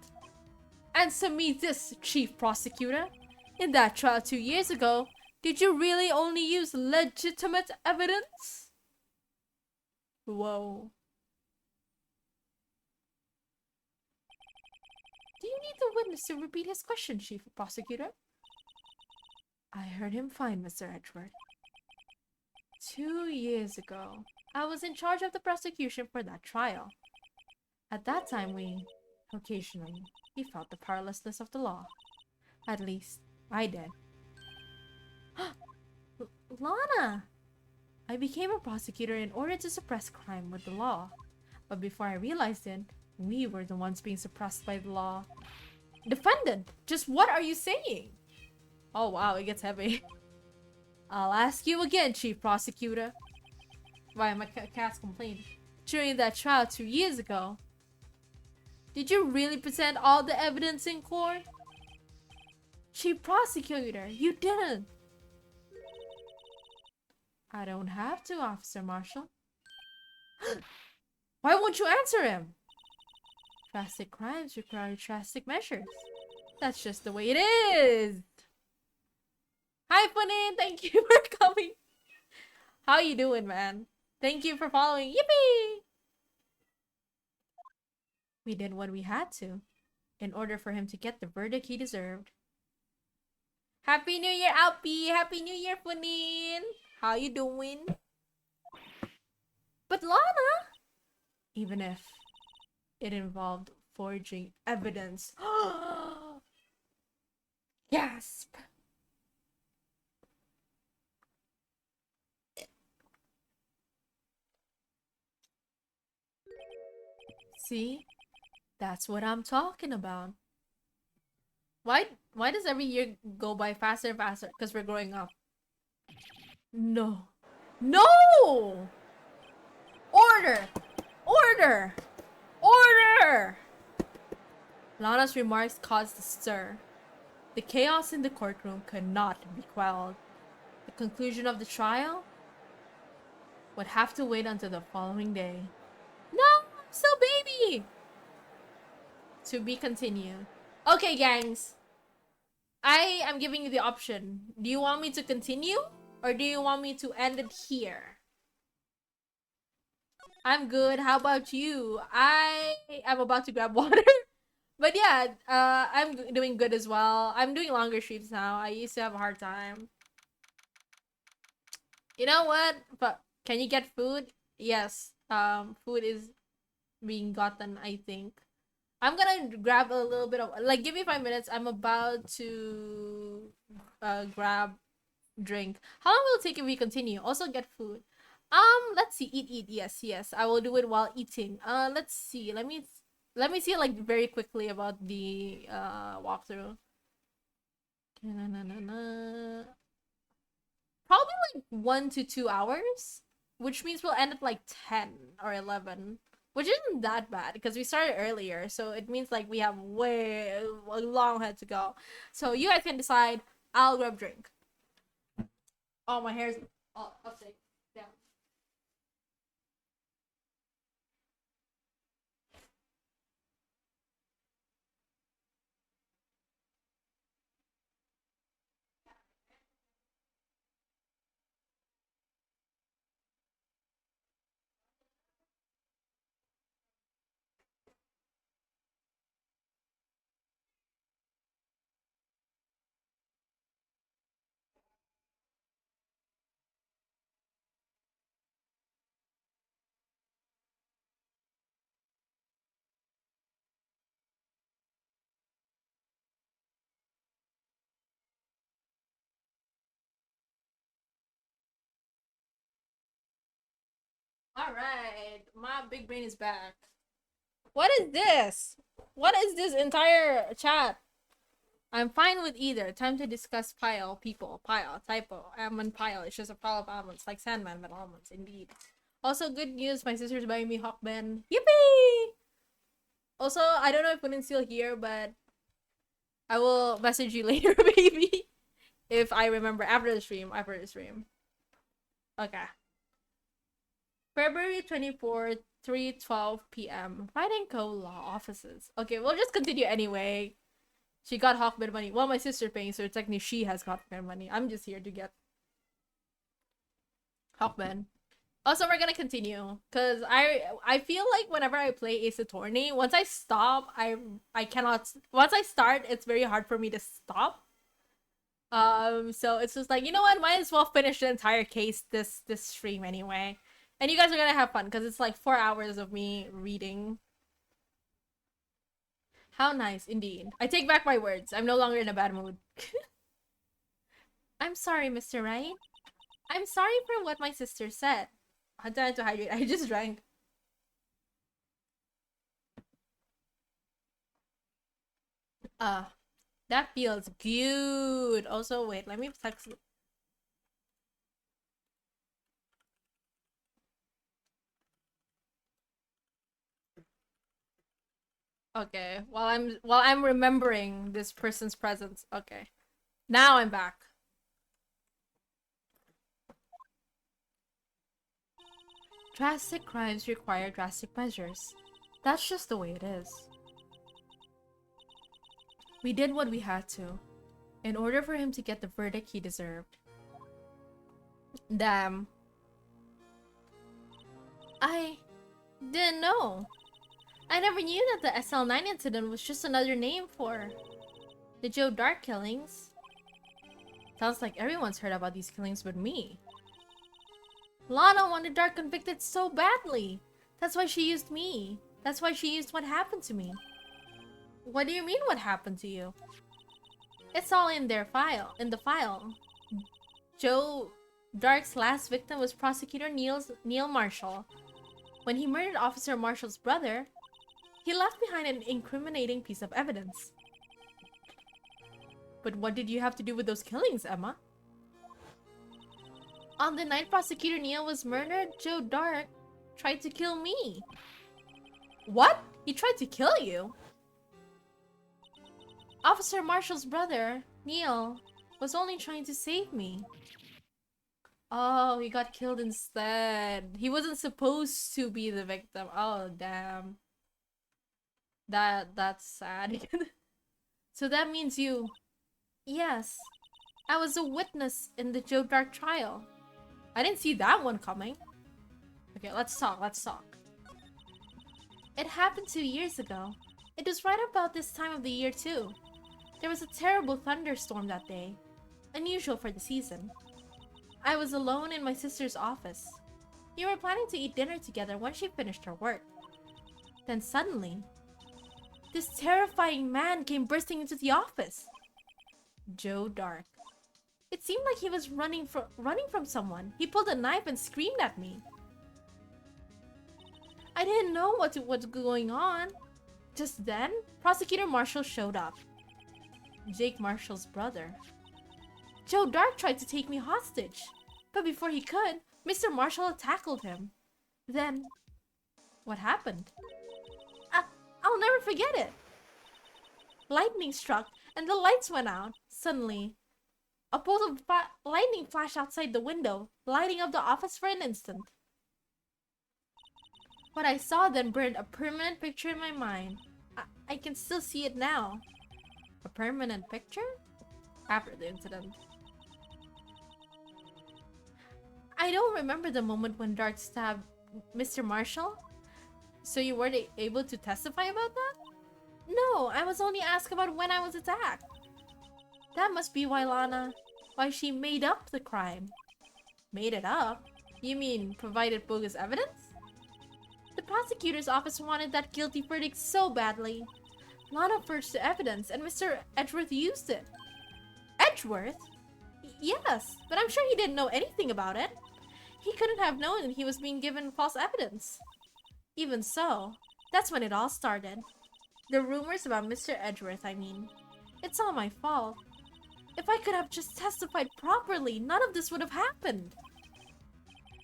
Answer me this, Chief Prosecutor. In that trial 2 years ago, did you really only use legitimate evidence? Whoa. Do you need the witness to repeat his question, Chief Prosecutor? I heard him fine, Mr. Edgeworth. 2 years ago, I was in charge of the prosecution for that trial. At that time, occasionally, we felt the powerlessness of the law. At least, I did. Lana! I became a prosecutor in order to suppress crime with the law. But before I realized it, we were the ones being suppressed by the law. Defendant, just what are you saying? Oh wow, it gets heavy. I'll ask you again, Chief Prosecutor. Why, my cat's complained. During that trial 2 years ago, did you really present all the evidence in court? Chief Prosecutor, you didn't. I don't have to, Officer Marshall. Why won't you answer him? Drastic crimes require drastic measures. That's just the way it is. Hi, Funin. Thank you for coming. How you doing, man? Thank you for following. Yippee! We did what we had to in order for him to get the verdict he deserved. Happy New Year, Alpi! Happy New Year, Funin! How you doing? But Lana! Even if it involved forging evidence. Gasp! See? That's what I'm talking about. Why does every year go by faster and faster? Because we're growing up. No. No! Order! Order! Order! Lana's remarks caused a stir. The chaos in the courtroom could not be quelled. The conclusion of the trial would have to wait until the following day. No! I'm still baby! To be continued. Okay, gangs. I am giving you the option. Do you want me to continue? Or do you want me to end it here? I'm good. How about you? I am about to grab water. But yeah, I'm doing good as well. I'm doing longer streams now. I used to have a hard time. You know what? But can you get food? Yes. Food is being gotten, I think. I'm gonna grab a little bit of, like, give me 5 minutes. I'm about to grab drink. How long will it take if we continue? Also get food. Let's see. Eat. Yes, yes. I will do it while eating. Let's see. Let me see, like, very quickly about the walkthrough. Probably like 1 to 2 hours, which means we'll end at like 10 or 11, which isn't that bad because we started earlier. So it means like we have way a long head to go. So you guys can decide. I'll grab drink. Oh, my hair's upside down. All right, my big brain is back. What is this? What is this entire chat? I'm fine with either. Time to discuss pile, people, pile, typo, almond pile. It's just a pile of almonds, like Sandman, but almonds, indeed. Also, good news, my sister's buying me Hawkman. Yippee! Also, I don't know if Punin's still here, but I will message you later, baby. If I remember after the stream. Okay. February 24th, 3:12 p.m. Fight and Co. Law Offices. Okay, we'll just continue anyway. She got Hawkman money. Well, my sister's paying, so technically she has Hawkman money. I'm just here to get Hawkman. Also, we're gonna continue because I feel like whenever I play Ace Attorney, once I stop, I cannot. Once I start, it's very hard for me to stop. So it's just like, you know what? Might as well finish the entire case this stream anyway, and you guys are gonna have fun because it's like 4 hours of me reading. How nice, indeed. I take back my words. I'm no longer in a bad mood. I'm sorry, Mr. Wright. I'm sorry for what my sister said. I'm trying to hydrate. I just drank. That feels good. Also, wait, let me text. Okay, while I'm remembering this person's presence. Okay, now I'm back. Drastic crimes require drastic measures. That's just the way it is. We did what we had to, in order for him to get the verdict he deserved. Damn. I didn't know. I never knew that the SL9 incident was just another name for the Joe Dark killings. Sounds like everyone's heard about these killings but me. Lana wanted Dark convicted so badly. That's why she used me. That's why she used what happened to me. What do you mean what happened to you? It's all in the file. Joe Dark's last victim was Prosecutor Neil Marshall. When he murdered Officer Marshall's brother, he left behind an incriminating piece of evidence. But what did you have to do with those killings, Emma? On the night Prosecutor Neil was murdered, Joe Dark tried to kill me. What? He tried to kill you? Officer Marshall's brother, Neil, was only trying to save me. Oh, he got killed instead. He wasn't supposed to be the victim. Oh, damn. That's sad. So that means you... Yes. I was a witness in the Joe Dark trial. I didn't see that one coming. Okay, let's talk. It happened 2 years ago. It was right about this time of the year, too. There was a terrible thunderstorm that day. Unusual for the season. I was alone in my sister's office. We were planning to eat dinner together when she finished her work. Then suddenly, this terrifying man came bursting into the office. Joe Dark. It seemed like he was running from someone. He pulled a knife and screamed at me. I didn't know what's going on. Just then, Prosecutor Marshall showed up. Jake Marshall's brother. Joe Dark tried to take me hostage. But before he could, Mr. Marshall tackled him. Then, what happened? I'll never forget it. Lightning struck and the lights went out. Suddenly, a bolt of lightning flashed outside the window, lighting up the office for an instant. What I saw then burned a permanent picture in my mind. I can still see it now. A permanent picture? After the incident. I don't remember the moment when Dark stabbed Mr. Marshall. So you weren't able to testify about that? No, I was only asked about when I was attacked. That must be why she made up the crime. Made it up? You mean provided bogus evidence? The prosecutor's office wanted that guilty verdict so badly. Lana forged the evidence and Mr. Edgeworth used it. Edgeworth? Yes, but I'm sure he didn't know anything about it. He couldn't have known that he was being given false evidence. Even so, that's when it all started. The rumors about Mr. Edgeworth, I mean. It's all my fault. If I could have just testified properly, none of this would have happened.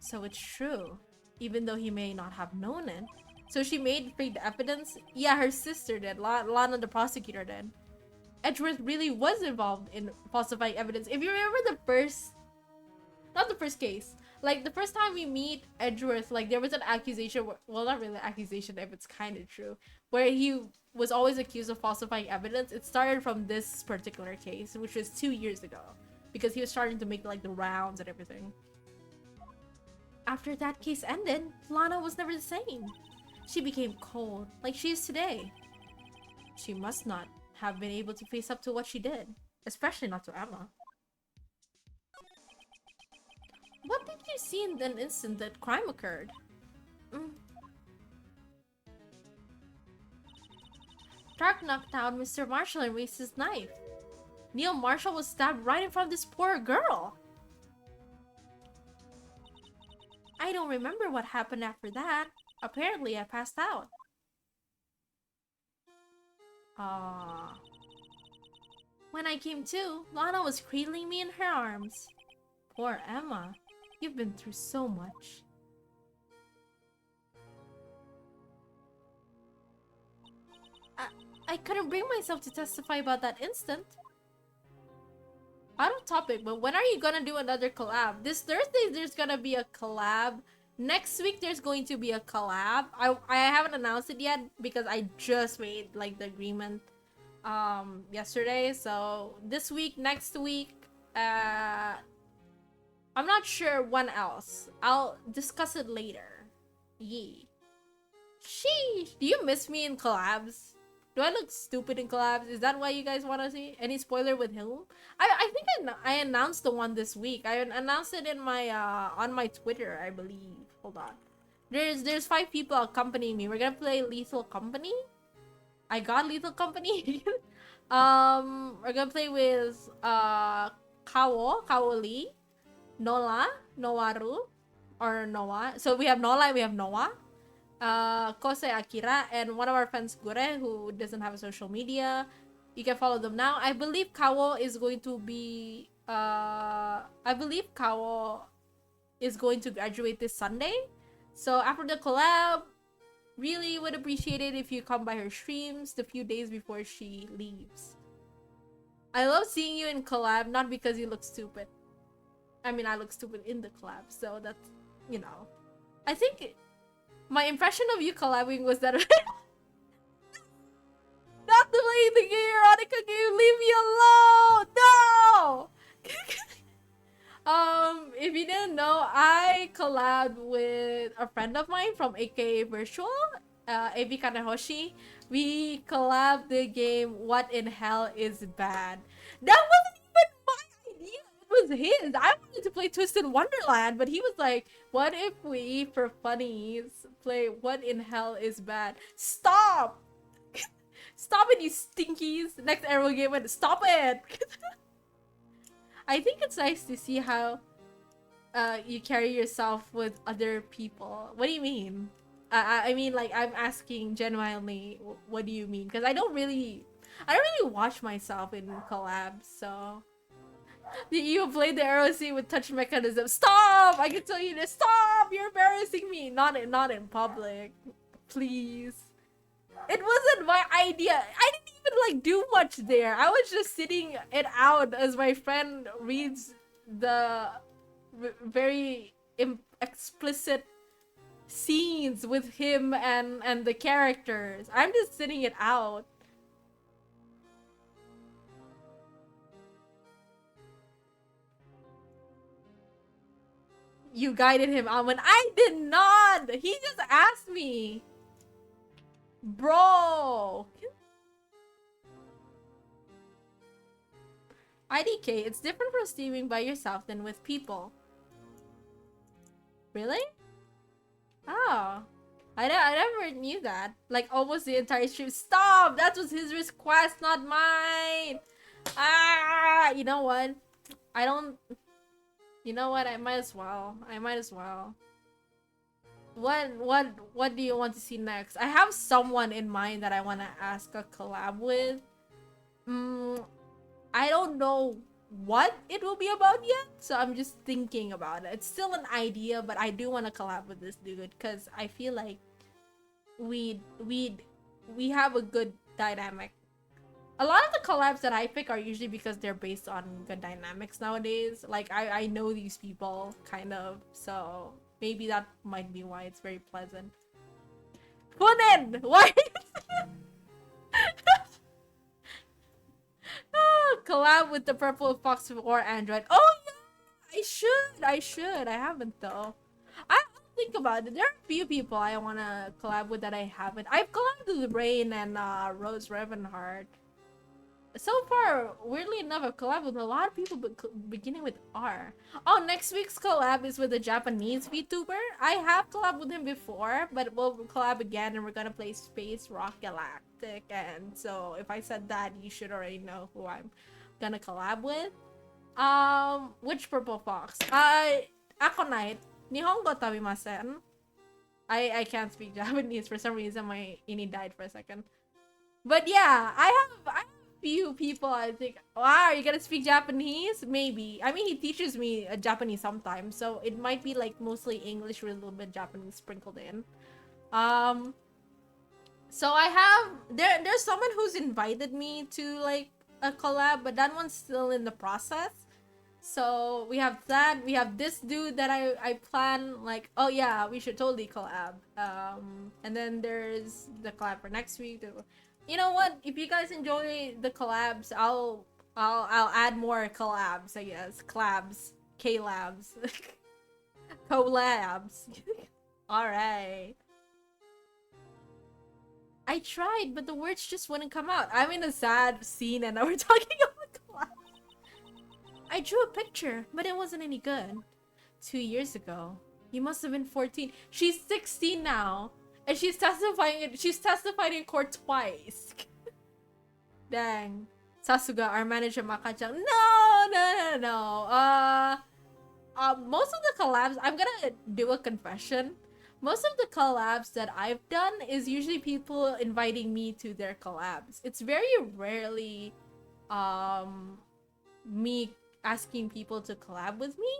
So it's true, even though he may not have known it. So she made fake evidence? Yeah, her sister did. Lana, the prosecutor, did. Edgeworth really was involved in falsifying evidence. If you remember the first... Not the first case. Like, the first time we meet Edgeworth, like, there was an accusation... Well, not really an accusation, if it's kind of true. Where he was always accused of falsifying evidence. It started from this particular case, which was 2 years ago. Because he was starting to make, like, the rounds and everything. After that case ended, Lana was never the same. She became cold, like she is today. She must not have been able to face up to what she did. Especially not to Emma. What did you see in an instant that crime occurred? Dark knocked out Mr. Marshall and raised his knife. Neil Marshall was stabbed right in front of this poor girl. I don't remember what happened after that. Apparently, I passed out. When I came to, Lana was cradling me in her arms. Poor Emma. You've been through so much. I couldn't bring myself to testify about that instant. Out of topic, but when are you gonna do another collab? This Thursday, there's gonna be a collab. Next week, there's going to be a collab. I haven't announced it yet because I just made, like, the agreement yesterday. So, this week, next week, I'm not sure when else. I'll discuss it later. Yee. Sheesh. Do you miss me in collabs? Do I look stupid in collabs? Is that why you guys want to see? Any spoiler with whom? I think I announced the one this week. I announced it in my on my Twitter, I believe. Hold on. There's 5 people accompanying me. We're gonna play Lethal Company. I got Lethal Company. We're gonna play with Kawo Lee, Nola, Nowaru, or Noah. So we have Nola and we have Noah. Kosei Akira, and one of our friends Gure, who doesn't have a social media. You can follow them now. I believe Kawo is going to be I believe Kawo is going to graduate this Sunday. So after the collab, really would appreciate it if you come by her streams the few days before she leaves. I love seeing you in collab, not because you look stupid. I mean, I look stupid in the collab, so that's, you know. I think my impression of you collabing was that not to play the game, Erotica game, leave me alone! No! If you didn't know, I collabed with a friend of mine from AKA Virtual, AB Kanahoshi. We collabed the game What in Hell is Bad. That wasn't even my idea. It was his. I wanted to play Twisted Wonderland, but he was like, what if we, for funnies, play What in Hell is Bad? Stop! Stop it, you stinkies! Next Arrow game, stop it! I think it's nice to see how you carry yourself with other people. What do you mean? I mean, like, I'm asking genuinely, what do you mean? Because I don't really watch myself in collabs, so... You play the arrow scene with touch mechanism. Stop! I can tell you this. Stop! You're embarrassing me. Not in public. Please. It wasn't my idea. I didn't even like do much there. I was just sitting it out as my friend reads the very explicit scenes with him and the characters. I'm just sitting it out. You guided him, Almond. I did not! He just asked me. Bro! IDK, it's different from streaming by yourself than with people. Really? Oh. I never knew that. Like, almost the entire stream. Stop! That was his request, not mine! Ah! You know what? I don't... You know what? I might as well. What do you want to see next? I have someone in mind that I want to ask a collab with. I don't know what it will be about yet, so I'm just thinking about it. It's still an idea, but I do want to collab with this dude because I feel like we have a good dynamic. A lot of the collabs that I pick are usually because they're based on good dynamics nowadays. Like, I know these people, kind of, so maybe that might be why it's very pleasant. Funen! Why? Oh, collab with the Purple Fox or Android. Oh yeah! I should. I haven't though. I'll think about it. There are a few people I want to collab with that I haven't. I've collabed with Rain and Rose Ravenheart. So far, weirdly enough, I've collabed with a lot of people beginning with R. Oh, next week's collab is with a Japanese VTuber. I have collabed with him before, but we'll collab again and we're gonna play Space Rock Galactic. And so, if I said that, you should already know who I'm gonna collab with. Which Purple Fox? Akonite. Nihongo tabimasen. I can't speak Japanese for some reason. My ini died for a second. But yeah, I have few people I think, wow, you gotta speak Japanese? Maybe. I mean, he teaches me Japanese sometimes, so it might be like mostly English with a little bit Japanese sprinkled in. So I have, there's someone who's invited me to like a collab, but that one's still in the process. So we have that, we have this dude that I plan like, oh yeah, we should totally collab. And then there's the collab for next week. You know what? If you guys enjoy the collabs, I'll add more collabs, I guess. Collabs. K-labs. Collabs. Alright. I tried, but the words just wouldn't come out. I'm in a sad scene and now we're talking about collabs. I drew a picture, but it wasn't any good. 2 years ago. You must have been 14. She's 16 now. And she's testifying in court twice. Dang. Sasuga, our manager Makachan. No. Most of the collabs, I'm gonna do a confession. Most of the collabs that I've done is usually people inviting me to their collabs. It's very rarely me asking people to collab with me.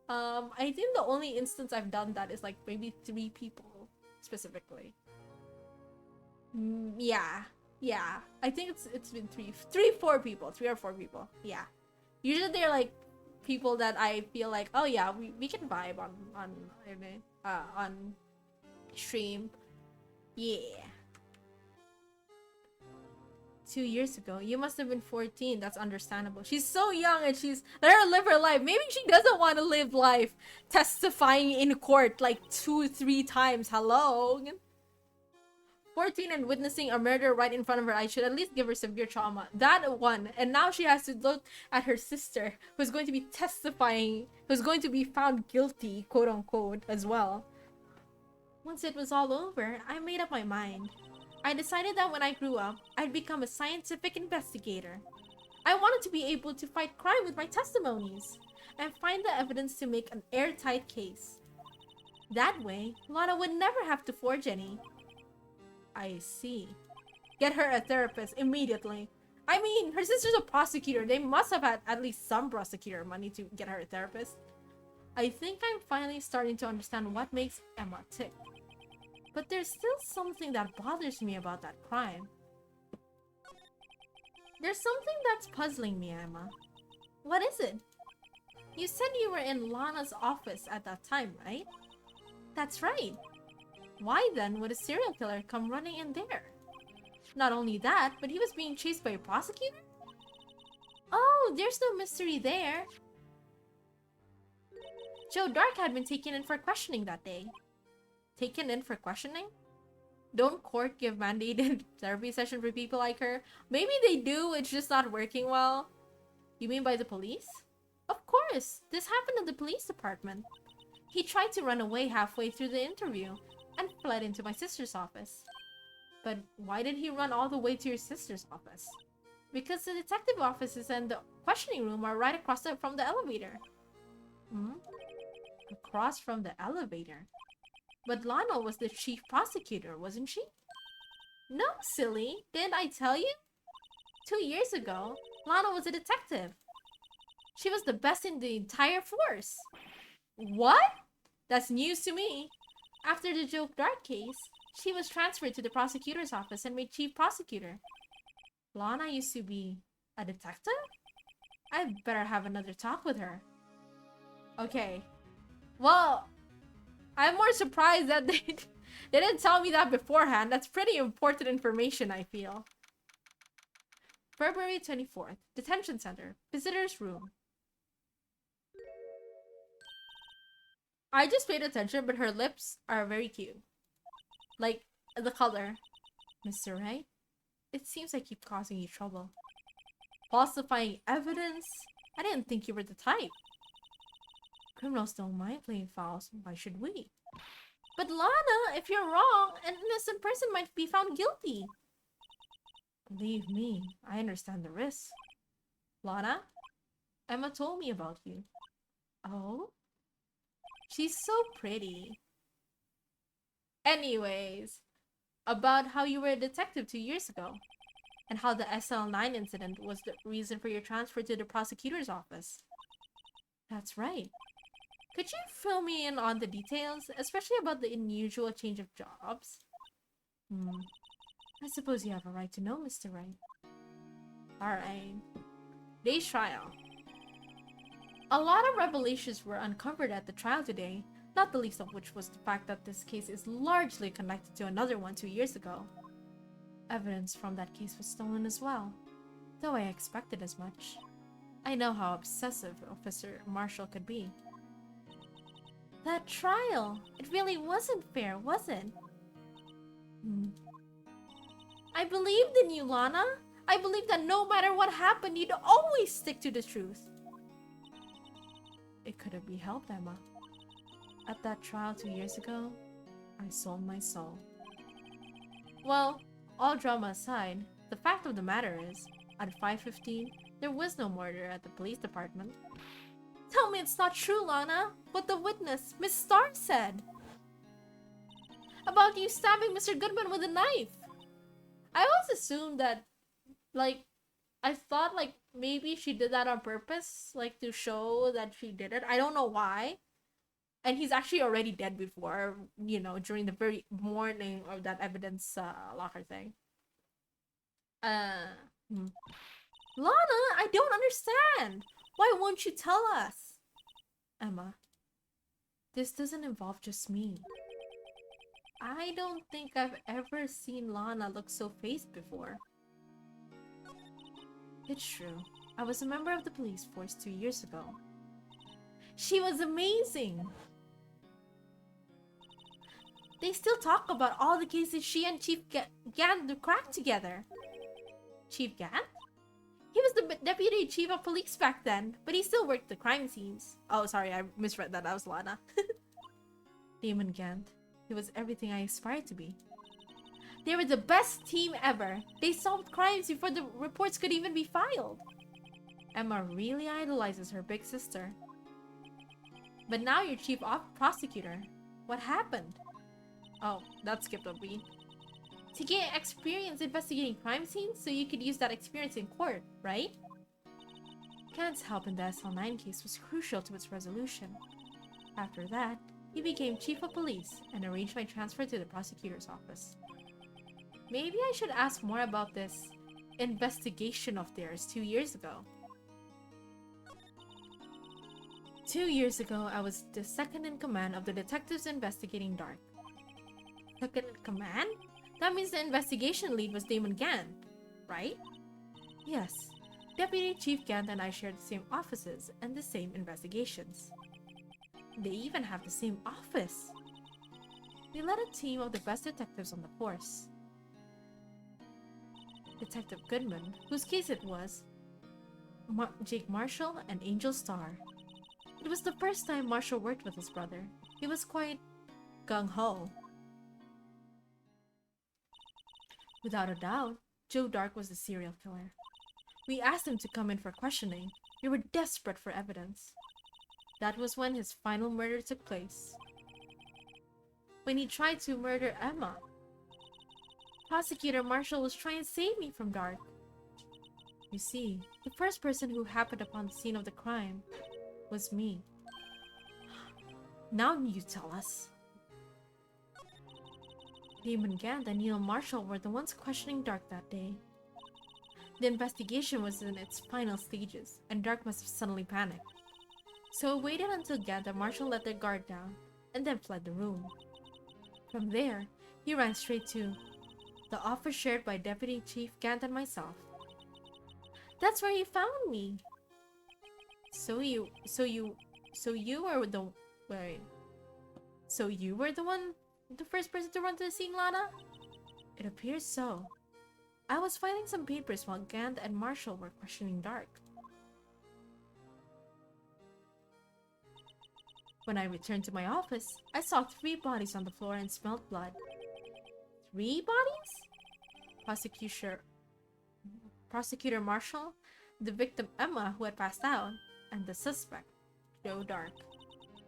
I think the only instance I've done that is like maybe 3 people specifically. Yeah. Yeah. I think it's been 4 people. 3 or 4 people. Yeah. Usually they're like people that I feel like, oh yeah, we can vibe on stream. Yeah. 2 years ago. You must have been 14. That's understandable. She's so young and she's let her live her life. Maybe she doesn't want to live life testifying in court like 2-3 times. Hello. 14 and witnessing a murder right in front of her eyes should at least give her severe trauma. That one. And now she has to look at her sister, who's going to be testifying, who's going to be found guilty, quote unquote, as well. Once it was all over, I made up my mind. I decided that when I grew up, I'd become a scientific investigator. I wanted to be able to fight crime with my testimonies and find the evidence to make an airtight case. That way, Lana would never have to forge any. I see. Get her a therapist immediately. I mean, her sister's a prosecutor. They must have had at least some prosecutor money to get her a therapist. I think I'm finally starting to understand what makes Emma tick. But there's still something that bothers me about that crime. There's something that's puzzling me, Emma. What is it? You said you were in Lana's office at that time, right? That's right. Why then would a serial killer come running in there? Not only that, but he was being chased by a prosecutor? Oh, there's no mystery there. Joe Dark had been taken in for questioning that day. Taken in for questioning? Don't court give mandated therapy session for people like her? Maybe they do, it's just not working well. You mean by the police? Of course, this happened in the police department. He tried to run away halfway through the interview and fled into my sister's office. But why did he run all the way to your sister's office? Because the detective offices and the questioning room are right across from the elevator. Across from the elevator? But Lana was the chief prosecutor, wasn't she? No, silly. Didn't I tell you? 2 years ago, Lana was a detective. She was the best in the entire force. What? That's news to me. After the Joe Dark case, she was transferred to the prosecutor's office and made chief prosecutor. Lana used to be a detective? I better have another talk with her. Okay. Well, I'm more surprised that they didn't tell me that beforehand. That's pretty important information, I feel. February 24th. Detention Center. Visitor's Room. I just paid attention, but her lips are very cute. Like, the color. Mr. Wright? It seems I keep causing you trouble. Falsifying evidence? I didn't think you were the type. Criminals don't mind playing fouls. Why should we? But Lana, if you're wrong, an innocent person might be found guilty. Believe me, I understand the risks. Lana? Emma told me about you. Oh? She's so pretty. Anyways, about how you were a detective 2 years ago, and how the SL9 incident was the reason for your transfer to the prosecutor's office. That's right. Could you fill me in on the details, especially about the unusual change of jobs? I suppose you have a right to know, Mr. Wright. Alright. Day's trial. A lot of revelations were uncovered at the trial today, not the least of which was the fact that this case is largely connected to another one 2 years ago. Evidence from that case was stolen as well, though I expected as much. I know how obsessive Officer Marshall could be. That trial! It really wasn't fair, was it? I believed in you, Lana! I believed that no matter what happened, you'd always stick to the truth. It couldn't be helped, Emma. At that trial 2 years ago, I sold my soul. Well, all drama aside, the fact of the matter is, at 5:15, there was no murder at the police department. Tell me it's not true, Lana! What the witness, Miss Starr, said! About you stabbing Mr. Goodman with a knife! I always assumed that, like, I thought, like, maybe she did that on purpose, like to show that she did it. I don't know why. And he's actually already dead before, you know, during the very morning of that evidence locker thing. Hmm. Lana, I don't understand. Why won't you tell us? Emma, this doesn't involve just me. I don't think I've ever seen Lana look so phased before. It's true. I was a member of the police force 2 years ago. She was amazing! They still talk about all the cases she and Chief Gant cracked together. Chief Gant? He was the deputy chief of police back then, but he still worked the crime scenes. Oh, sorry, I misread that. That was Lana. Damon Gant. He was everything I aspired to be. They were the best team ever. They solved crimes before the reports could even be filed. Emma really idolizes her big sister. But now you're chief prosecutor. What happened? Oh, that skipped a beat. To gain experience investigating crime scenes so you could use that experience in court, right? Gant's help in the SL9 case was crucial to its resolution. After that, he became chief of police and arranged my transfer to the prosecutor's office. Maybe I should ask more about this investigation of theirs 2 years ago. 2 years ago, I was the second in command of the detectives investigating Dark. Second in command? That means the investigation lead was Damon Gant, right? Yes. Deputy Chief Gant and I shared the same offices and the same investigations. They even have the same office. We led a team of the best detectives on the force. Detective Goodman, whose case it was, Jake Marshall and Angel Starr. It was the first time Marshall worked with his brother. He was quite gung-ho. Without a doubt, Joe Dark was the serial killer. We asked him to come in for questioning. We were desperate for evidence. That was when his final murder took place. When he tried to murder Emma. Prosecutor Marshall was trying to save me from Dark. You see, the first person who happened upon the scene of the crime was me. Now you tell us. Damon Gant and Neil Marshall were the ones questioning Dark that day. The investigation was in its final stages, and Dark must have suddenly panicked. So it waited until Gant and Marshall let their guard down, and then fled the room. From there, he ran straight to the office shared by Deputy Chief Gant and myself. That's where he found me. So you were the the first person to run to the scene, Lana? It appears so. I was filing some papers while Gant and Marshall were questioning Dark. When I returned to my office, I saw 3 bodies on the floor and smelled blood. 3 bodies? Prosecutor Marshall, the victim Emma who had passed out, and the suspect, Joe Dark.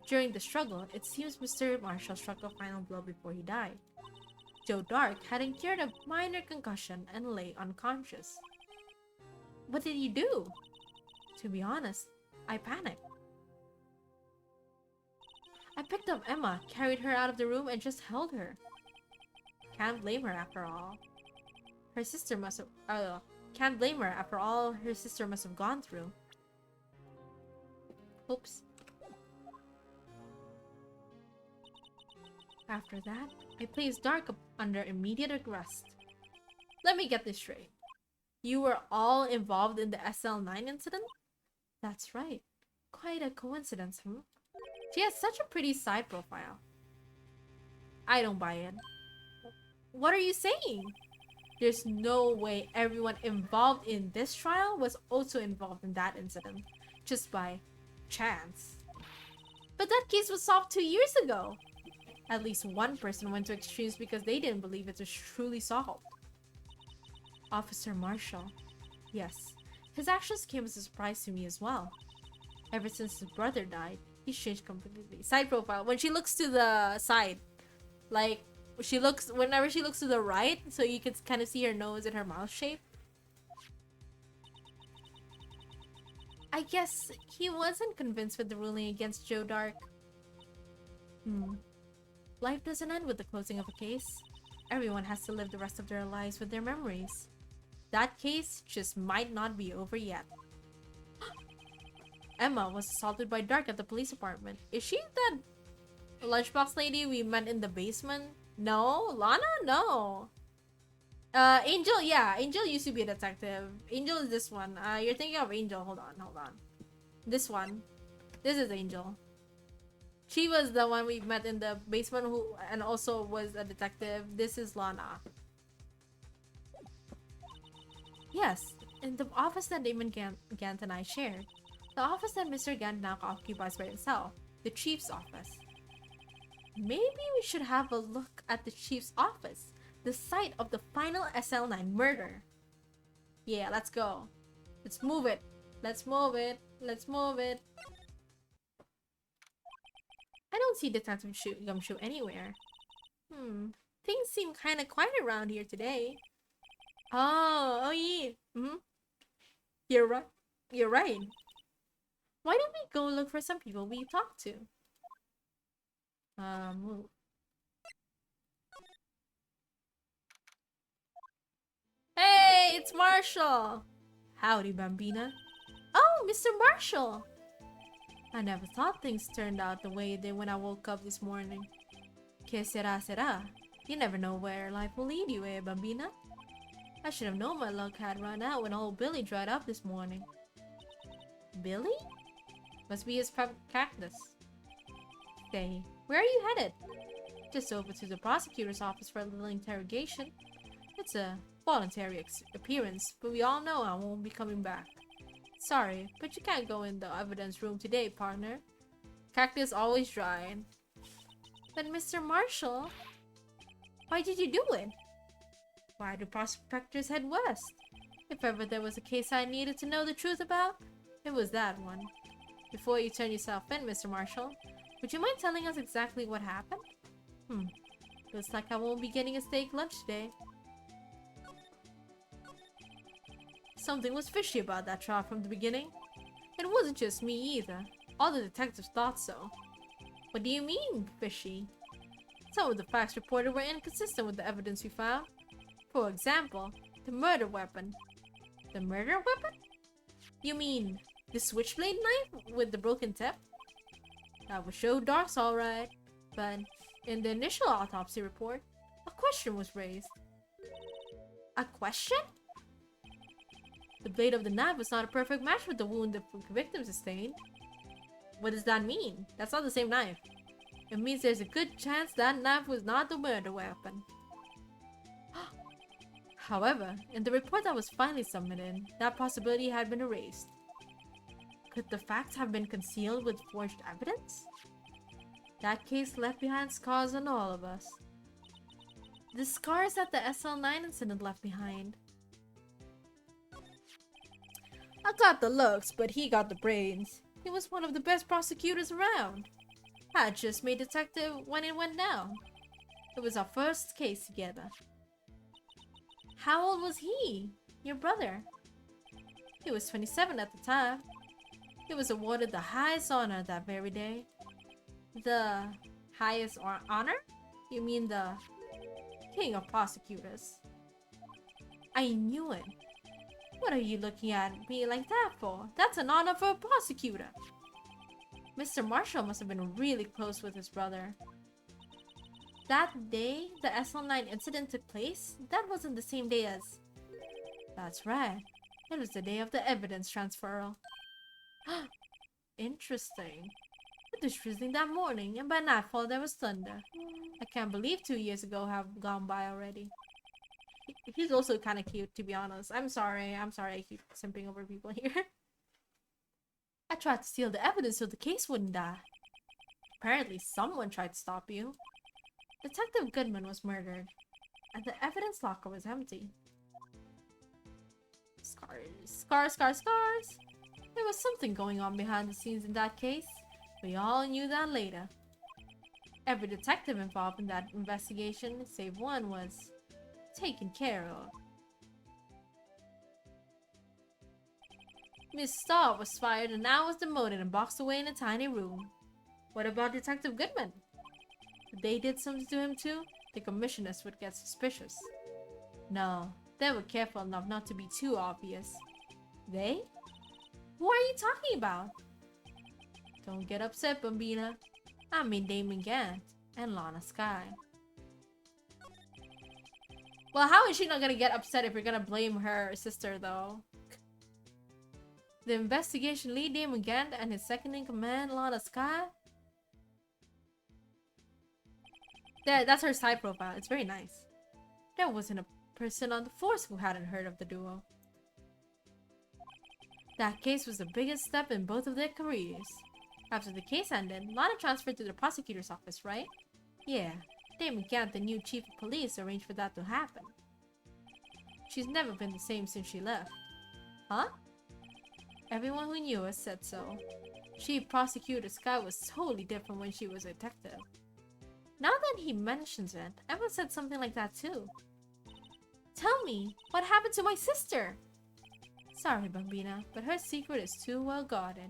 During the struggle, it seems Mr. Marshall struck a final blow before he died. Joe Dark had incurred a minor concussion and lay unconscious. What did you do? To be honest, I panicked. I picked up Emma, carried her out of the room, and just held her. Can't blame her after all. Her sister must have... can't blame her after all her sister must have gone through. Oops. After that, I placed Dark under immediate arrest. Let me get this straight. You were all involved in the SL9 incident? That's right. Quite a coincidence, hmm? She has such a pretty side profile. I don't buy it. What are you saying? There's no way everyone involved in this trial was also involved in that incident, just by chance. But that case was solved 2 years ago. At least one person went to extremes because they didn't believe it was truly solved. Officer Marshall. Yes, his actions came as a surprise to me as well. Ever since his brother died, he's changed completely. Side profile. When she looks to the side, like whenever she looks to the right, so you can kind of see her nose and her mouth shape. I guess he wasn't convinced with the ruling against Joe Dark. Life doesn't end with the closing of a case. Everyone has to live the rest of their lives with their memories. That case just might not be over yet. Emma was assaulted by Dark at the police department. Is she that lunchbox lady we met in the basement? No? Lana? No. Angel, yeah. Angel used to be a detective. Angel is this one. You're thinking of Angel. Hold on. This one. This is Angel. She was the one we met in the basement and also was a detective. This is Lana. Yes, in the office that Damon Gant and I shared. The office that Mr. Gant now occupies by himself. The chief's office. Maybe we should have a look at the chief's office. The site of the final SL9 murder. Yeah, let's go. Let's move it. Let's move it. I don't see Detective Gumshoe anywhere. Things seem kind of quiet around here today. Oh yeah. You're right. Why don't we go look for some people we talked to? Move. Hey, it's Marshall! Howdy, Bambina. Oh, Mr. Marshall! I never thought things turned out the way they when I woke up this morning. Que sera? You never know where life will lead you, eh, Bambina? I should have known my luck had run out when old Billy dried up this morning. Billy? Must be his cactus. Say, where are you headed? Just over to the prosecutor's office for a little interrogation. It's a voluntary appearance, but we all know I won't be coming back. Sorry, but you can't go in the evidence room today, partner. Cactus always dry. But Mr. Marshall, why did you do it? Why do prospectors head west? If ever there was a case I needed to know the truth about, it was that one. Before you turn yourself in, Mr. Marshall, would you mind telling us exactly what happened? Looks like I won't be getting a steak lunch today. Something was fishy about that trial from the beginning. It wasn't just me either. All the detectives thought so. What do you mean, fishy? Some of the facts reported were inconsistent with the evidence we found. For example, the murder weapon. The murder weapon? You mean the switchblade knife with the broken tip? That was Joe Dark's alright, but in the initial autopsy report, a question was raised. A question? The blade of the knife was not a perfect match with the wound the victim sustained. What does that mean? That's not the same knife. It means there's a good chance that knife was not the murder weapon. However, in the report that was finally submitted, that possibility had been erased. Could the facts have been concealed with forged evidence? That case left behind scars on all of us. The scars that the SL9 incident left behind. I got the looks, but he got the brains. He was one of the best prosecutors around. I had just made detective when it went down. It was our first case together. How old was he? Your brother? He was 27 at the time. He was awarded the highest honor that very day. The highest honor? You mean the king of prosecutors? I knew it. What are you looking at me like that for? That's an honor for a prosecutor. Mr. Marshall must have been really close with his brother. That day the SL9 incident took place, that wasn't the same day as... That's right. It was the day of the evidence transferal. Interesting. It was drizzling that morning, and by nightfall there was thunder. I can't believe 2 years ago have gone by already. He's also kind of cute, to be honest. I'm sorry I keep simping over people here. I tried to steal the evidence so the case wouldn't die. Apparently someone tried to stop you. Detective Goodman was murdered, and the evidence locker was empty. Scars. There was something going on behind the scenes in that case. We all knew that later. Every detective involved in that investigation, save one, was taken care of. Miss Starr was fired and I was demoted and boxed away in a tiny room. What about Detective Goodman? If they did something to him too, the commissioners would get suspicious. No, they were careful enough not to be too obvious. They? Who are you talking about? Don't get upset, Bambina. I mean Damon Gant and Lana Sky. Well, how is she not gonna get upset if you're gonna blame her sister, though? The investigation lead, Damon Gant, and his second-in-command, Lana Sky? That's her side profile. It's very nice. There wasn't a person on the force who hadn't heard of the duo. That case was the biggest step in both of their careers. After the case ended, Lana transferred to the prosecutor's office, right? Yeah. Damon Gant, the new chief of police, arranged for that to happen. She's never been the same since she left. Huh? Everyone who knew her said so. Chief Prosecutor Sky was totally different when she was a detective. Now that he mentions it, Emma said something like that too. Tell me, what happened to my sister? Sorry, Bambina, but her secret is too well guarded.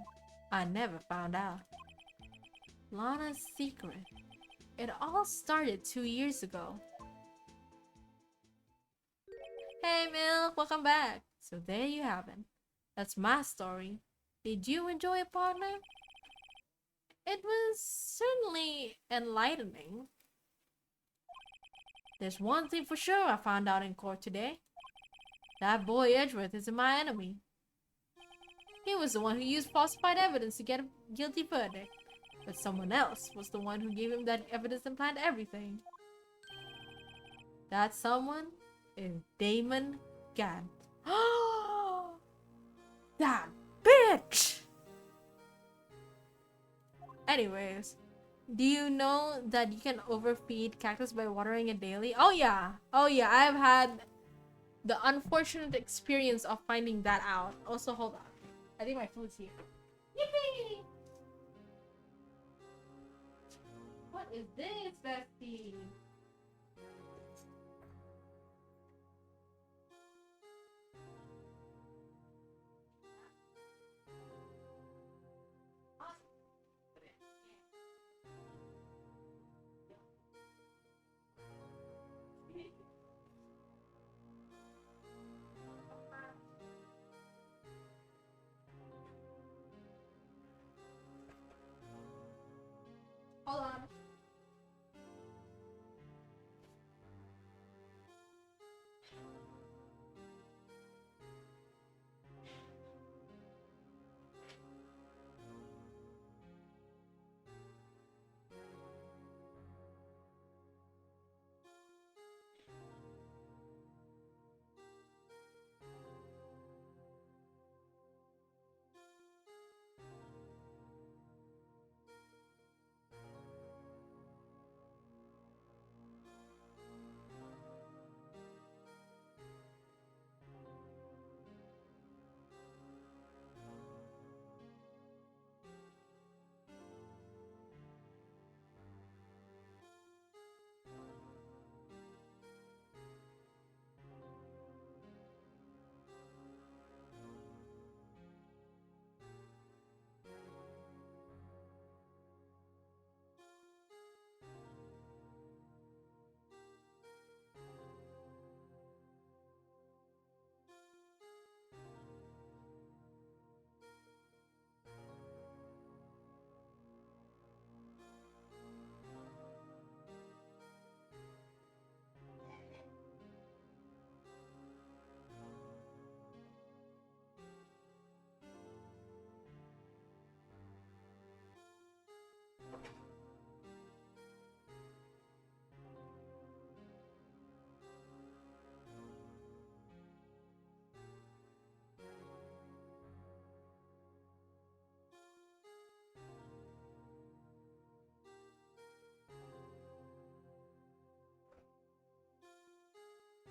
I never found out. Lana's secret. It all started 2 years ago. Hey Milk, welcome back. So there you have it. That's my story. Did you enjoy it, partner? It was certainly enlightening. There's one thing for sure I found out in court today. That boy Edgeworth isn't my enemy. He was the one who used falsified evidence to get a guilty verdict. But someone else was the one who gave him that evidence and planned everything. That someone is Damon Gant. That bitch! Anyways, do you know that you can overfeed cactus by watering it daily? Oh yeah, I've had the unfortunate experience of finding that out. Also, hold on. I think my food's here. Yippee! What is this, bestie? Hold on.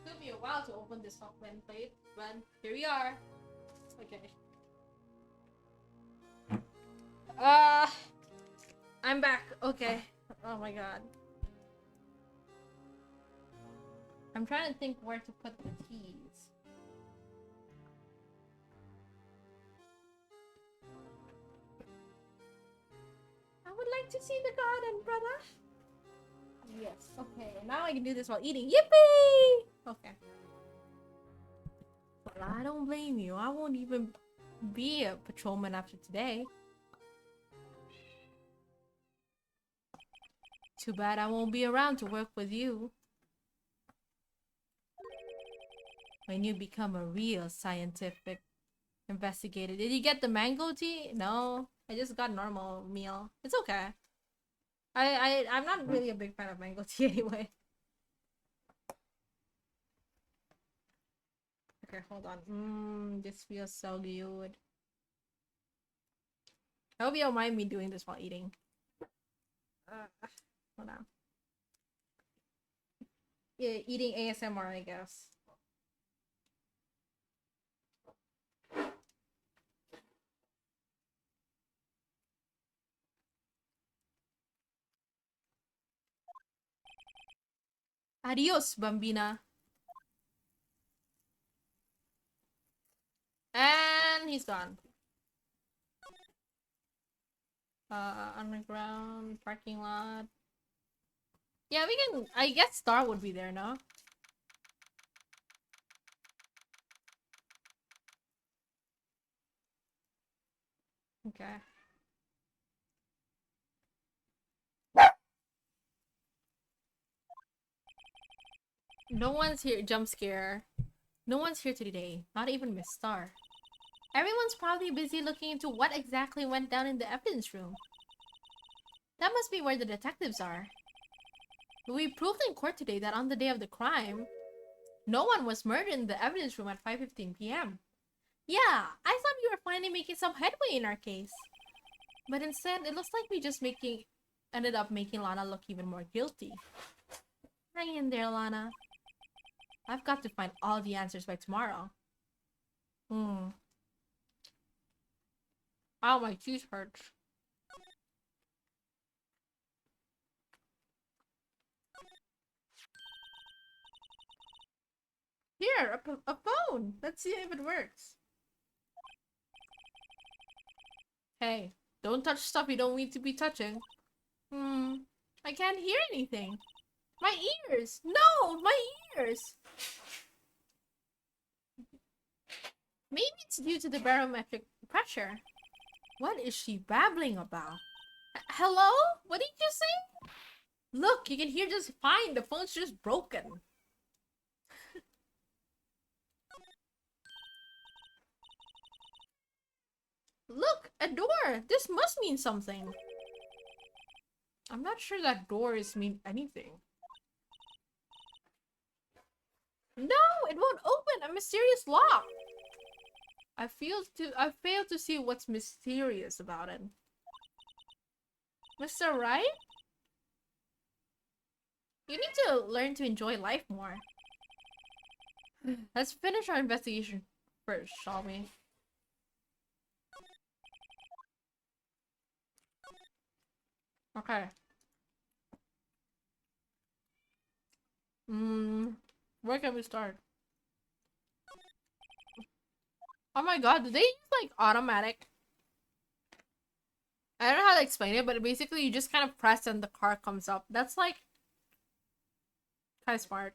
Took me a while to open this Hawkman plate, but here we are. Okay. I'm back. Okay. Oh my god. I'm trying to think where to put the teas. like to see the garden, brother? Yes. Okay. Now I can do this while eating. Yippee! Okay. Well, I don't blame you. I won't even be a patrolman after today. Too bad I won't be around to work with you. When you become a real scientific investigator. Did you get the mango tea? No. I just got normal meal. It's okay. I'm not really a big fan of mango tea anyway. Okay, hold on. This feels so good. I hope you don't mind me doing this while eating. Hold on. Yeah, eating ASMR, I guess. Adios, Bambina. And he's gone. Underground, parking lot. Yeah, we can... I guess Star would be there, no? Okay. No one's here. Jump scare. No one's here today. Not even Miss Star. Everyone's probably busy looking into what exactly went down in the evidence room. That must be where the detectives are. But we proved in court today that on the day of the crime, no one was murdered in the evidence room at 5:15 p.m. Yeah, I thought we were finally making some headway in our case. But instead, it looks like we just ended up making Lana look even more guilty. Hang in there, Lana. I've got to find all the answers by tomorrow. Oh, my teeth hurts. Here, a phone. Let's see if it works. Hey, don't touch stuff you don't need to be touching. I can't hear anything. My ears! No, my ears! Maybe it's due to the barometric pressure. What is she babbling about? Hello? What did you say? Look, you can hear just fine. The phone's just broken. Look, a door! This must mean something. I'm not sure that doors mean anything. No, it won't open! A mysterious lock! I failed to see what's mysterious about it. Mr. Wright? You need to learn to enjoy life more. Let's finish our investigation first, shall we? Okay. Where can we start? Oh my god, do they use like automatic? I don't know how to explain it, but basically you just kind of press and the car comes up. That's like kind of smart.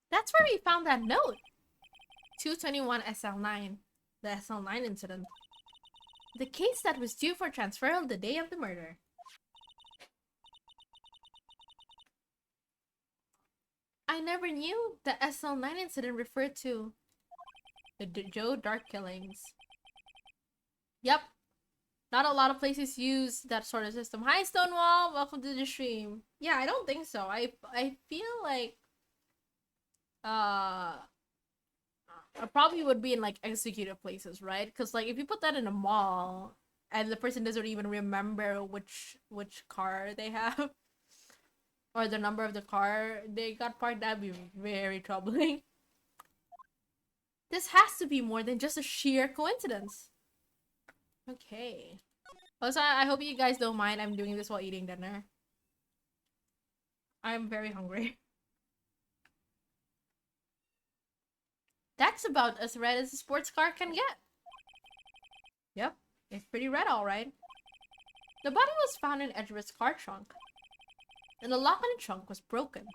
That's where we found that note. 221 SL9. The SL9 incident. The case that was due for transferal the day of the murder. I never knew the SL9 incident referred to the Joe Dark killings. Yep. Not a lot of places use that sort of system. Hi, Stonewall. Welcome to the stream. Yeah, I don't think so. I feel like I probably would be in like executive places, right? Because like if you put that in a mall and the person doesn't even remember which car they have or the number of the car they got parked, that'd be very troubling. This has to be more than just a sheer coincidence. Okay. Also, I hope you guys don't mind I'm doing this while eating dinner. I'm very hungry. That's about as red as a sports car can get. Yep, it's pretty red, alright. The body was found in Edgeworth's car trunk, and the lock on the trunk was broken.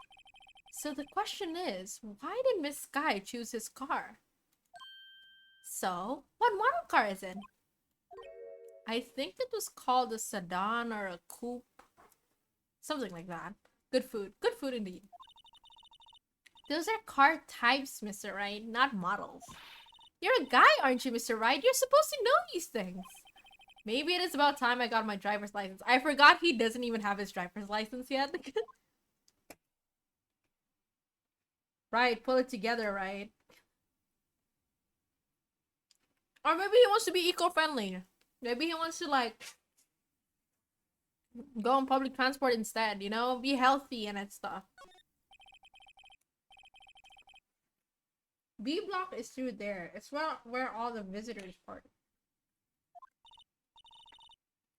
So the question is, why did Miss Sky choose his car? So, what model car is it? I think it was called a sedan or a coupe. Something like that. Good food. Good food indeed. Those are car types, Mr. Wright, not models. You're a guy, aren't you, Mr. Wright? You're supposed to know these things. Maybe it is about time I got my driver's license. I forgot he doesn't even have his driver's license yet. Right, pull it together, right? Or maybe he wants to be eco-friendly. Maybe he wants to, like, go on public transport instead, you know? Be healthy and that stuff. B block is through there. It's where all the visitors park.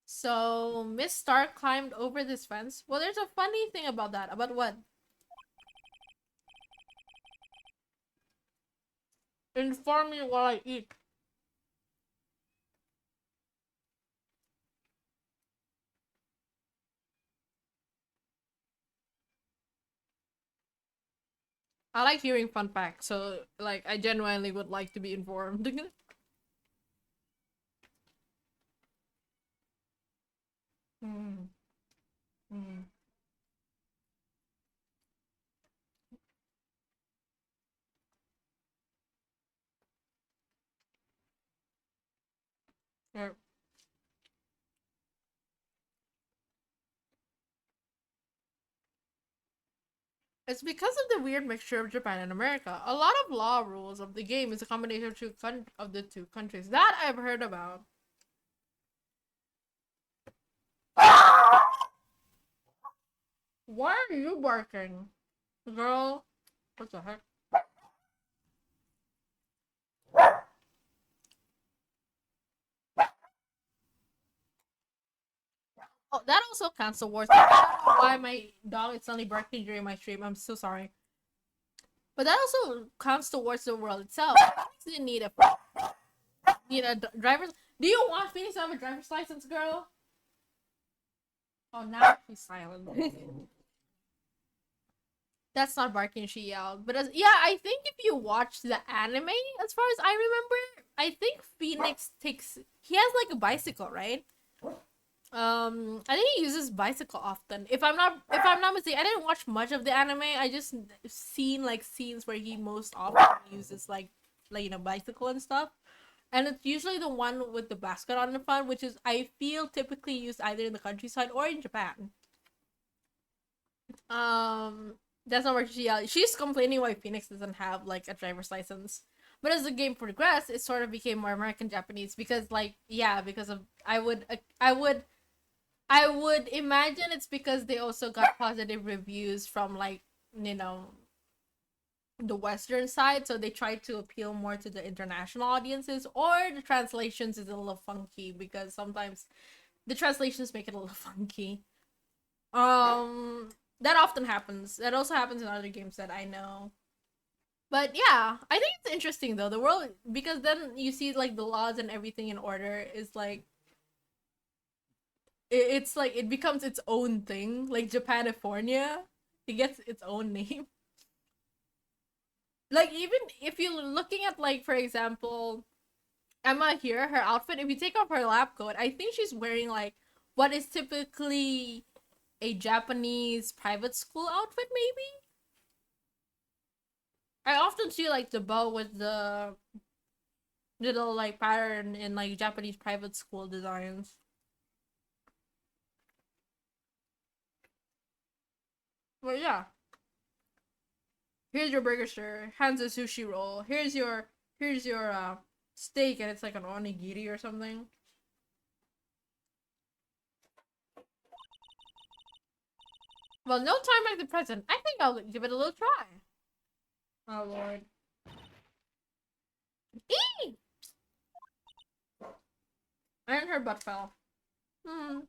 So, Miss Stark climbed over this fence. Well, there's a funny thing about that. About what? Inform me while I eat. I like hearing fun facts, so, like, I genuinely would like to be informed. Hmm. Hmm. Yeah. It's because of the weird mixture of Japan and America. A lot of law rules of the game is a combination of the two countries. That I've heard about. Why are you barking? Girl, what the heck? Oh, that also counts towards. I don't know why my dog is suddenly barking during my stream. I'm so sorry. But that also counts towards the world itself. You need a driver's. Do you want Phoenix to have a driver's license, girl? Oh, now she's silent. That's not barking, she yelled. But yeah, I think if you watch the anime, as far as I remember, I think Phoenix takes. He has like a bicycle, right? I think he uses bicycle often. If I'm not mistaken, I didn't watch much of the anime. I just seen like scenes where he most often uses like bicycle and stuff. And it's usually the one with the basket on the front, which is I feel typically used either in the countryside or in Japan. Um, that's not where she's complaining why Phoenix doesn't have like a driver's license. But as the game progressed, it sort of became more American Japanese because because of I would imagine it's because they also got positive reviews from you know the Western side, so they tried to appeal more to the international audiences, or the translations is a little funky because sometimes the translations make it a little funky. Um, that often happens. That also happens in other games that I know. But yeah, I think it's interesting though the world because then you see like the laws and everything in order is like it's like it becomes its own thing. Like Japanifornia, it gets its own name. Like even if you're looking at like for example Emma here, her outfit, if you take off her lab coat, I think she's wearing like what is typically a Japanese private school outfit, maybe? I often see like the bow with the little like pattern in like Japanese private school designs. But yeah. Here's your burger, sir. Hands a sushi roll. Here's your steak and it's like an onigiri or something. Well, no time like the present. I think I'll give it a little try. Oh lord. Eee! And her butt fell. Hmm.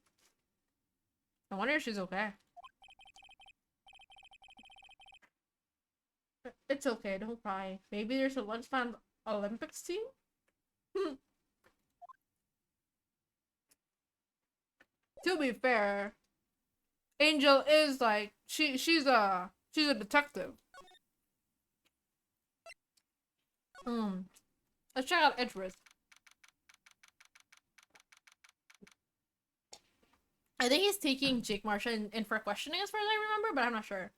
I wonder if she's okay. It's okay, don't cry. Maybe there's a lunchtime Olympics team? To be fair, Angel is like she's a detective. Let's check out Edgeworth. I think he's taking Jake Marshall in for questioning as far as I remember, but I'm not sure.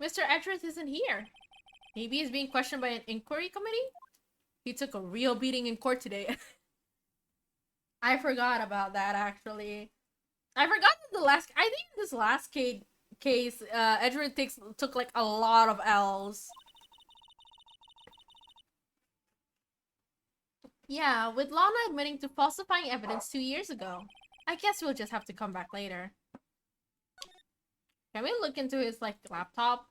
Mr. Edgeworth isn't here. Maybe he's being questioned by an inquiry committee? He took a real beating in court today. I forgot about that, actually. I forgot that I think this last case, Edgeworth took like a lot of L's. Yeah, with Lana admitting to falsifying evidence 2 years ago. I guess we'll just have to come back later. Can we look into his, like, laptop?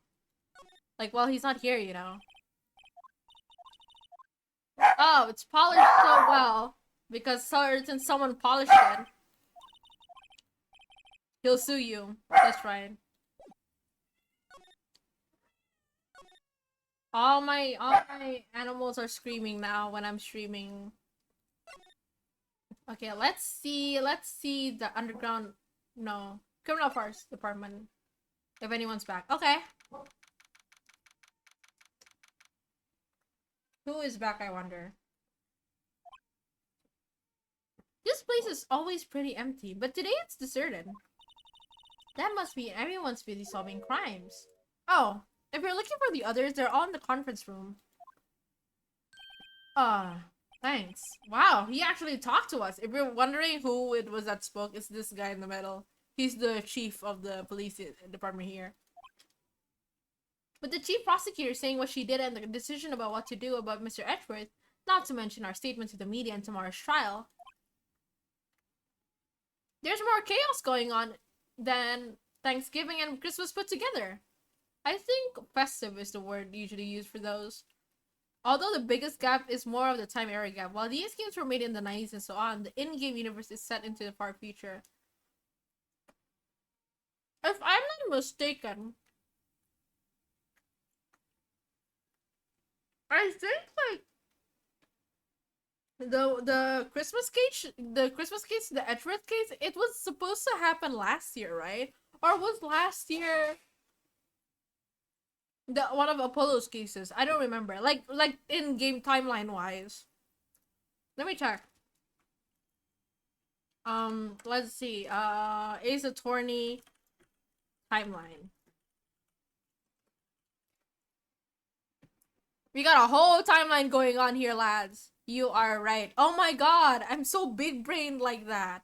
Like, while he's not here, you know? Oh, it's polished so well. Because since someone polished it. He'll sue you. That's right. All my animals are screaming now when I'm streaming. Okay, let's see the underground, no, criminal affairs department. If anyone's back. Okay. Who is back, I wonder? This place is always pretty empty, but today it's deserted. That must be everyone's busy solving crimes. Oh, if you're looking for the others, they're all in the conference room. Thanks. Wow, he actually talked to us. If you're wondering who it was that spoke, it's this guy in the middle. He's the chief of the police department here. But the chief prosecutor saying what she did and the decision about what to do about Mr. Edgeworth, not to mention our statement to the media in tomorrow's trial. There's more chaos going on than Thanksgiving and Christmas put together. I think festive is the word usually used for those. Although the biggest gap is more of the time era gap. While these games were made in the 90s and so on, the in-game universe is set into the far future. If I'm not mistaken, I think like the Christmas case, the Edgeworth case, it was supposed to happen last year, right? Or was last year the one of Apollo's cases? I don't remember. Like in game timeline wise. Let me check. Let's see. Ace Attorney timeline. We got a whole timeline going on here, lads. You are right. Oh my god, I'm so big brained like that.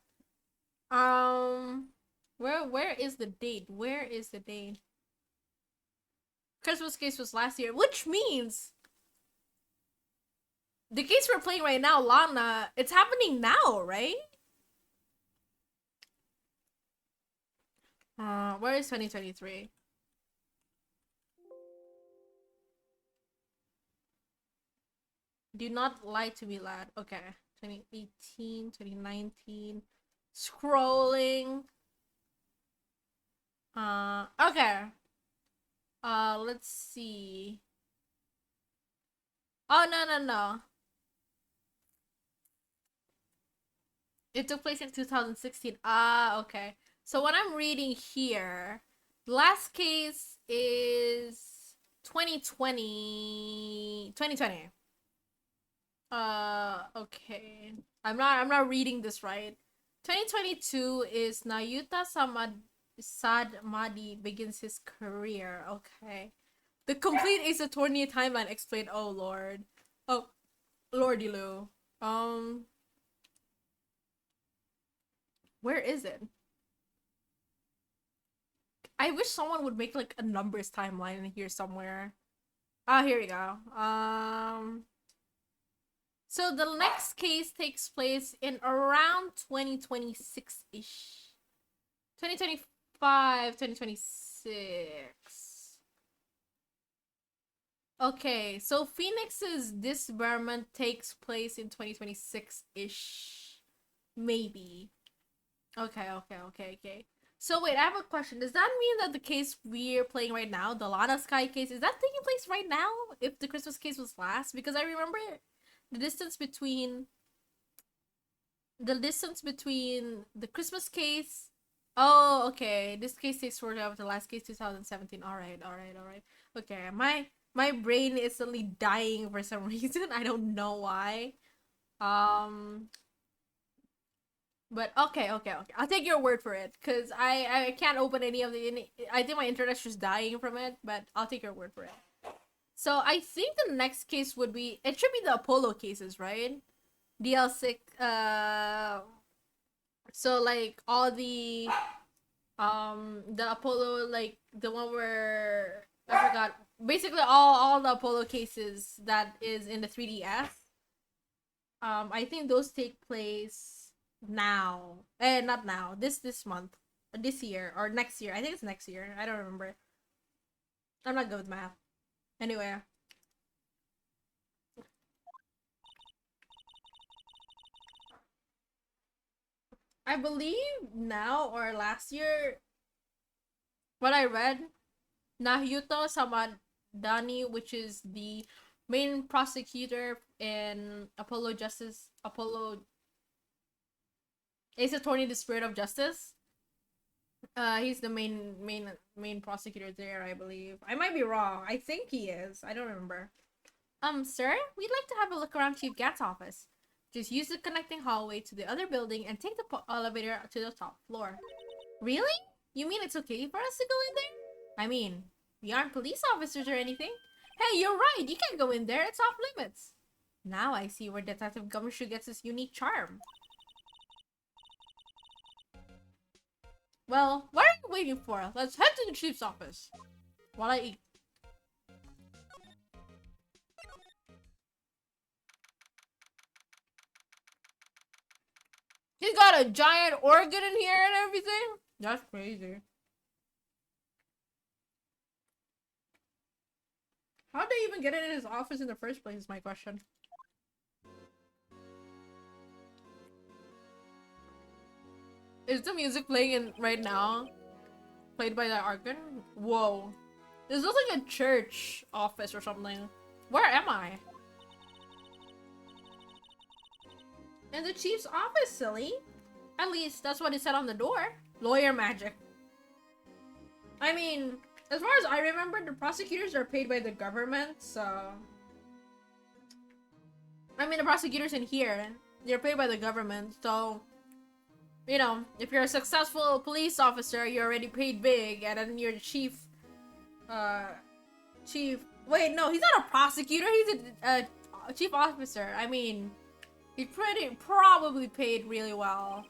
Where is the date? Where is the date? Christmas case was last year, which means the case we're playing right now, Lana, it's happening now, right? Where is 2023? Do not lie to me, lad. Okay. 2018, 2019. Scrolling. Okay. Let's see. Oh, no. It took place in 2016. Ah, okay. So what I'm reading here, last case is 2020. Okay. I'm not reading this right. 2022 is Nayuta Sadmadi begins his career. Okay. The complete Ace Attorney timeline explained. Oh lord. Oh, lordy Lou. Where is it? I wish someone would make like a numbers timeline in here somewhere. Ah, here we go. So the next case takes place in around 2026-ish. 2025, 2026. Okay, so Phoenix's disbarment takes place in 2026-ish. Maybe. Okay. So wait, I have a question. Does that mean that the case we're playing right now, the Lana Sky case, is that taking place right now? If the Christmas case was last? Because I remember the distance between the distance between the Christmas case. Oh, okay. This case takes forever. The last case, 2017. All right, all right, all right. Okay, my brain is suddenly dying for some reason. I don't know why. Um, but okay. I'll take your word for it, cause I can't open any of the. I think my internet's just dying from it, but I'll take your word for it. So I think the next case would be. It should be the Apollo cases, right? DL6. So like all the Apollo, like the one where I forgot, basically all the Apollo cases that is in the 3DS. I think those take place now. Not now. This month, this year or next year. I think it's next year. I don't remember. I'm not good with math. Anyway, I believe now or last year, what I read, Nahyuto Samadani, which is the main prosecutor in Apollo Ace Attorney, the Spirit of Justice. He's the main prosecutor there, I believe. I might be wrong. I think he is. I don't remember. Sir, we'd like to have a look around Chief Gat's office. Just use the connecting hallway to the other building and take the elevator to the top floor. Really? You mean it's okay for us to go in there? I mean, we aren't police officers or anything. Hey, you're right. You can't go in there. It's off limits. Now I see where Detective Gumshoe gets his unique charm. Well, what are you waiting for? Let's head to the chief's office while I eat. He's got a giant organ in here and everything? That's crazy. How'd they even get it in his office in the first place is my question. Is the music playing in right now? Played by the organ? Whoa. This looks like a church office or something. Where am I? In the chief's office, silly. At least that's what it said on the door. Lawyer magic. I mean, as far as I remember, the prosecutors are paid by the government, so... I mean, the prosecutors in here, they're paid by the government, so... You know, if you're a successful police officer, you're already paid big, and then you're the chief... Wait, no, he's not a prosecutor, he's a chief officer. I mean... He's probably paid really well.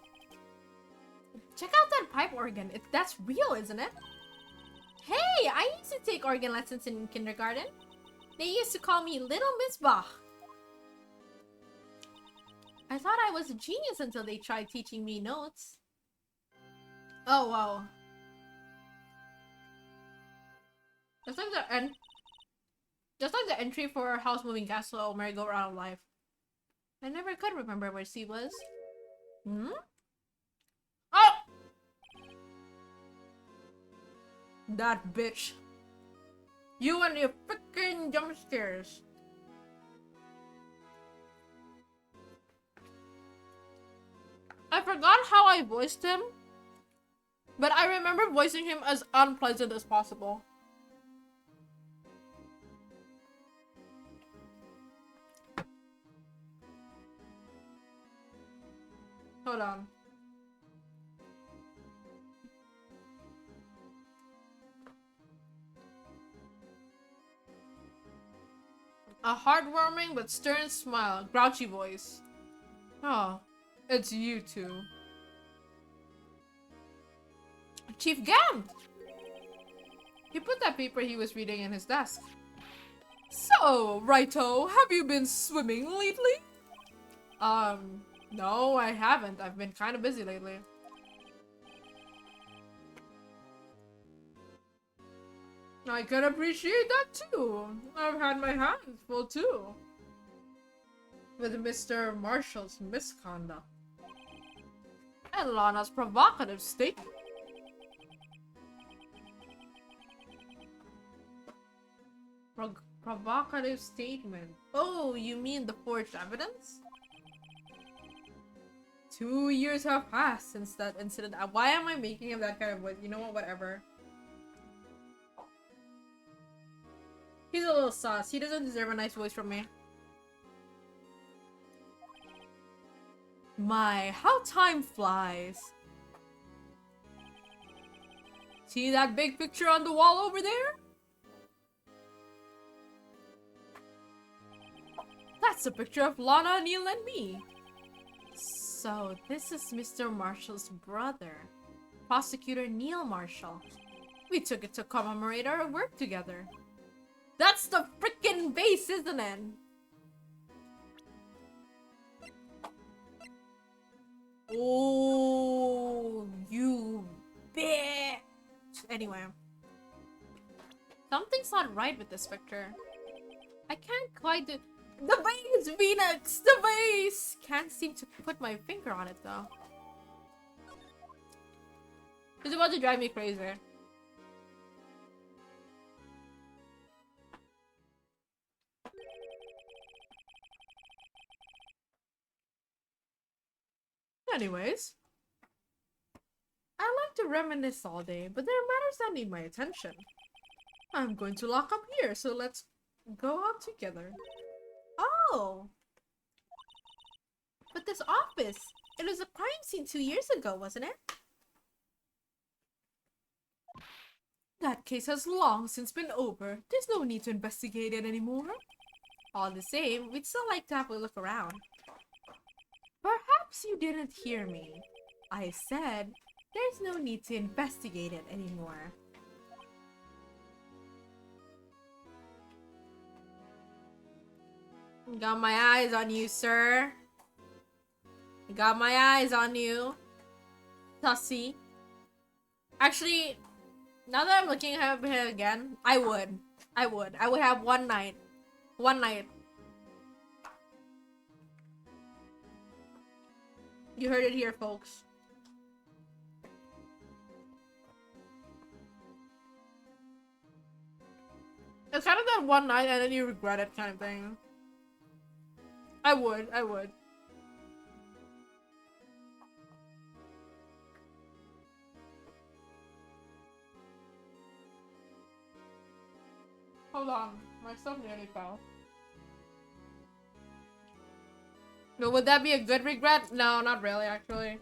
Check out that pipe organ. That's real, isn't it? Hey, I used to take organ lessons in kindergarten. They used to call me Little Miss Bach. I thought I was a genius until they tried teaching me notes. Oh, wow. Just like the entry for House Moving Castle Merry-Go-Round of Life. I never could remember where C was. Hmm? Oh! That bitch. You and your freaking jump scares. I forgot how I voiced him, but I remember voicing him as unpleasant as possible. Hold on. A heartwarming but stern smile, grouchy voice. Oh, it's you two. Chief Gam! He put that paper he was reading in his desk. So, Righto, have you been swimming lately? No, I haven't. I've been kind of busy lately. I can appreciate that too. I've had my hands full too. With Mr. Marshall's misconduct. And Lana's provocative statement. Provocative statement. Oh, you mean the forged evidence? 2 years have passed since that incident. Why am I making him that kind of voice? You know what? Whatever. He's a little sus. He doesn't deserve a nice voice from me. My, how time flies. See that big picture on the wall over there? That's a picture of Lana, Neil, and me. So, this is Mr. Marshall's brother, Prosecutor Neil Marshall. We took it to commemorate our work together. That's the frickin' base, isn't it? Oh, you bitch. Anyway. Something's not right with this picture. I can't quite do— the vase, Phoenix! The vase! Can't seem to put my finger on it, though. It's about to drive me crazy. Anyways. I like to reminisce all day, but there are matters that need my attention. I'm going to lock up here, so let's go out together. Oh! But this office, it was a crime scene 2 years ago, wasn't it? That case has long since been over. There's no need to investigate it anymore. All the same, we'd still like to have a look around. Perhaps you didn't hear me. I said, there's no need to investigate it anymore. Got my eyes on you, sir. Got my eyes on you. Sussy. Actually, now that I'm looking at it again, I would have one night. One night. You heard it here, folks. It's kind of that one night and then you regret it kind of thing. I would. Hold on, my stuff nearly fell. No, would that be a good regret? No, not really, actually.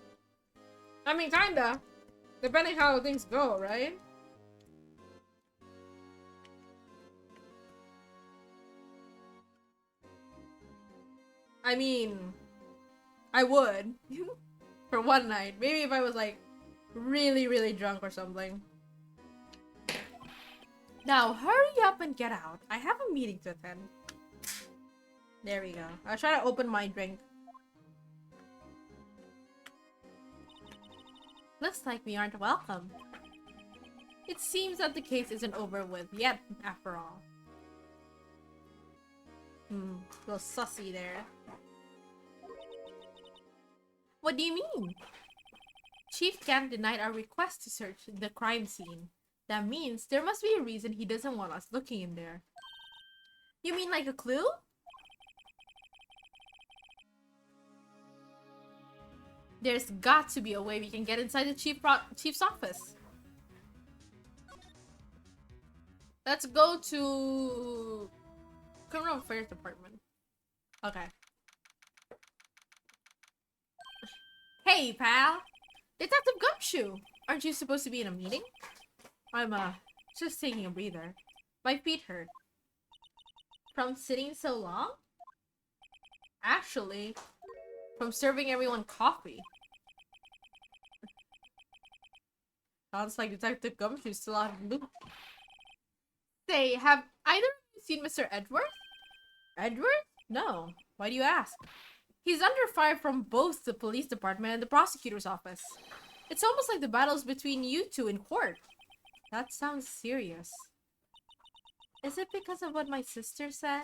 I mean, kinda. Depending how things go, right? I mean, I would. For one night. Maybe if I was like really, really drunk or something. Now, hurry up and get out. I have a meeting to attend. There we go. I'll try to open my drink. Looks like we aren't welcome. It seems that the case isn't over with yet, after all. Little sussy there. What do you mean? Chief Camp denied our request to search the crime scene. That means there must be a reason he doesn't want us looking in there. You mean like a clue? There's got to be a way we can get inside the chief's office. Let's go to Criminal Affairs Department. Okay. Hey, pal! Detective Gumshoe! Aren't you supposed to be in a meeting? I'm, just taking a breather. My feet hurt. From sitting so long? Actually, from serving everyone coffee. Sounds like Detective Gumshoe's still out of the loop. Say, have either of you seen Mr. Edward? Edward? No. Why do you ask? He's under fire from both the police department and the prosecutor's office. It's almost like the battle's between you two in court. That sounds serious. Is it because of what my sister said?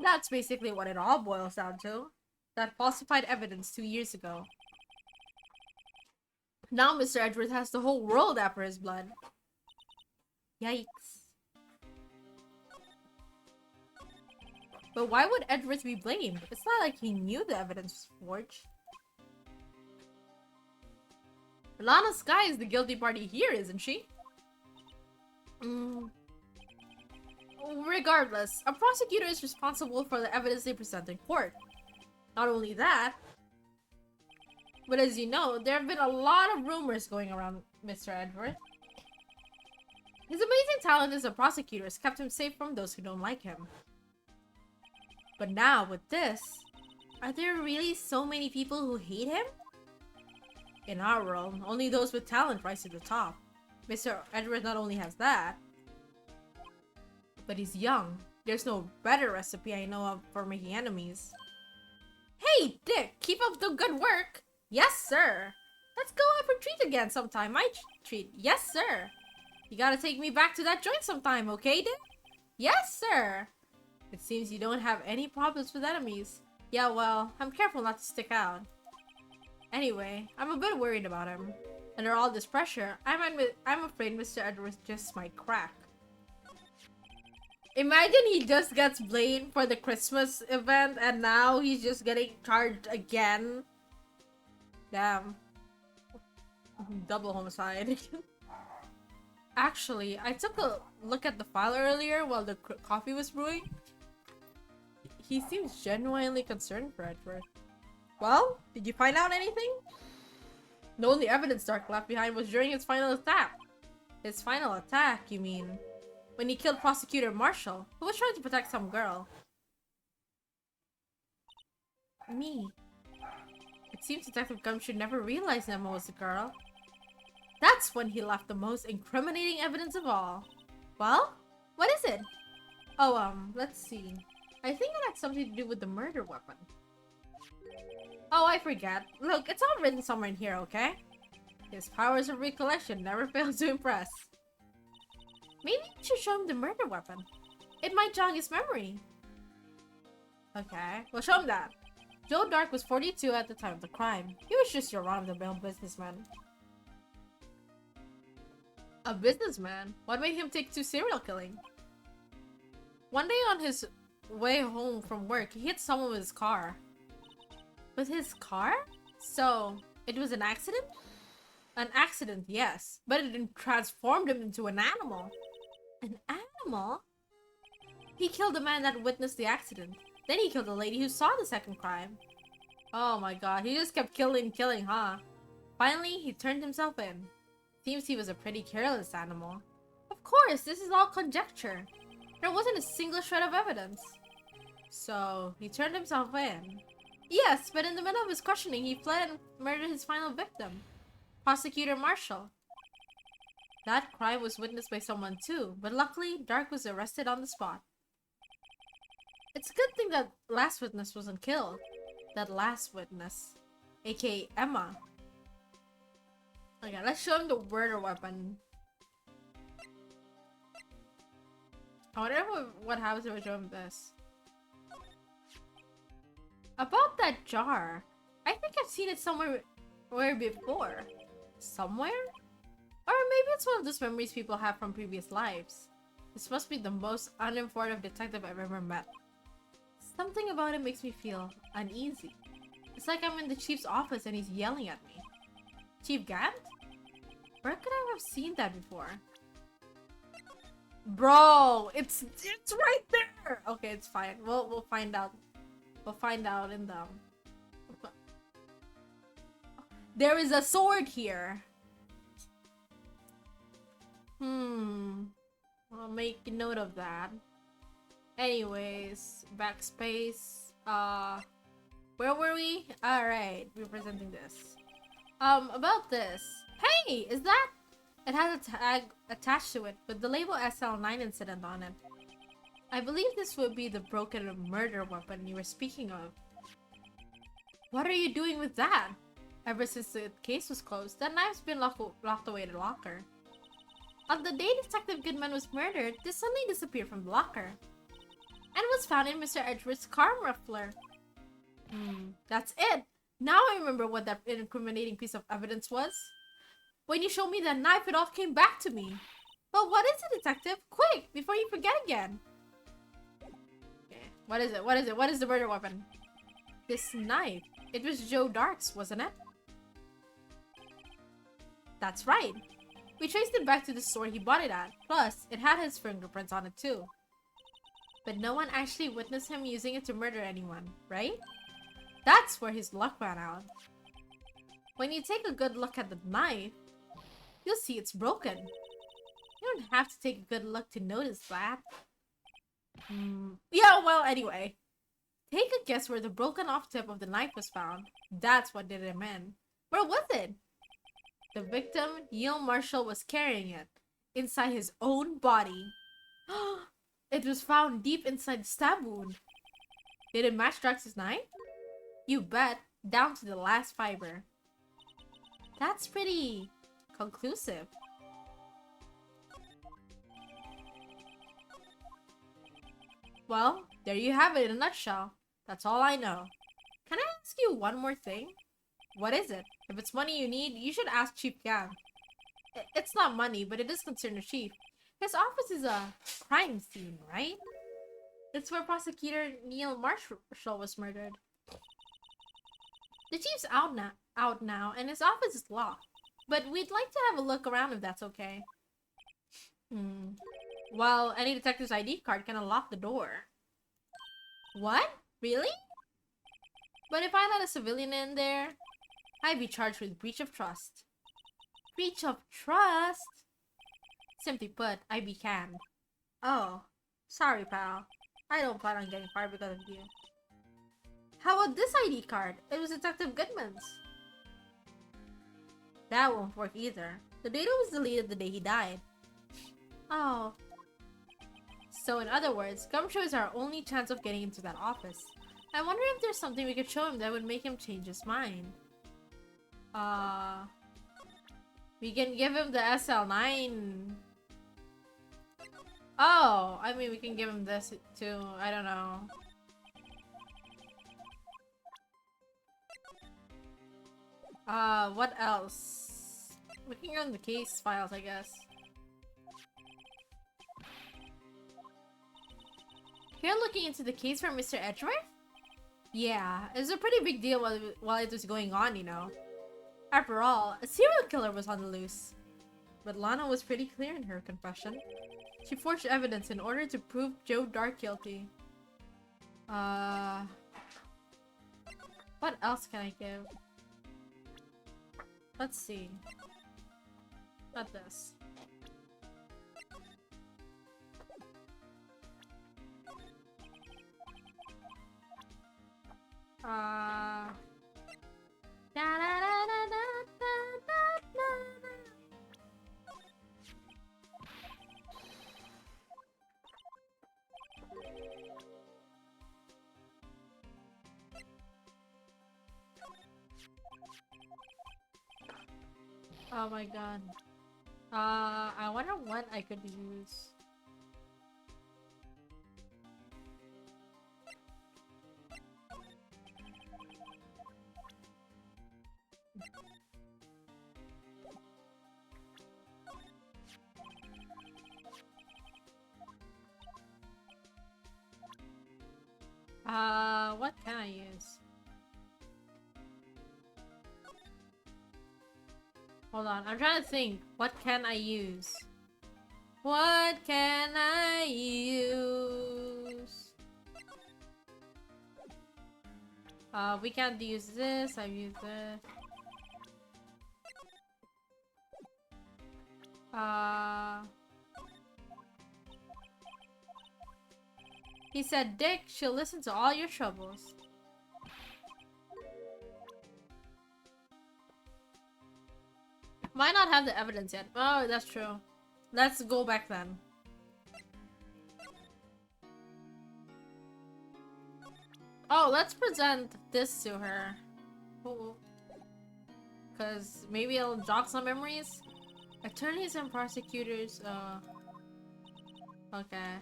That's basically what it all boils down to. That falsified evidence 2 years ago. Now Mr. Edwards has the whole world after his blood. Yikes. But why would Edwards be blamed? It's not like he knew the evidence was forged. Lana Sky is the guilty party here, isn't she? Regardless, a prosecutor is responsible for the evidence they present in court. Not only that, but as you know, there have been a lot of rumors going around Mr. Edward. His amazing talent as a prosecutor has kept him safe from those who don't like him. But now, with this, are there really so many people who hate him? In our world, only those with talent rise to the top. Mr. Edward not only has that, but he's young. There's no better recipe I know of for making enemies. Hey, Dick! Keep up the good work! Yes, sir! Let's go out for a treat again sometime. My treat. Yes, sir! You gotta take me back to that joint sometime, okay, Dick? Yes, sir! It seems you don't have any problems with enemies. Yeah, well, I'm careful not to stick out. Anyway, I'm a bit worried about him. Under all this pressure, I'm afraid Mr. Edwards just might crack. Imagine he just gets blamed for the Christmas event and now he's just getting charged again. Damn. Double homicide. Actually, I took a look at the file earlier while the coffee was brewing. He seems genuinely concerned for Edward. Well, did you find out anything? The only evidence Dark left behind was during his final attack. His final attack, you mean? When he killed Prosecutor Marshall, who was trying to protect some girl. Me. It seems Detective Gumshoe never realized Emma was a girl. That's when he left the most incriminating evidence of all. Well, what is it? Oh, let's see. I think it had something to do with the murder weapon. Oh, I forget. Look, it's all written somewhere in here, okay? His powers of recollection never fail to impress. Maybe we should show him the murder weapon. It might jog his memory. Okay, we'll show him that. Joe Dark was 42 at the time of the crime. He was just your run-of-the-mill businessman. A businessman? What made him take to serial killing? One day on his way home from work, he hit someone with his car. With his car? So, it was an accident? An accident, yes. But it didn't transform him into an animal. An animal? He killed the man that witnessed the accident. Then he killed the lady who saw the second crime. Oh my god, he just kept killing, huh? Finally, he turned himself in. Seems he was a pretty careless animal. Of course, this is all conjecture. There wasn't a single shred of evidence. So, he turned himself in. Yes, but in the middle of his questioning, he fled and murdered his final victim. Prosecutor Marshall. That crime was witnessed by someone too, but luckily, Dark was arrested on the spot. It's a good thing that last witness wasn't killed. That last witness. aka Emma. Okay, let's show him the murder weapon. I wonder what happens if I show him this. About that jar. I think I've seen it somewhere before. Somewhere? Or maybe it's one of those memories people have from previous lives. This must be the most uninformative detective I've ever met. Something about it makes me feel uneasy. It's like I'm in the chief's office and he's yelling at me. Chief Gant? Where could I have seen that before? Bro, it's right there. Okay, it's fine. We'll find out. We'll find out in the... There is a sword here. I'll make a note of that. Anyways, backspace. Where were we? Alright, we're presenting this. About this. Hey, is that? It has a tag attached to it with the label SL9 incident on it. I believe this would be the broken murder weapon you were speaking of. What are you doing with that? Ever since the case was closed, that knife's been locked away in the locker. On the day Detective Goodman was murdered, this suddenly disappeared from the locker. And was found in Mr. Edgeworth's car muffler. That's it! Now I remember what that incriminating piece of evidence was. When you showed me that knife, it all came back to me. But what is it, Detective? Quick, before you forget again. Okay, what is it? What is it? What is the murder weapon? This knife. It was Joe Dark's, wasn't it? That's right. We traced it back to the store he bought it at. Plus, it had his fingerprints on it too. But no one actually witnessed him using it to murder anyone, right? That's where his luck ran out. When you take a good look at the knife, you'll see it's broken. You don't have to take a good look to notice that. Yeah, well, anyway. Take a guess where the broken off tip of the knife was found. That's what did him in. Where was it? The victim, Neil Marshall, was carrying it. Inside his own body. It was found deep inside the stab wound. Did it match Drax's knife? You bet. Down to the last fiber. That's pretty conclusive. Well, there you have it in a nutshell. That's all I know. Can I ask you one more thing? What is it? If it's money you need, you should ask Chief Gang. It's not money, but it is concerned the Chief. His office is a crime scene, right? It's where Prosecutor Neil Marshall was murdered. The Chief's out now, and his office is locked. But we'd like to have a look around if that's okay. Well, any detective's ID card can unlock the door. What? Really? But if I let a civilian in there, I'd be charged with breach of trust. Breach of trust? Simply put, I'd be canned. Oh, sorry, pal. I don't plan on getting fired because of you. How about this ID card? It was Detective Goodman's. That won't work either. The data was deleted the day he died. Oh. So in other words, Gumshoe is our only chance of getting into that office. I wonder if there's something we could show him that would make him change his mind. We can give him the SL9. Oh, I mean we can give him this too. I don't know. What else? We can go in the case files, I guess. You're looking into the case for Mr. Edgeworth? Yeah, it was a pretty big deal while it was going on, you know. After all, a serial killer was on the loose. But Lana was pretty clear in her confession. She forged evidence in order to prove Joe Dark guilty. What else can I give? Let's see. Not this. Oh my god. I wonder what I could use. What can I use? Hold on, I'm trying to think. What can I use? What can I use? We can't use this. I've used this. He said, Dick, she'll listen to all your troubles. Might not have the evidence yet. Oh, that's true. Let's go back then. Oh, let's present this to her. Because maybe it'll jog some memories. Attorneys and prosecutors, okay.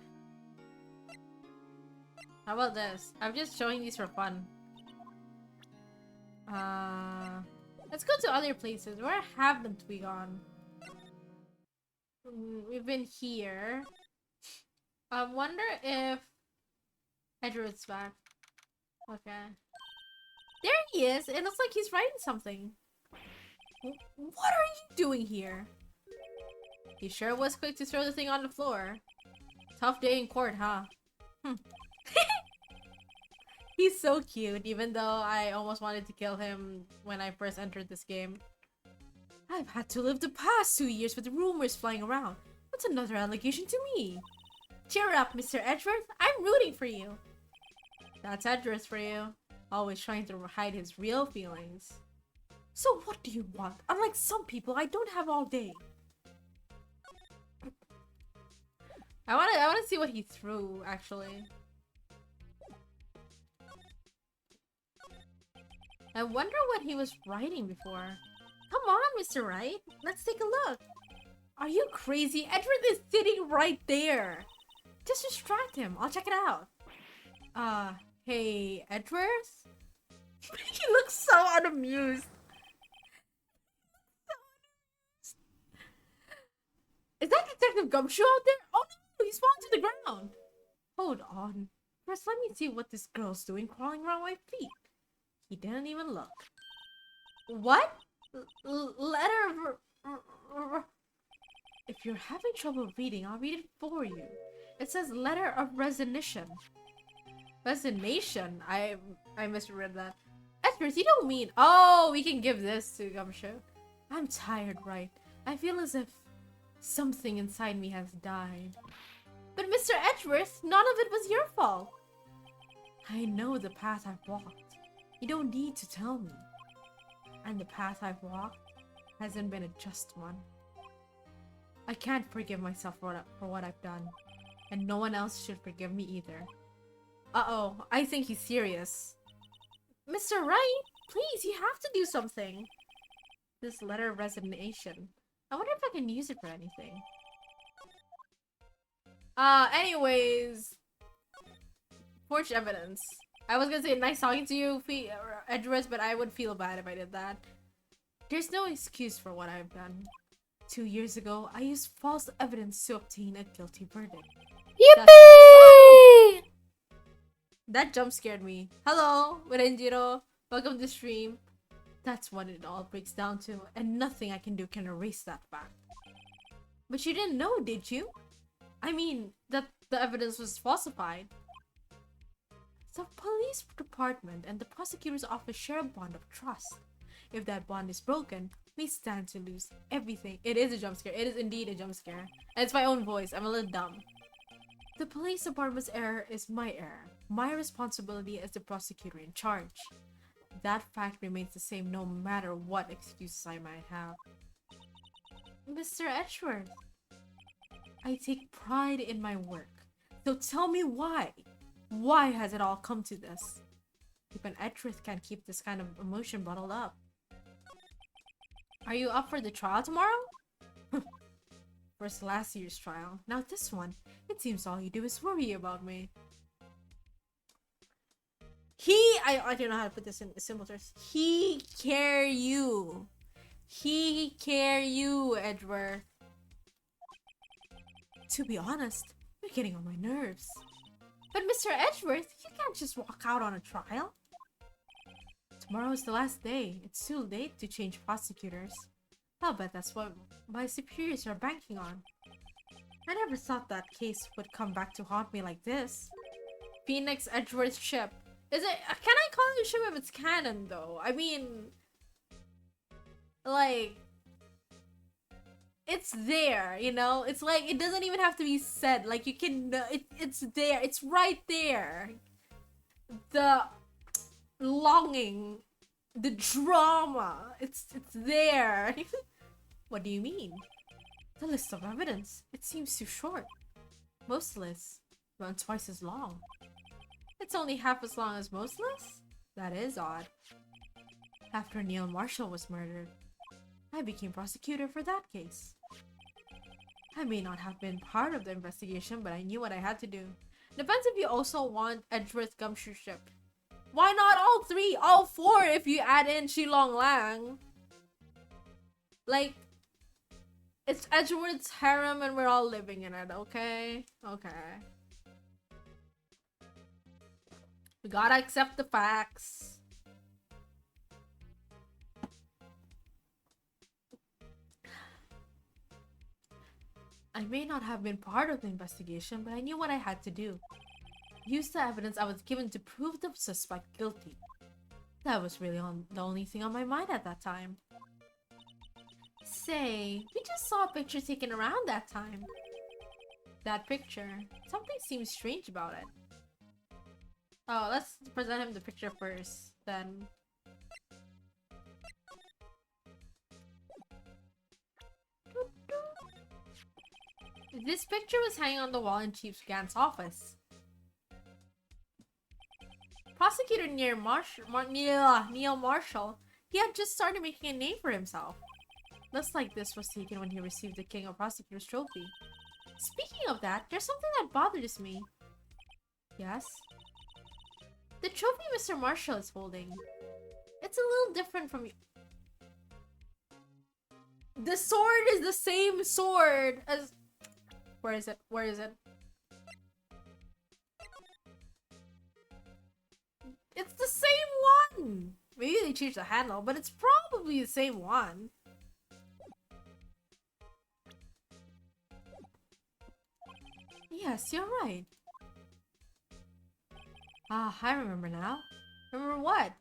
How about this? I'm just showing these for fun. Let's go to other places. Where haven't we gone? We've been here. I wonder if Edward's back. Okay. There he is! It looks like he's writing something. What are you doing here? He sure was quick to throw the thing on the floor. Tough day in court, huh? He's so cute, even though I almost wanted to kill him when I first entered this game. I've had to live the past 2 years with rumors flying around. What's another allegation to me? Cheer up, Mr. Edgeworth. I'm rooting for you. That's Edgeworth for you. Always trying to hide his real feelings. So what do you want? Unlike some people, I don't have all day. I wanna see what he threw, actually. I wonder what he was writing before. Come on, Mr. Wright. Let's take a look. Are you crazy? Edward is sitting right there. Just distract him. I'll check it out. Hey, Edward? He looks so unamused. Is that Detective Gumshoe out there? Oh no, he's fallen to the ground. Hold on. First, let me see what this girl's doing crawling around my feet. He didn't even look. What? Letter... If you're having trouble reading, I'll read it for you. It says letter of resignation. Resignation? I misread that. Edward, you don't mean... Oh, we can give this to Gumshoe. I'm tired, right? I feel as if something inside me has died. But Mr. Edgeworth, none of it was your fault. I know the path I've walked. You don't need to tell me. And the path I've walked hasn't been a just one. I can't forgive myself for what I've done. And no one else should forgive me either. Uh-oh, I think he's serious. Mr. Wright, please, you have to do something. This letter of resignation. I wonder if I can use it for anything. Anyways. Forged evidence. I was gonna say nice talking to you, Edgeworth, but I would feel bad if I did that. There's no excuse for what I've done. 2 years ago, I used false evidence to obtain a guilty verdict. Yippee! That jump scared me. Hello, Renjiro. Welcome to stream. That's what it all breaks down to, and nothing I can do can erase that fact. But you didn't know, did you? I mean, that the evidence was falsified. The police department and the prosecutor's office share a bond of trust. If that bond is broken, we stand to lose everything. It is a jump scare. It is indeed a jump scare. And it's my own voice. I'm a little dumb. The police department's error is my error. My responsibility as the prosecutor in charge. That fact remains the same no matter what excuses I might have. Mr. Edgeworth, I take pride in my work. So tell me why. Why has it all come to this? Even Edgeworth can't keep this kind of emotion bottled up. Are you up for the trial tomorrow? First last year's trial. Now this one. It seems all you do is worry about me. I don't know how to put this in simple terms. He care you. He care you, Edgeworth. To be honest, you're getting on my nerves. But Mr. Edgeworth, you can't just walk out on a trial. Tomorrow is the last day. It's too late to change prosecutors. I'll bet that's what my superiors are banking on. I never thought that case would come back to haunt me like this. Phoenix Edgeworth ship. Is it? Can I call it a ship if it's canon though? I mean, like, it's there, you know? It's like, it doesn't even have to be said. Like, you can, it's there. It's right there. The longing, the drama, it's there. What do you mean? The list of evidence. It seems too short. Most lists run twice as long. It's only half as long as most lists? That is odd. After Neil Marshall was murdered, I became prosecutor for that case. I may not have been part of the investigation, but I knew what I had to do. Depends if you also want Edgeworth Gumshoe ship. Why not all three? All four if you add in Shilong Lang. Like, it's Edgeworth's harem and we're all living in it, okay? Okay. We gotta accept the facts. I may not have been part of the investigation, but I knew what I had to do. Use the evidence I was given to prove the suspect guilty. That was really the only thing on my mind at that time. Say, we just saw a picture taken around that time. That picture. Something seems strange about it. Oh, let's present him the picture first, then. This picture was hanging on the wall in Chief Gant's office. Prosecutor Neil Marshall, he had just started making a name for himself. Looks like this was taken when he received the King of Prosecutors trophy. Speaking of that, there's something that bothers me. Yes? The trophy Mr. Marshall is holding. It's a little different from you. The sword is the same sword as... Where is it? Where is it? It's the same one! Maybe they changed the handle, but it's probably the same one. Yes, you're right. Ah, I remember now. Remember what?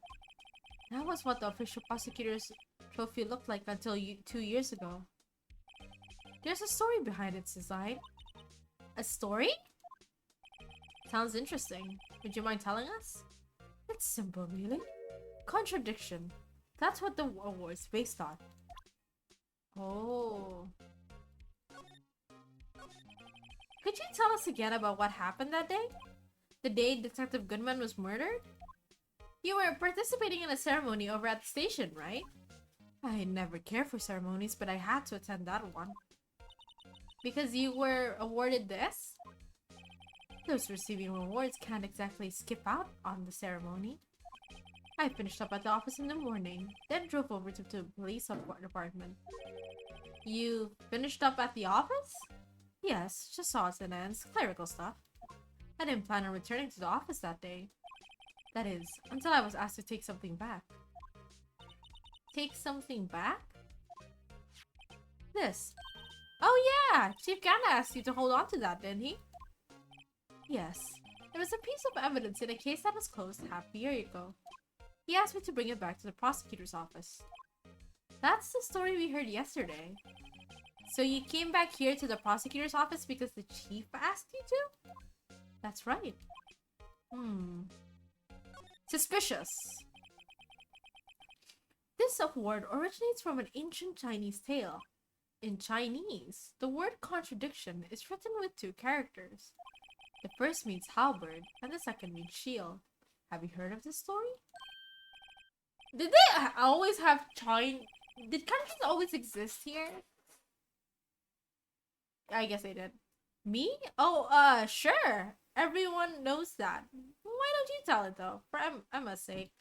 That was what the official prosecutor's trophy looked like until 2 years ago. There's a story behind its design. A story? Sounds interesting. Would you mind telling us? It's simple, really. Contradiction. That's what the award's based on. Oh. Could you tell us again about what happened that day? The day Detective Goodman was murdered? You were participating in a ceremony over at the station, right? I never cared for ceremonies, but I had to attend that one. Because you were awarded this? Those receiving rewards can't exactly skip out on the ceremony. I finished up at the office in the morning, then drove over to the police department. You finished up at the office? Yes, just odds and ends, clerical stuff. I didn't plan on returning to the office that day. That is, until I was asked to take something back. Take something back? This. Oh yeah! Chief Gana asked you to hold on to that, didn't he? Yes. It was a piece of evidence in a case that was closed half a year ago. He asked me to bring it back to the prosecutor's office. That's the story we heard yesterday. So you came back here to the prosecutor's office because the chief asked you to? That's right. Suspicious. This award originates from an ancient Chinese tale. In Chinese, the word contradiction is written with 2 characters. The first means halberd, and the second means shield. Have you heard of this story? Did they always have Did countries always exist here? I guess they did. Me? Oh, sure. Everyone knows that. Why don't you tell it though? For Emma's sake.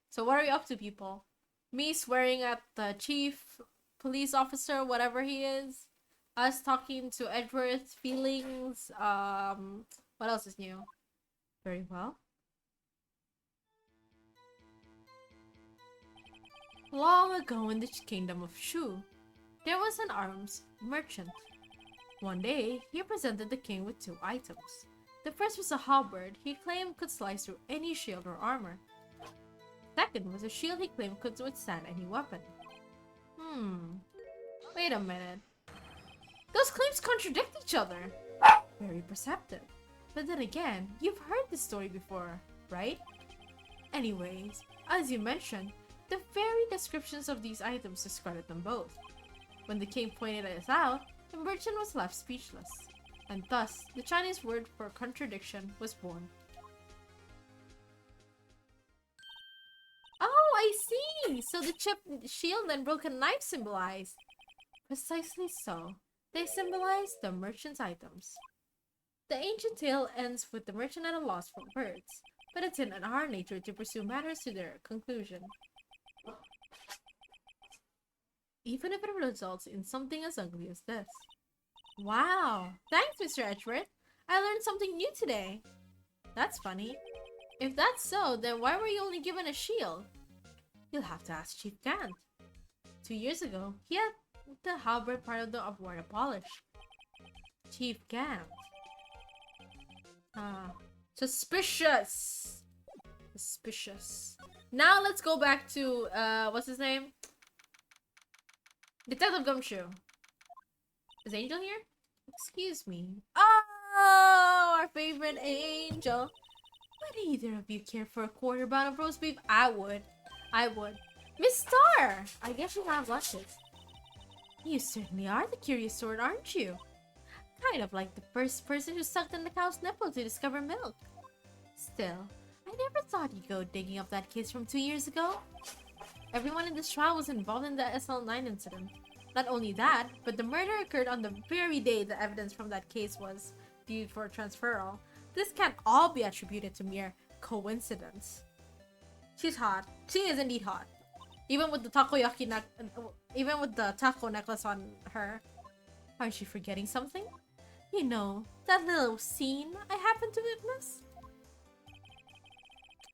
So what are you up to, people? Me swearing at the chief police officer, whatever he is. Us talking to Edward's feelings. What else is new? Very well. Long ago in the kingdom of Shu, there was an arms merchant. One day, he presented the king with 2 items. The first was a halberd he claimed could slice through any shield or armor. Second was a shield he claimed could withstand any weapon. Wait a minute. Those claims contradict each other. Very perceptive. But then again, you've heard this story before, right? Anyways, as you mentioned, the very descriptions of these items discredit them both. When the king pointed this out, the merchant was left speechless, and thus the Chinese word for contradiction was born. Oh, I see! So the chipped shield and broken knife symbolize. Precisely so. They symbolize the merchant's items. The ancient tale ends with the merchant at a loss for words, but it's in our nature to pursue matters to their conclusion. Even if it results in something as ugly as this. Wow! Thanks, Mr. Edgeworth! I learned something new today! That's funny. If that's so, then why were you only given a shield? You'll have to ask Chief Gant. 2 years ago, he had the halberd part of the award abolished. Chief Gant. Ah. Suspicious. Suspicious. Now let's go back to, what's his name? Detective Gumshoe. Is Angel here? Excuse me. Oh, our favorite Angel. Would either of you care for a quarter pound of roast beef? I would. I would. Miss Star! I guess you have lunches. You certainly are the curious sort, aren't you? Kind of like the first person who sucked on the cow's nipple to discover milk. Still, I never thought you'd go digging up that case from 2 years ago. Everyone in this trial was involved in the SL9 incident. Not only that, but the murder occurred on the very day the evidence from that case was viewed for transferal. This can't all be attributed to mere coincidence. She's hot. She is indeed hot. Even with the even with the taco necklace on her. Aren't you forgetting something? You know, that little scene I happened to witness?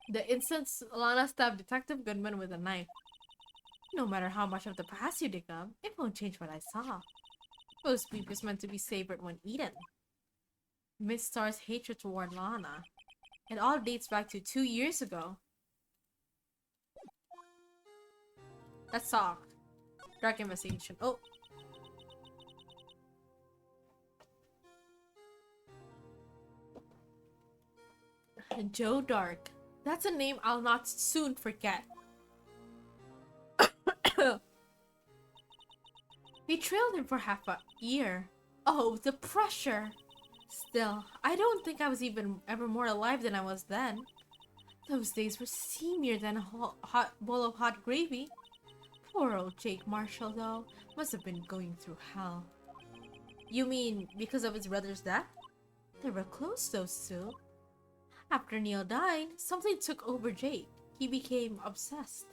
The instance Lana stabbed Detective Goodman with a knife. No matter how much of the past you dig up, it won't change what I saw. Roast beef is meant to be savored when eaten. Miss Star's hatred toward Lana. It all dates back to 2 years ago. Let's talk. Dark investigation. Oh. Joe Dark. That's a name I'll not soon forget. We trailed him for half a year. Oh, the pressure! Still, I don't think I was even ever more alive than I was then. Those days were seamier than a hot bowl of hot gravy. Poor old Jake Marshall, though, must have been going through hell. You mean because of his brother's death? They were close, those two. After Neil died, something took over Jake. He became obsessed.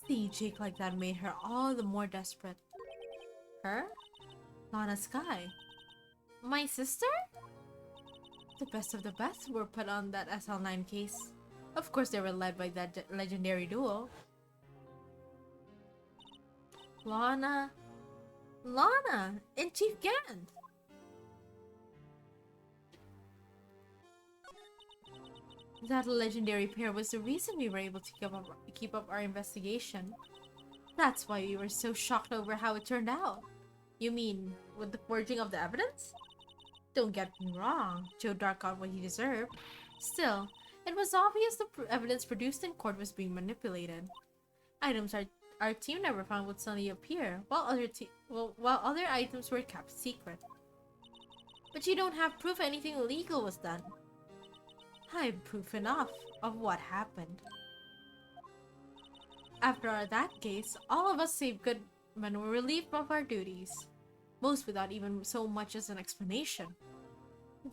Seeing Jake like that made her all the more desperate. Her? Lana Sky. My sister? The best of the best were put on that SL9 case. Of course, they were led by that legendary duo. Lana and Chief Gant. That legendary pair was the reason we were able to keep up our investigation. That's why we were so shocked over how it turned out. You mean, with the forging of the evidence? Don't get me wrong, Joe Dark got what he deserved. Still, it was obvious the evidence produced in court was being manipulated. Items our team never found would suddenly appear, while other items were kept secret. But you don't have proof anything illegal was done. I have proof enough of what happened. After that case, all of us save Goodman were relieved of our duties. Most without even so much as an explanation.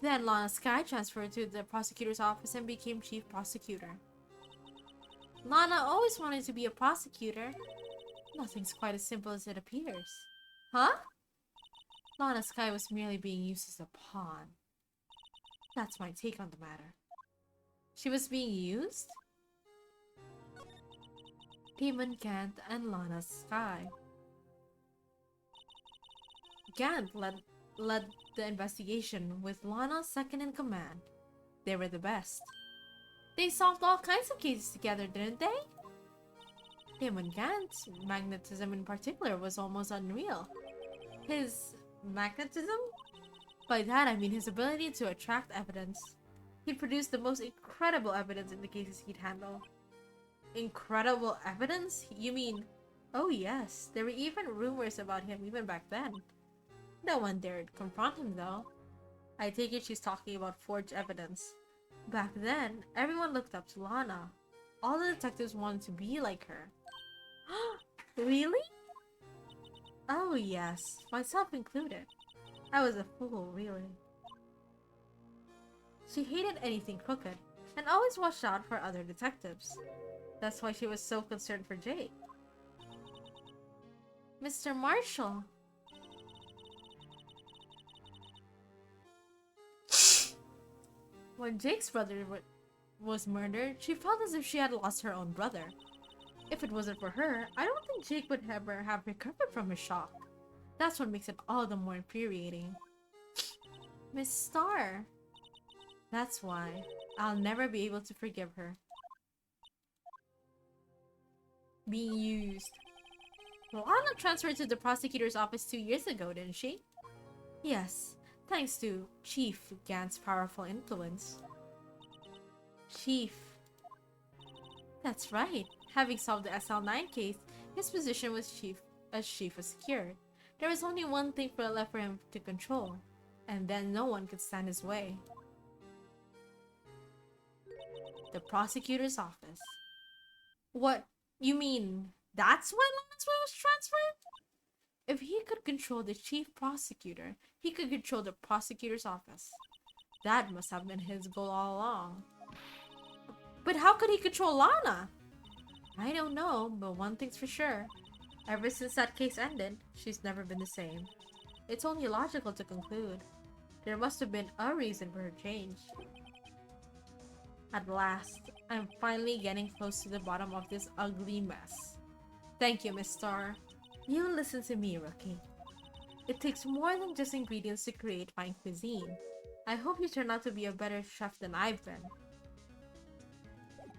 Then Lana Sky transferred to the prosecutor's office and became chief prosecutor. Lana always wanted to be a prosecutor. Nothing's quite as simple as it appears. Huh? Lana Sky was merely being used as a pawn. That's my take on the matter. She was being used? Damon Gant and Lana Sky. Gant led the investigation with Lana second in command. They were the best. They solved all kinds of cases together, didn't they? Damon Gant's magnetism in particular was almost unreal. His magnetism? By that I mean his ability to attract evidence. He'd produced the most incredible evidence in the cases he'd handle. Incredible evidence? You mean... Oh yes, there were even rumors about him even back then. No one dared confront him though. I take it she's talking about forged evidence. Back then, everyone looked up to Lana. All the detectives wanted to be like her. Really? Oh yes, myself included. I was a fool, really. She hated anything crooked, and always watched out for other detectives. That's why she was so concerned for Jake. Mr. Marshall. When Jake's brother was murdered, she felt as if she had lost her own brother. If it wasn't for her, I don't think Jake would ever have recovered from his shock. That's what makes it all the more infuriating. Miss Star. That's why I'll never be able to forgive her. Being used. Lana transferred to the prosecutor's office 2 years ago, didn't she? Yes, thanks to Chief Gant's powerful influence. Chief. That's right. Having solved the SL9 case, his position was as chief was secured. There was only one thing left for him to control, and then no one could stand his way. The prosecutor's office. What? You mean that's why Lana's way was transferred? If he could control the chief prosecutor, he could control the prosecutor's office. That must have been his goal all along. But how could he control Lana? I don't know, but one thing's for sure. Ever since that case ended, she's never been the same. It's only logical to conclude. There must have been a reason for her change. At last, I'm finally getting close to the bottom of this ugly mess. Thank you, Miss Star. You listen to me, Rookie. It takes more than just ingredients to create fine cuisine. I hope you turn out to be a better chef than I've been.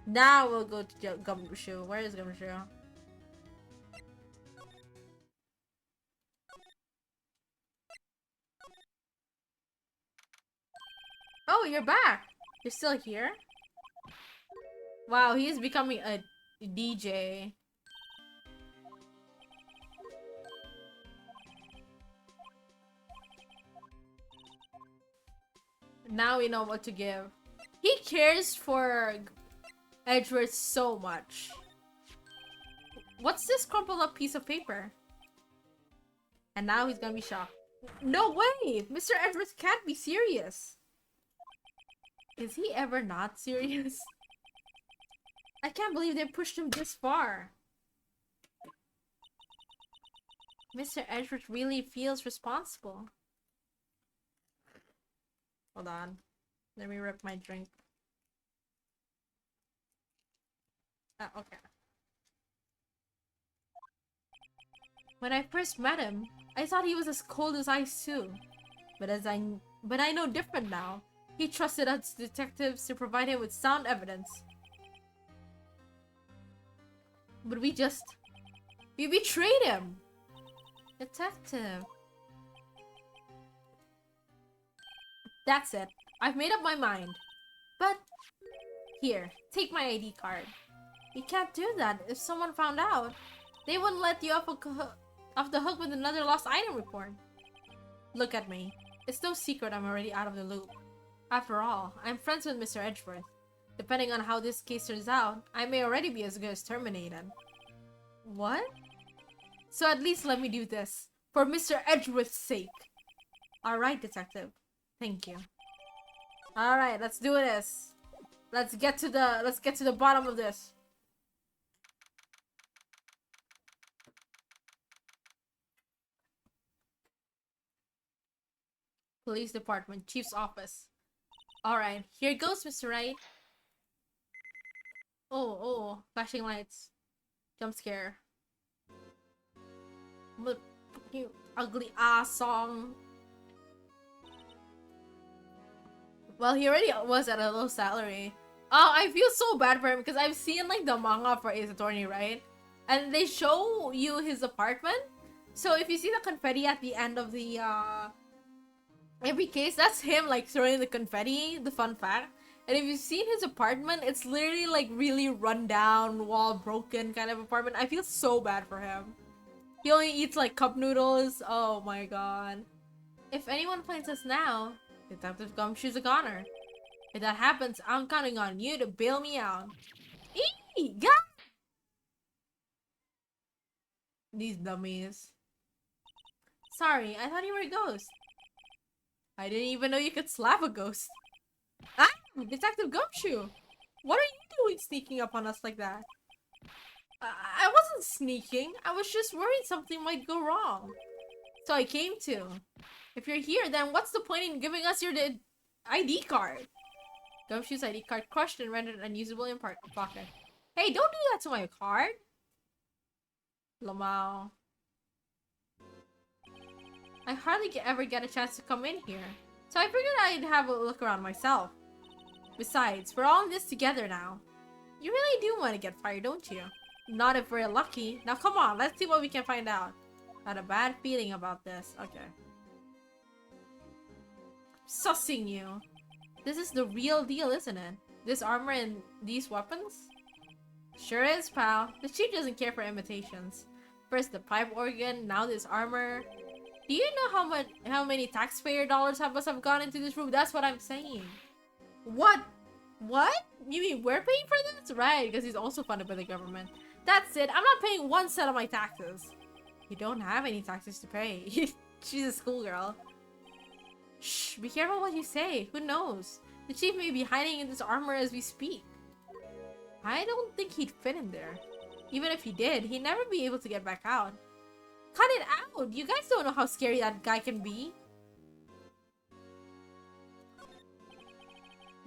Now we'll go to Gumshoe. Where is Gumshoe? Oh, you're back! You're still here? Wow, he is becoming a DJ. Now we know what to give. He cares for Edgeworth so much. What's this crumpled up piece of paper? And now he's gonna be shocked. No way! Mr. Edgeworth can't be serious. Is he ever not serious? I can't believe they pushed him this far. Mr. Edgeworth really feels responsible. Hold on. Let me rip my drink. Okay. When I first met him, I thought he was as cold as ice too. But I know different now. He trusted us detectives to provide him with sound evidence. But we betrayed him! Detective. That's it. I've made up my mind. But, here, take my ID card. You can't do that. If someone found out, they wouldn't let you off the hook with another lost item report. Look at me. It's no secret I'm already out of the loop. After all, I'm friends with Mr. Edgeworth. Depending on how this case turns out, I may already be as good as terminated. What? So at least let me do this. For Mr. Edgeworth's sake. Alright, detective. Thank you. Alright, let's do this. Let's get to the bottom of this. Police Department, Chief's Office. Alright, here goes, Mr. Wright. Oh, flashing lights. Jump scare. But you ugly ass song. Well, he already was at a low salary. Oh, I feel so bad for him because I've seen like the manga for Ace Attorney, right? And they show you his apartment. So if you see the confetti at the end of the every case, that's him like throwing the confetti, the fun fact. And if you've seen his apartment, it's literally like really run down, wall broken kind of apartment. I feel so bad for him. He only eats like cup noodles. Oh my god. If anyone finds us now, Detective Gumshoe's a goner. If that happens, I'm counting on you to bail me out. Eee! God! These dummies. Sorry, I thought you were a ghost. I didn't even know you could slap a ghost. Ah! Detective Gumshoe! What are you doing sneaking up on us like that? I wasn't sneaking. I was just worried something might go wrong. So I came to. If you're here, then what's the point in giving us your ID card? Gumshoe's ID card crushed and rendered unusable in pocket. Hey, don't do that to my card! Lamau. I hardly ever get a chance to come in here. So I figured I'd have a look around myself. Besides, we're all in this together now. You really do want to get fired, don't you? Not if we're lucky. Now come on, let's see what we can find out. I had a bad feeling about this. Okay. Sussing you. This is the real deal, isn't it? This armor and these weapons? Sure is, pal. The chief doesn't care for imitations. First the pipe organ, now this armor. Do you know how many taxpayer dollars must have gone into this room? That's what I'm saying. What? What? You mean we're paying for this? Right, because he's also funded by the government. That's it. I'm not paying 1 cent of my taxes. You don't have any taxes to pay. She's a schoolgirl. Shh, be careful what you say. Who knows? The chief may be hiding in this armor as we speak. I don't think he'd fit in there. Even if he did, he'd never be able to get back out. Cut it out! You guys don't know how scary that guy can be.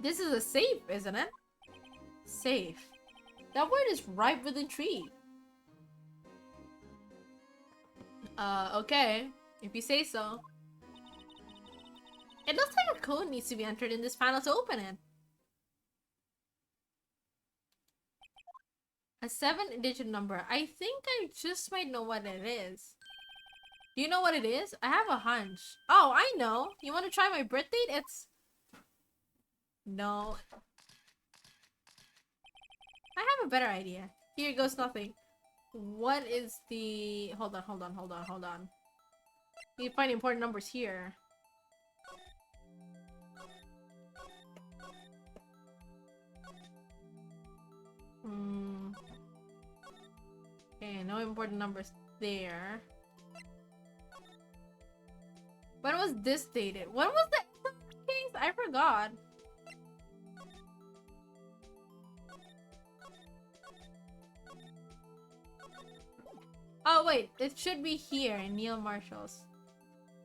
This is a safe, isn't it? Safe. That word is ripe with intrigue. Okay. If you say so. It looks like a code needs to be entered in this panel to open it. A 7-digit number. I think I just might know what it is. Do you know what it is? I have a hunch. Oh, I know. You want to try my birth date? It's... No. I have a better idea. Here goes nothing. What is the... Hold on. You find important numbers here. Okay, no important numbers there. When was this dated? When was the case? I forgot. Oh wait, it should be here in Neil Marshall's.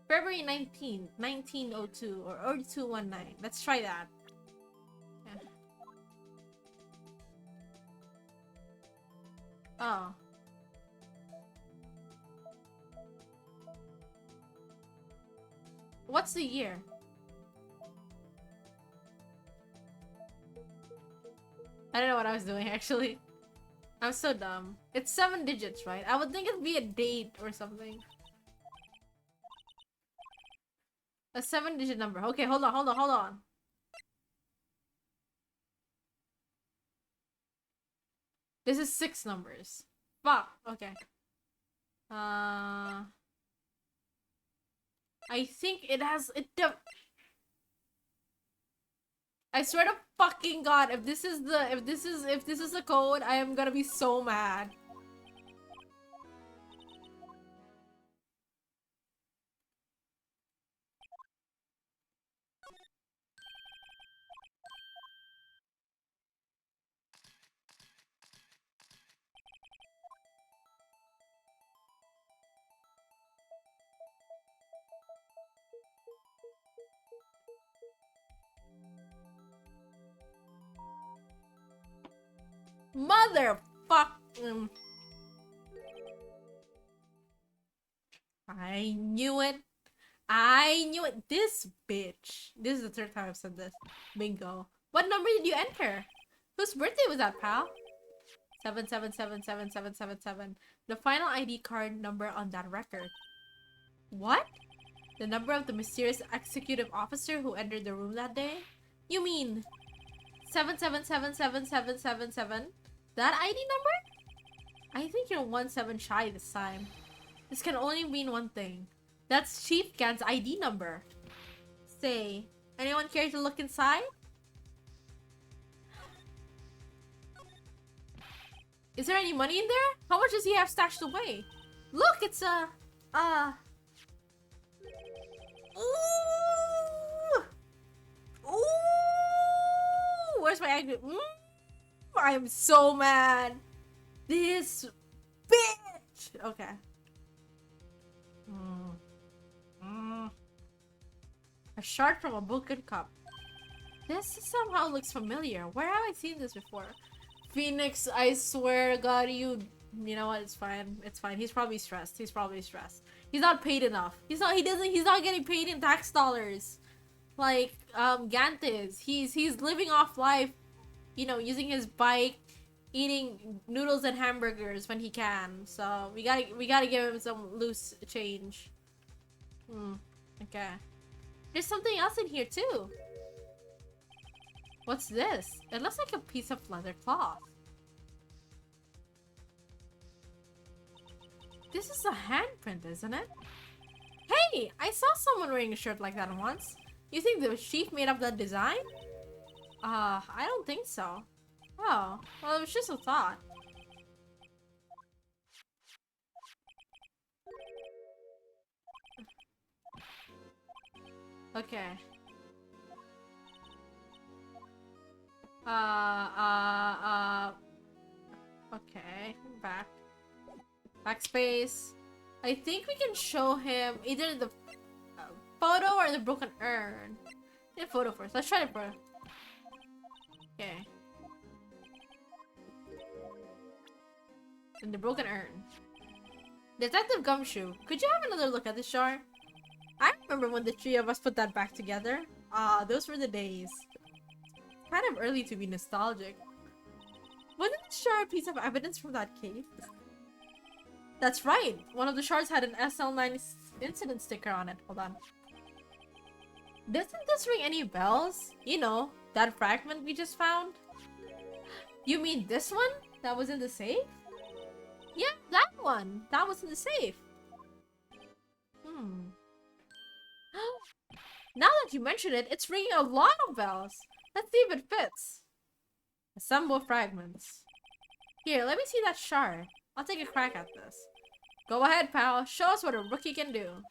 February 19, 1902 or 0219. Let's try that. Yeah. Oh. What's the year? I don't know what I was doing actually. I'm so dumb. It's 7 digits, right? I would think it'd be a date or something. A 7-digit number. Okay, hold on. This is 6 numbers. Fuck. Okay. I think it has I swear to fucking god, if this is the code, I am gonna be so mad. Motherfuck. I knew it. This bitch. This is the 3rd time I've said this. Bingo. What number did you enter? Whose birthday was that, pal? 7777777. The final ID card number on that record. What? The number of the mysterious executive officer who entered the room that day? You mean 7777777? That ID number? I think you're 1 7 shy this time. This can only mean one thing. That's Chief Gan's ID number. Say, anyone care to look inside? Is there any money in there? How much does he have stashed away? Look, it's a... Ooh! Ooh! Where's my exit? I am so mad. This bitch. Okay. A shard from a broken cup. This somehow looks familiar. Where have I seen this before? Phoenix, I swear to God, you know what? It's fine. It's fine. He's probably stressed. He's not paid enough. He's not getting paid in tax dollars. like Gant is. He's living off life, you know, using his bike, eating noodles and hamburgers when he can. So we gotta give him some loose change. Okay. There's something else in here too. What's this? It looks like a piece of leather cloth. This is a handprint, isn't it? Hey! I saw someone wearing a shirt like that once. You think the chief made up that design? I don't think so. Oh, well, it was just a thought. Okay. Okay, backspace. I think we can show him either the photo or the broken urn. The photo first. Let's try the photo. Okay. And the broken urn. Detective Gumshoe, could you have another look at this jar? I remember when the three of us put that back together. Those were the days. Kind of early to be nostalgic. Wasn't the jar a piece of evidence from that cave? That's right! One of the shards had an SL9 incident sticker on it. Hold on. Doesn't this ring any bells? You know, that fragment we just found? You mean this one? That was in the safe? Yeah, that one! That was in the safe. Now that you mention it, it's ringing a lot of bells. Let's see if it fits. Assemble fragments. Here, let me see that shard. I'll take a crack at this. Go ahead, pal. Show us what a rookie can do.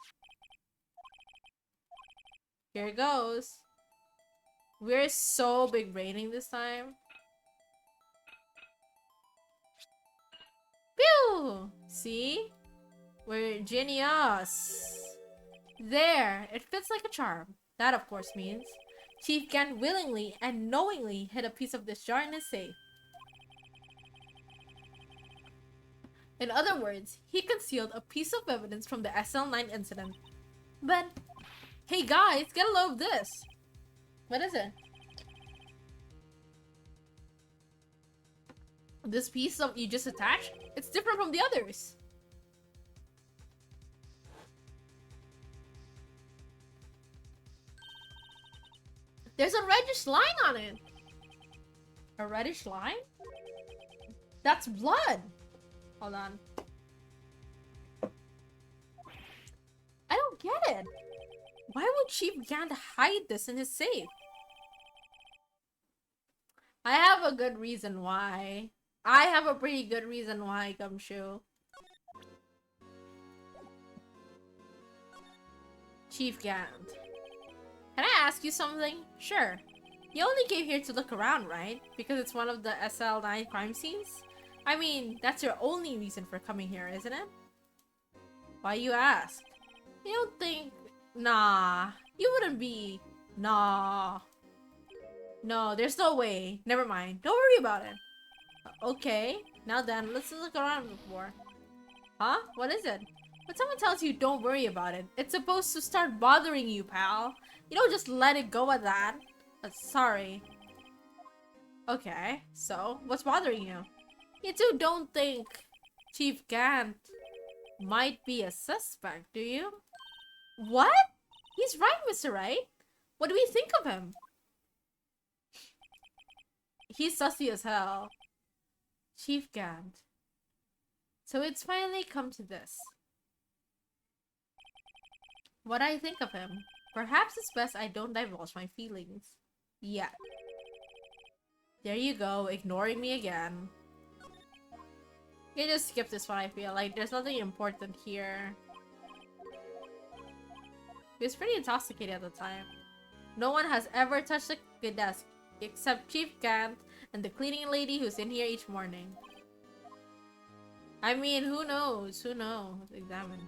Here it goes. We're so big braining this time. Pew! See? We're genius. There! It fits like a charm. That, of course, means Chief Gan willingly and knowingly hid a piece of this jar in his safe. In other words, he concealed a piece of evidence from the SL9 incident. But, hey guys, get a load of this! What is it? This piece of you just attached? It's different from the others. There's a reddish line on it. A reddish line? That's blood. Hold on. I don't get it. Why would Chief Gant hide this in his safe? I have a good reason why. I have a pretty good reason why, Gumshoe. Chief Gant. Can I ask you something? Sure. You only came here to look around, right? Because it's one of the SL9 crime scenes? I mean, that's your only reason for coming here, isn't it? Why you ask? You don't think... Nah. You wouldn't be... Nah. No, there's no way. Never mind. Don't worry about it. Okay. Now then, let's look around more. Huh? What is it? When someone tells you don't worry about it, it's supposed to start bothering you, pal. You don't just let it go at that. Sorry. Okay, so what's bothering you? You two don't think Chief Gant might be a suspect, do you? What? He's right, Mr. Right. What do we think of him? He's sussy as hell. Chief Gant. So it's finally come to this. What I think of him. Perhaps it's best I don't divulge my feelings. Yeah. There you go, ignoring me again. You just skip this one, I feel like. There's nothing important here. He was pretty intoxicated at the time. No one has ever touched the desk except Chief Gant and the cleaning lady who's in here each morning. I mean, who knows? Who knows? Examine.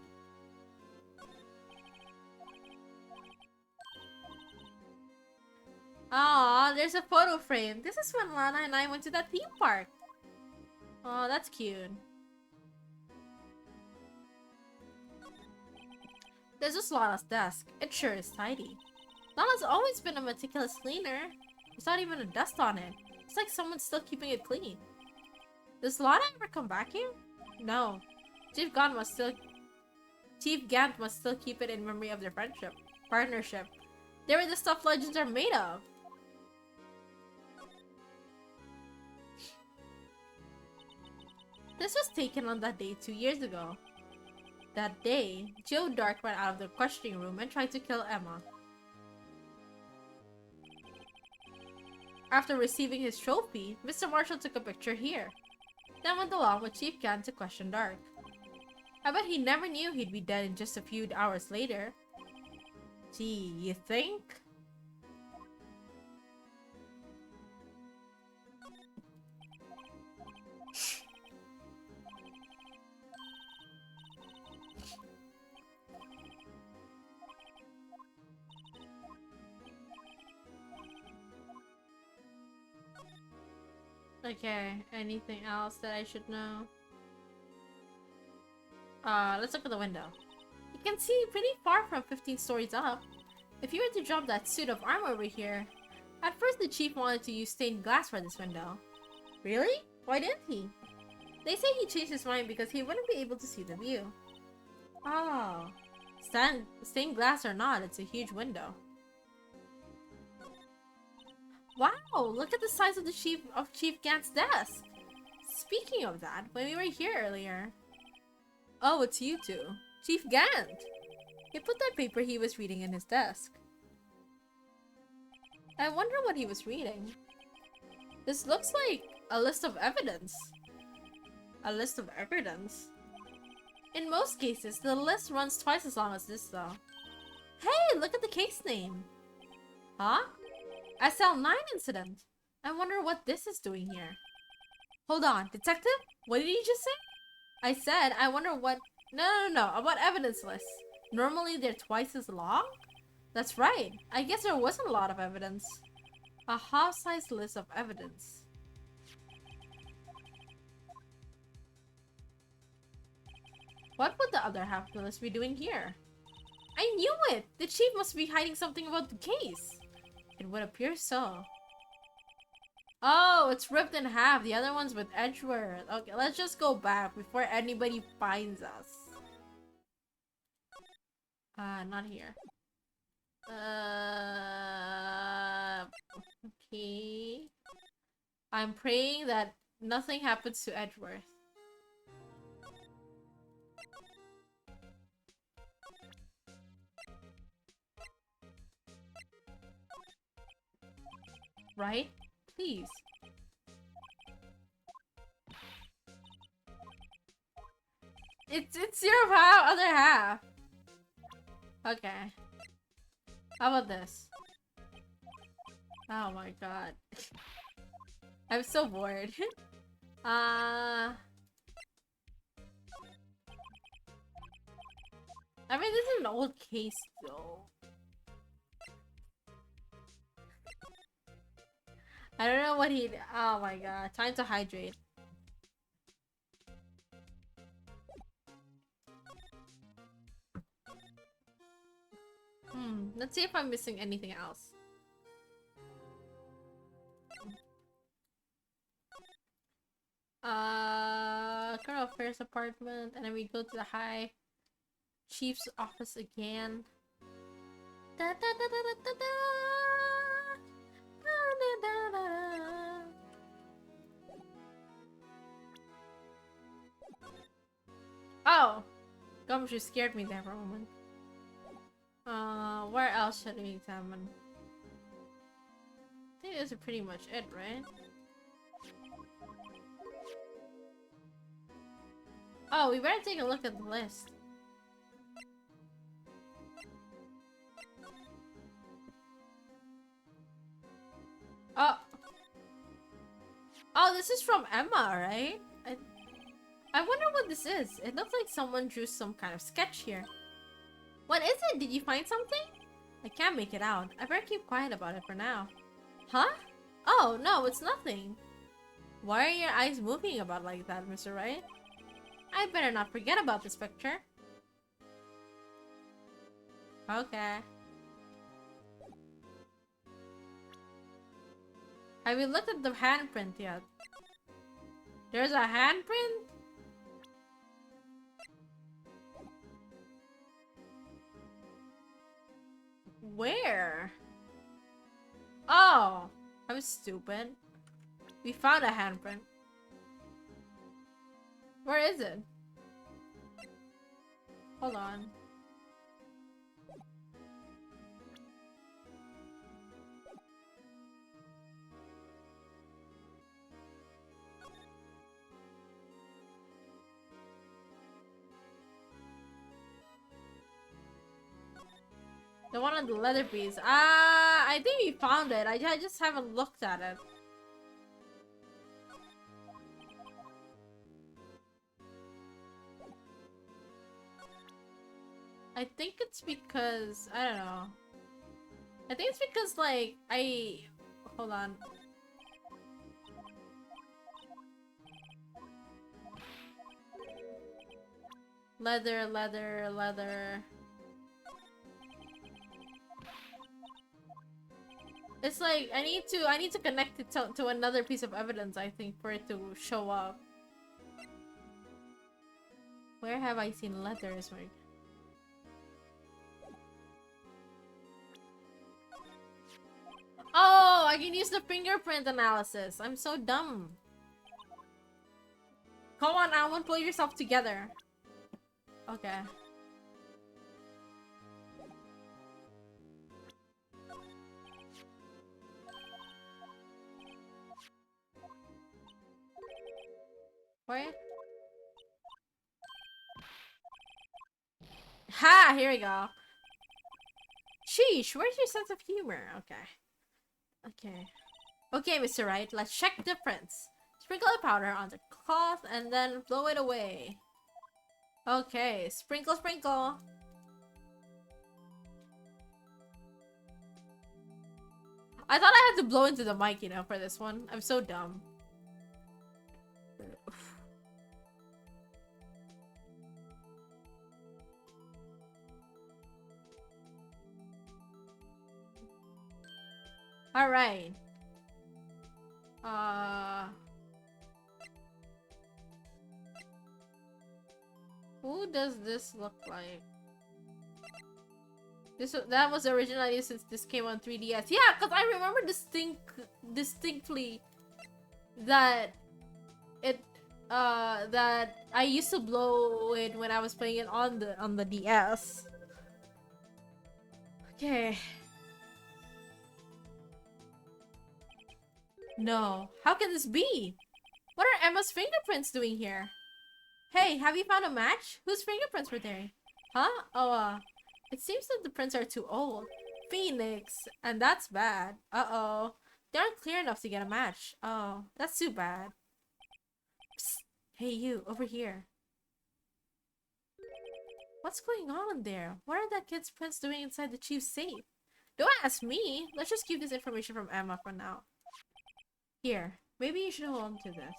Aw, there's a photo frame. This is when Lana and I went to that theme park. Oh, that's cute. This is Lana's desk. It sure is tidy. Lana's always been a meticulous cleaner. There's not even a dust on it. It's like someone's still keeping it clean. Does Lana ever come back here? No. Chief Gant must still keep it in memory of their partnership. They were the stuff legends are made of. This was taken on that day 2 years ago. That day, Joe Dark went out of the questioning room and tried to kill Emma. After receiving his trophy, Mr. Marshall took a picture here, then went along with Chief Gant to question Dark. I bet he never knew he'd be dead in just a few hours later. Gee, you think? Okay, anything else that I should know? Let's look at the window. You can see pretty far from 15 stories up. If you were to drop that suit of armor over here... At first the chief wanted to use stained glass for this window. Really? Why didn't he? They say he changed his mind because he wouldn't be able to see the view. Oh. Stained glass or not, it's a huge window. Wow, look at the size of the Chief Gant's desk. Speaking of that, when we were here earlier... Oh, it's you two. Chief Gant! He put that paper he was reading in his desk. I wonder what he was reading. This looks like a list of evidence. A list of evidence? In most cases, the list runs twice as long as this though. Hey, look at the case name! Huh? SL9 incident. I wonder what this is doing here. Hold on, detective? What did he just say? I said, I wonder what... No, about evidence lists. Normally they're twice as long? That's right. I guess there wasn't a lot of evidence. A half-sized list of evidence. What would the other half of the list be doing here? I knew it! The chief must be hiding something about the case. It would appear so. Oh, it's ripped in half. The other one's with Edgeworth. Okay, let's just go back before anybody finds us. Not here. Okay. I'm praying that nothing happens to Edgeworth. Right? Please. It's your other half. Okay. How about this? Oh my god. I'm so bored. I mean, this is an old case though. I don't know what he... Oh my god. Time to hydrate. Let's see if I'm missing anything else. Colonel Affairs apartment, and then we go to the High Chief's office again. Da, da, da, da, da, da, da, da, da, da. Oh! Gums, you scared me there for a moment. Where else should we examine? I think this is pretty much it, right? Oh, we better take a look at the list. Oh, this is from Emma, right? I wonder what this is. It looks like someone drew some kind of sketch here. What is it? Did you find something? I can't make it out. I better keep quiet about it for now. Huh? Oh, no, it's nothing. Why are your eyes moving about like that, Mr. Wright? I better not forget about this picture. Okay. Have you looked at the handprint yet? There's a handprint? Where? Oh, I'm stupid. We found a handprint. Where is it? Hold on. The one on the leather piece. I think we found it. I just haven't looked at it. I think it's because, I don't know. I think it's because, like, hold on. Leather, leather, leather. It's like, I need to connect it to another piece of evidence, I think, for it to show up. Where have I seen letters, Mark? Oh, I can use the fingerprint analysis. I'm so dumb. Come on, Almond, pull yourself together. Okay. Where? Ha! Here we go. Sheesh, where's your sense of humor? Okay. Okay. Okay, Mr. Wright, let's check the difference. Sprinkle the powder on the cloth and then blow it away. Okay, sprinkle, sprinkle. I thought I had to blow into the mic, you know, for this one. I'm so dumb. Alright. Who does this look like? That was originally since this came on 3DS. Yeah, because I remember distinctly that that I used to blow it when I was playing it on the DS. Okay. No. How can this be? What are Emma's fingerprints doing here? Hey, have you found a match? Whose fingerprints were there? Huh? Oh, it seems that the prints are too old. Phoenix. And that's bad. Uh-oh. They aren't clear enough to get a match. Oh, that's too bad. Psst. Hey, you. Over here. What's going on there? What are that kid's prints doing inside the chief's safe? Don't ask me. Let's just keep this information from Emma for now. Here. Maybe you should hold on to this.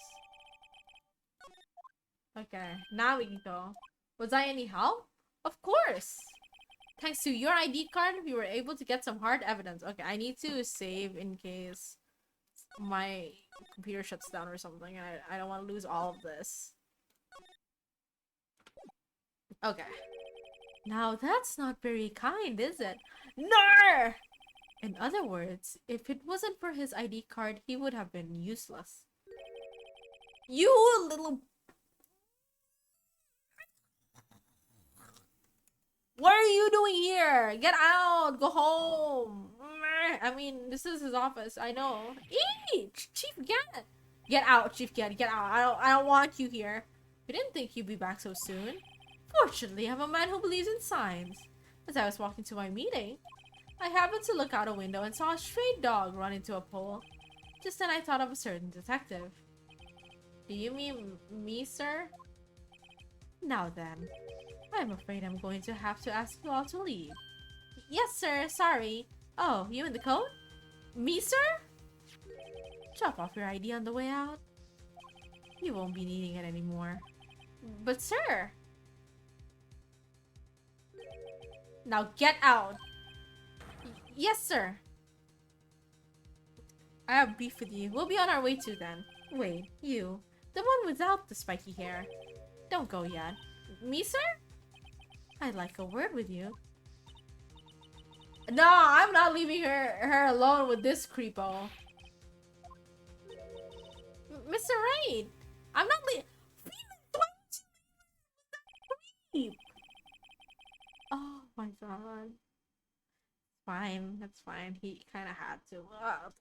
Okay, now we can go. Was I any help? Of course! Thanks to your ID card, we were able to get some hard evidence. Okay, I need to save in case my computer shuts down or something and I don't want to lose all of this. Okay. Now that's not very kind, is it? No! In other words, if it wasn't for his ID card, he would have been useless. You little... What are you doing here? Get out! Go home! I mean, this is his office. I know. Eat! Chief Gat! Get out, Chief Gat. Get out. I don't want you here. We didn't think you'd be back so soon. Fortunately, I'm a man who believes in signs. As I was walking to my meeting, I happened to look out a window and saw a stray dog run into a pole. Just then I thought of a certain detective. Do you mean me, sir? Now then, I'm afraid I'm going to have to ask you all to leave. Yes, sir. Sorry. Oh, you in the coat? Me, sir? Drop off your ID on the way out. You won't be needing it anymore. But, sir... Now get out! Yes, sir! I have beef with you. We'll be on our way too then. Wait, you. The one without the spiky hair. Don't go yet. Me, sir? I'd like a word with you. No, I'm not leaving her alone with this creepo. Mr. Raid, I'm not leaving. Oh my god. Fine, that's fine. He kind of had to. Ugh.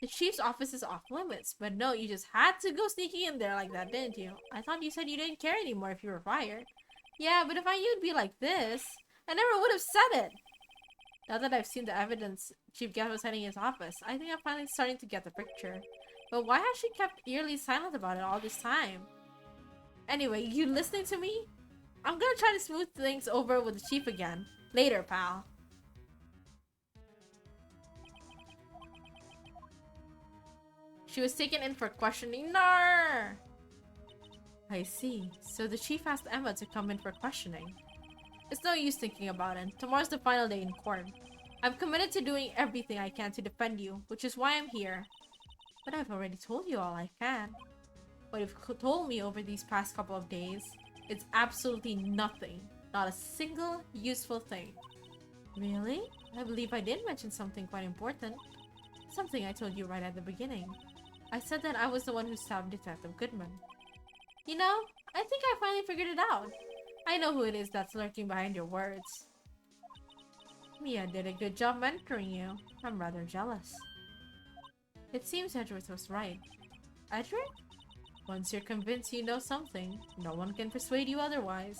The chief's office is off limits, but no, you just had to go sneaking in there like that, didn't you? I thought you said you didn't care anymore if you were fired. Yeah, but if I knew you'd be like this, I never would have said it. Now that I've seen the evidence Chief Gaff was hiding in his office, I think I'm finally starting to get the picture. But why has she kept eerily silent about it all this time? Anyway, you listening to me? I'm gonna try to smooth things over with the chief again. Later, pal. She was taken in for questioning. No! I see. So the chief asked Emma to come in for questioning. It's no use thinking about it. Tomorrow's the final day in court. I'm committed to doing everything I can to defend you, which is why I'm here. But I've already told you all I can. What you've told me over these past couple of days, it's absolutely nothing. Not a single useful thing. Really? I believe I did mention something quite important. Something I told you right at the beginning. I said that I was the one who stabbed Detective Goodman. You know, I think I finally figured it out. I know who it is that's lurking behind your words. Mia did a good job mentoring you. I'm rather jealous. It seems Edward was right. Edward? Once you're convinced you know something, no one can persuade you otherwise.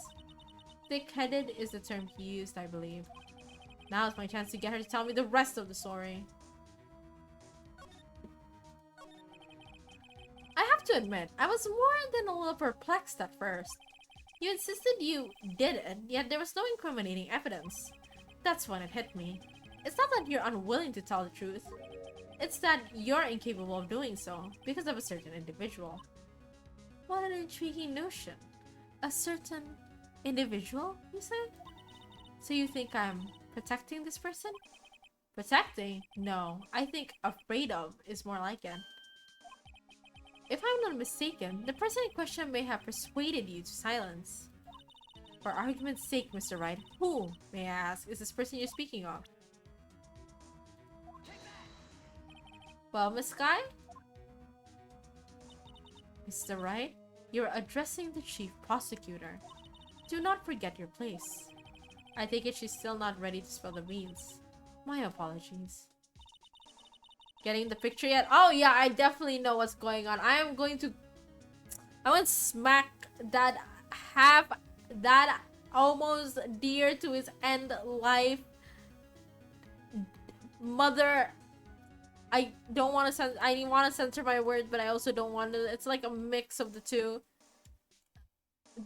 Thick-headed is the term he used, I believe. Now's my chance to get her to tell me the rest of the story. I have to admit, I was more than a little perplexed at first. You insisted you did it, yet there was no incriminating evidence. That's when it hit me. It's not that you're unwilling to tell the truth. It's that you're incapable of doing so, because of a certain individual. What an intriguing notion. A certain individual, you said? So you think I'm protecting this person? Protecting? No, I think afraid of is more like it. If I'm not mistaken, the person in question may have persuaded you to silence. For argument's sake, Mr. Wright, who, may I ask, is this person you're speaking of? Well, Miss Sky? Mr. Wright, you're addressing the chief prosecutor. Do not forget your place. I take it she's still not ready to spill the beans. My apologies. Getting the picture yet? Oh yeah, I definitely know what's going on. I want to smack that almost dear to his end life mother. I don't want to I want to censor my word, but I also don't want to. It's like a mix of the two.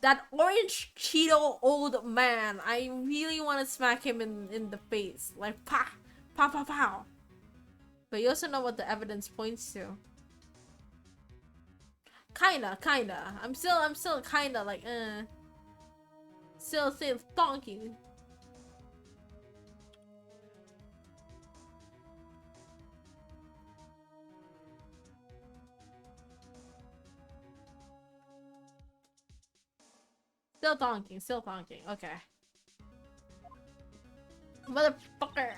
That orange Cheeto old man. I really want to smack him in the face, like pa, pa pa pow. But you also know what the evidence points to. Kinda. I'm still kinda like, Still donkey. Still talking. Okay. Motherfucker.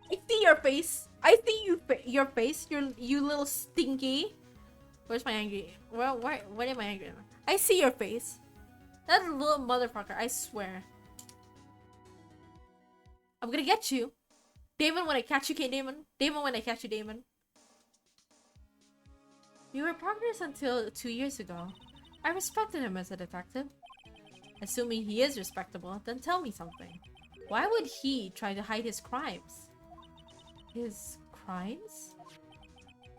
I see your face. I see your face. You little stinky. Where's my angry? Well, what am I angry at? I see your face. That little motherfucker. I swear. I'm gonna get you, Damon. When I catch you, Damon. Damon, when I catch you, Damon. We were partners until 2 years ago. I respected him as a detective. Assuming he is respectable, then tell me something. Why would he try to hide his crimes? His crimes?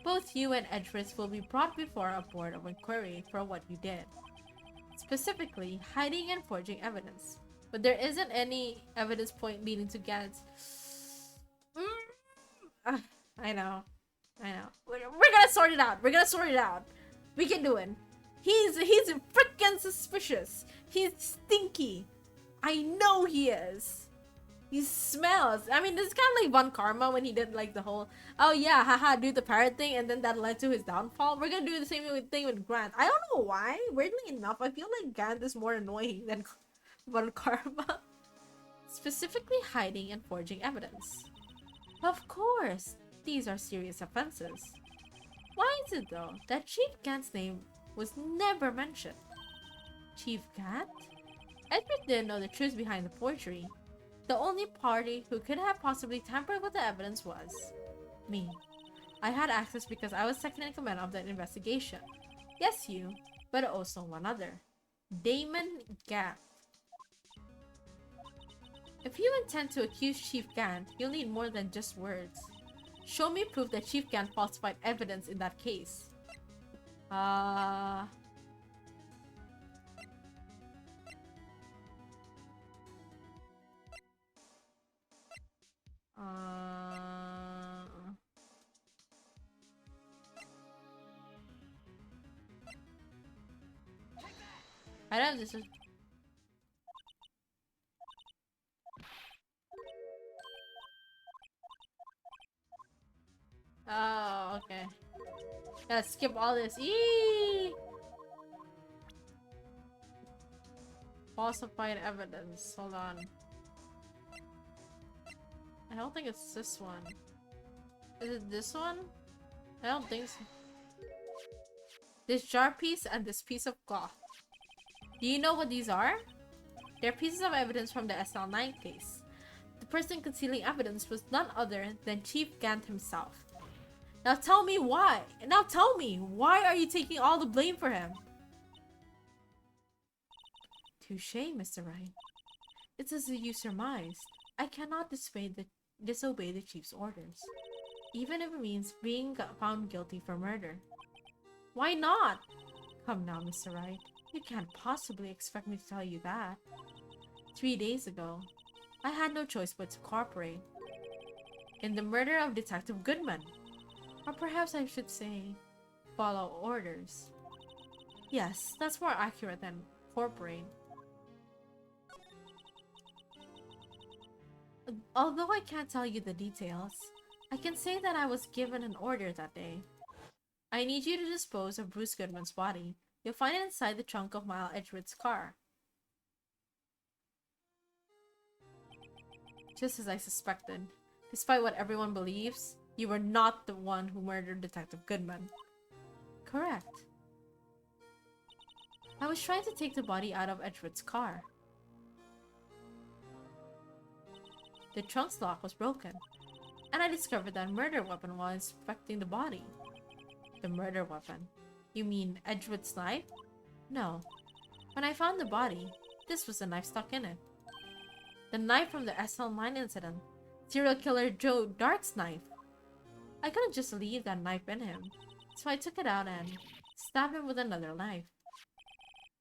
Both you and Edris will be brought before a board of inquiry for what you did. Specifically, hiding and forging evidence. But there isn't any evidence point leading to Gannett's... I know. We're gonna sort it out. We can do it. He's freaking suspicious. He's stinky. I know he is. He smells. I mean, this is kind of like Von Karma when he did like the whole, oh yeah, haha, do the parrot thing, and then that led to his downfall. We're gonna do the same thing with Grant. I don't know why. Weirdly enough, I feel like Grant is more annoying than Von Karma. Specifically hiding and forging evidence. Of course, these are serious offenses. Why is it though that Chief Gant's name was never mentioned? Chief Gant? Edward didn't know the truth behind the forgery. The only party who could have possibly tampered with the evidence was me. I had access because I was second in command of the investigation. Yes, you, but also one other. Damon Gant. If you intend to accuse Chief Gant, you'll need more than just words. Show me proof that Chief Gant falsified evidence in that case. Uh... I don't know this is... Oh, okay. Gotta skip all this. Eee! Falsified evidence. Hold on. I don't think it's this one. Is it this one? I don't think so. This jar piece and this piece of cloth. Do you know what these are? They're pieces of evidence from the SL9 case. The person concealing evidence was none other than Chief Gant himself. Now tell me why! Now tell me! Why are you taking all the blame for him? Touché, Mr. Wright. It's as you surmised. I cannot disobey the Chief's orders. Even if it means being found guilty for murder. Why not? Come now, Mr. Wright. You can't possibly expect me to tell you that. 3 days ago, I had no choice but to cooperate in the murder of Detective Goodman. Or perhaps I should say, follow orders. Yes, that's more accurate than cooperate. Although I can't tell you the details, I can say that I was given an order that day. I need you to dispose of Bruce Goodman's body. You'll find it inside the trunk of Mile Edgewood's car. Just as I suspected. Despite what everyone believes, you were not the one who murdered Detective Goodman. Correct. I was trying to take the body out of Edgewood's car. The trunk's lock was broken, and I discovered that murder weapon while inspecting the body. The murder weapon? You mean Edgewood's knife? No. When I found the body, this was the knife stuck in it. The knife from the SL9 incident. Serial killer Joe Dark's knife. I couldn't just leave that knife in him, so I took it out and stabbed him with another knife.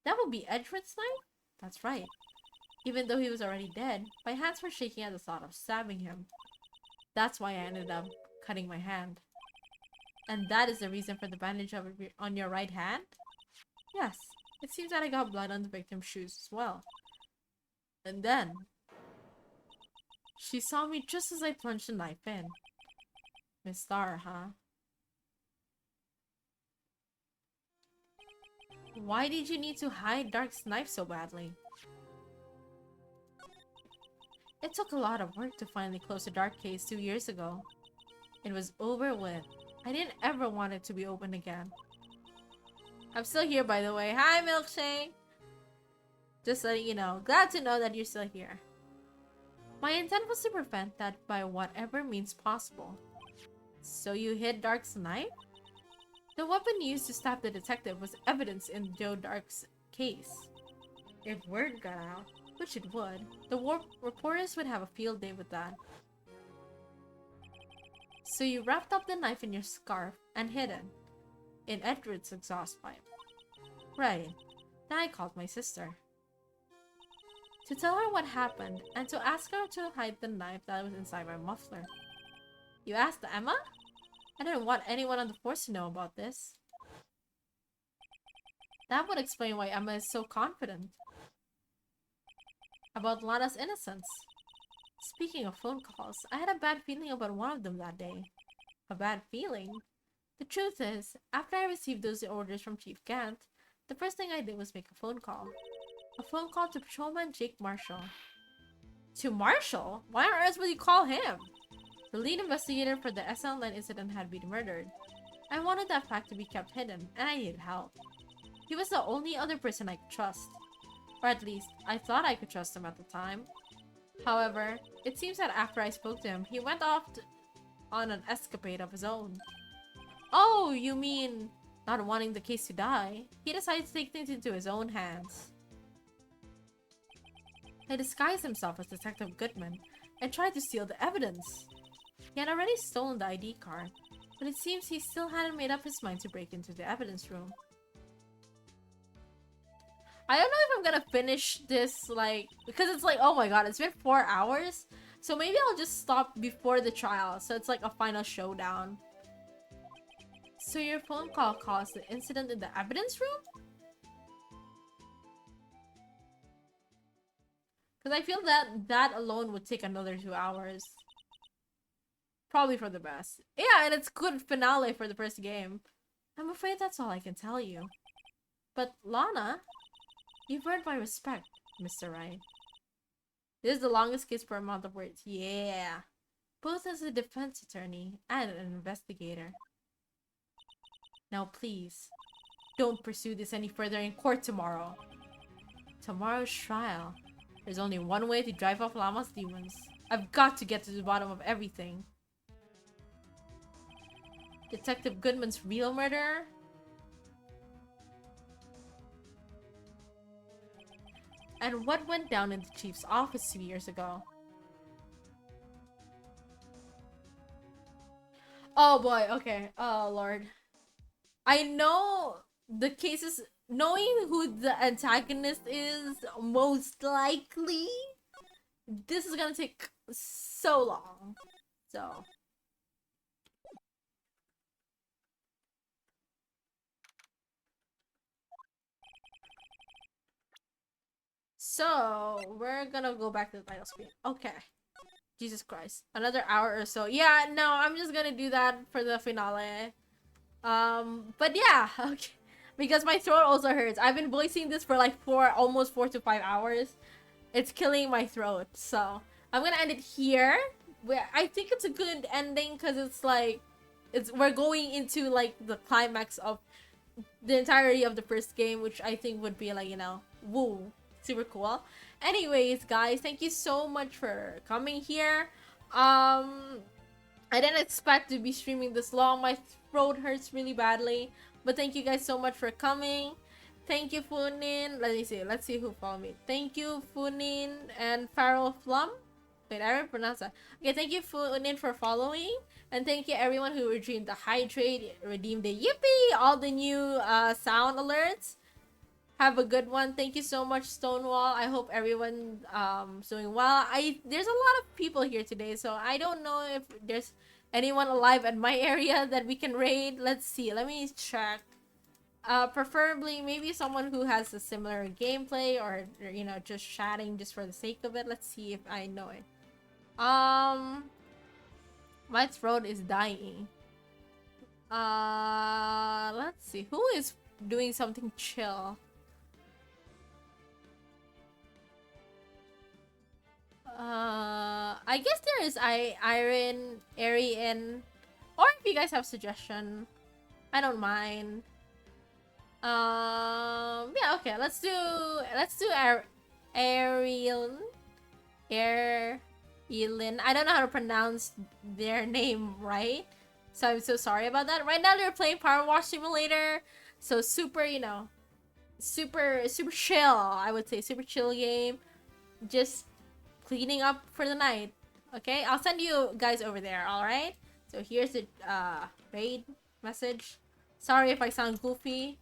That would be Edgewood's knife? That's right. Even though he was already dead, my hands were shaking at the thought of stabbing him. That's why I ended up cutting my hand. And that is the reason for the bandage on your right hand? Yes, it seems that I got blood on the victim's shoes as well. And then, she saw me just as I plunged the knife in. Miss Star, huh? Why did you need to hide Dark's knife so badly? It took a lot of work to finally close the Dark case 2 years ago. It was over with. I didn't ever want it to be open again. I'm still here, by the way. Hi, Milkshake! Just letting you know. Glad to know that you're still here. My intent was to prevent that by whatever means possible. So you hid Dark's knife? The weapon used to stab the detective was evidence in Joe Dark's case. If word got out, which it would, the reporters would have a field day with that. So you wrapped up the knife in your scarf and hid it in Edward's exhaust pipe. Right. Then I called my sister to tell her what happened and to ask her to hide the knife that was inside my muffler. You asked Emma? I didn't want anyone on the force to know about this. That would explain why Emma is so confident about Lana's innocence. Speaking of phone calls, I had a bad feeling about one of them that day. A bad feeling? The truth is, after I received those orders from Chief Gant, the first thing I did was make a phone call. A phone call to Patrolman Jake Marshall. To Marshall? Why on earth would you call him? The lead investigator for the SL9 incident had been murdered. I wanted that fact to be kept hidden, and I needed help. He was the only other person I could trust. Or at least, I thought I could trust him at the time. However, it seems that after I spoke to him, he went off on an escapade of his own. Oh, you mean not wanting the case to die? He decided to take things into his own hands. He disguised himself as Detective Goodman and tried to steal the evidence. He had already stolen the ID card, but it seems he still hadn't made up his mind to break into the evidence room. I don't know if I'm gonna finish this, like, because it's like, oh my god, it's been 4 hours. So maybe I'll just stop before the trial, so it's like a final showdown. So your phone call caused the incident in the evidence room? Because I feel that that alone would take another 2 hours. Probably for the best. Yeah, and it's good finale for the first game. I'm afraid that's all I can tell you. But Lana, you've earned my respect, Mr. Wright. This is the longest case per amount of words. Yeah. Both as a defense attorney and an investigator. Now please, don't pursue this any further in court tomorrow. Tomorrow's trial. There's only one way to drive off Lama's demons. I've got to get to the bottom of everything. Detective Goodman's real murderer? And what went down in the chief's office 2 years ago? Oh boy, okay. Oh lord. I know the cases, knowing who the antagonist is, most likely this is gonna take so long. So we're gonna go back to the title screen. Okay. Jesus Christ. Another hour or so. Yeah, no, I'm just gonna do that for the finale. But yeah, okay. Because my throat also hurts. I've been voicing this for like almost 4 to 5 hours. It's killing my throat. So I'm gonna end it here. I think it's a good ending because it's like we're going into like the climax of the entirety of the first game, which I think would be like, you know, woo, super cool. Anyways, guys, thank you so much for coming here. I didn't expect to be streaming this long. My throat hurts really badly. But thank you guys so much for coming. Thank you, Funin. Let me see. Let's see who followed me. Thank you, Funin and Farrell Flum. Wait, I didn't pronounce that. Okay, thank you, Funin, for following. And thank you, everyone who redeemed the hydrate, redeemed the yippee, all the new sound alerts. Have a good one. Thank you so much, Stonewall. I hope everyone is doing well. There's a lot of people here today, so I don't know if there's anyone alive at my area that we can raid. Let's see. Let me check. Preferably maybe someone who has a similar gameplay or you know, just chatting just for the sake of it. Let's see if I know it. My throat is dying. Let's see. Who is doing something chill? I guess there is Iron, Arian, or if you guys have suggestion, I don't mind. Yeah, okay, let's do Ariel, I don't know how to pronounce their name right, so I'm so sorry about that. Right now they're playing Power Wash Simulator, so super, you know, super chill. I would say super chill game, just cleaning up for the night. Okay, I'll send you guys over there. All right, so here's the raid message. Sorry if I sound goofy.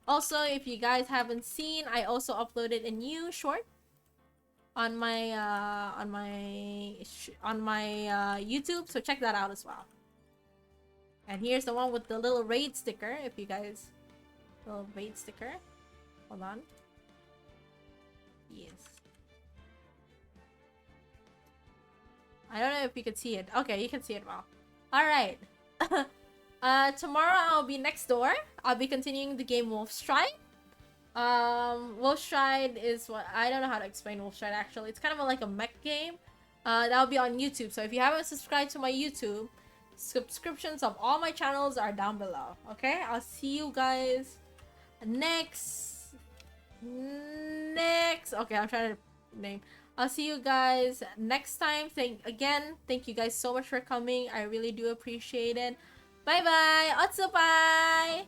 Also, if you guys haven't seen, I also uploaded a new short on my YouTube, so check that out as well. And here's the one with the little raid sticker. If you guys, little raid sticker. Hold on. Yes. I don't know if you can see it. Okay, you can see it well. Alright. Tomorrow I'll be next door. I'll be continuing the game Wolfstride. Wolfstride is what I don't know how to explain Wolfstride actually. It's kind of like a mech game. That'll be on YouTube. So if you haven't subscribed to my YouTube, subscriptions of all my channels are down below. Okay, I'll see you guys next. Okay, I'm trying to name. I'll see you guys next time. Thank you guys so much for coming. I really do appreciate it. Bye bye. Otsupai.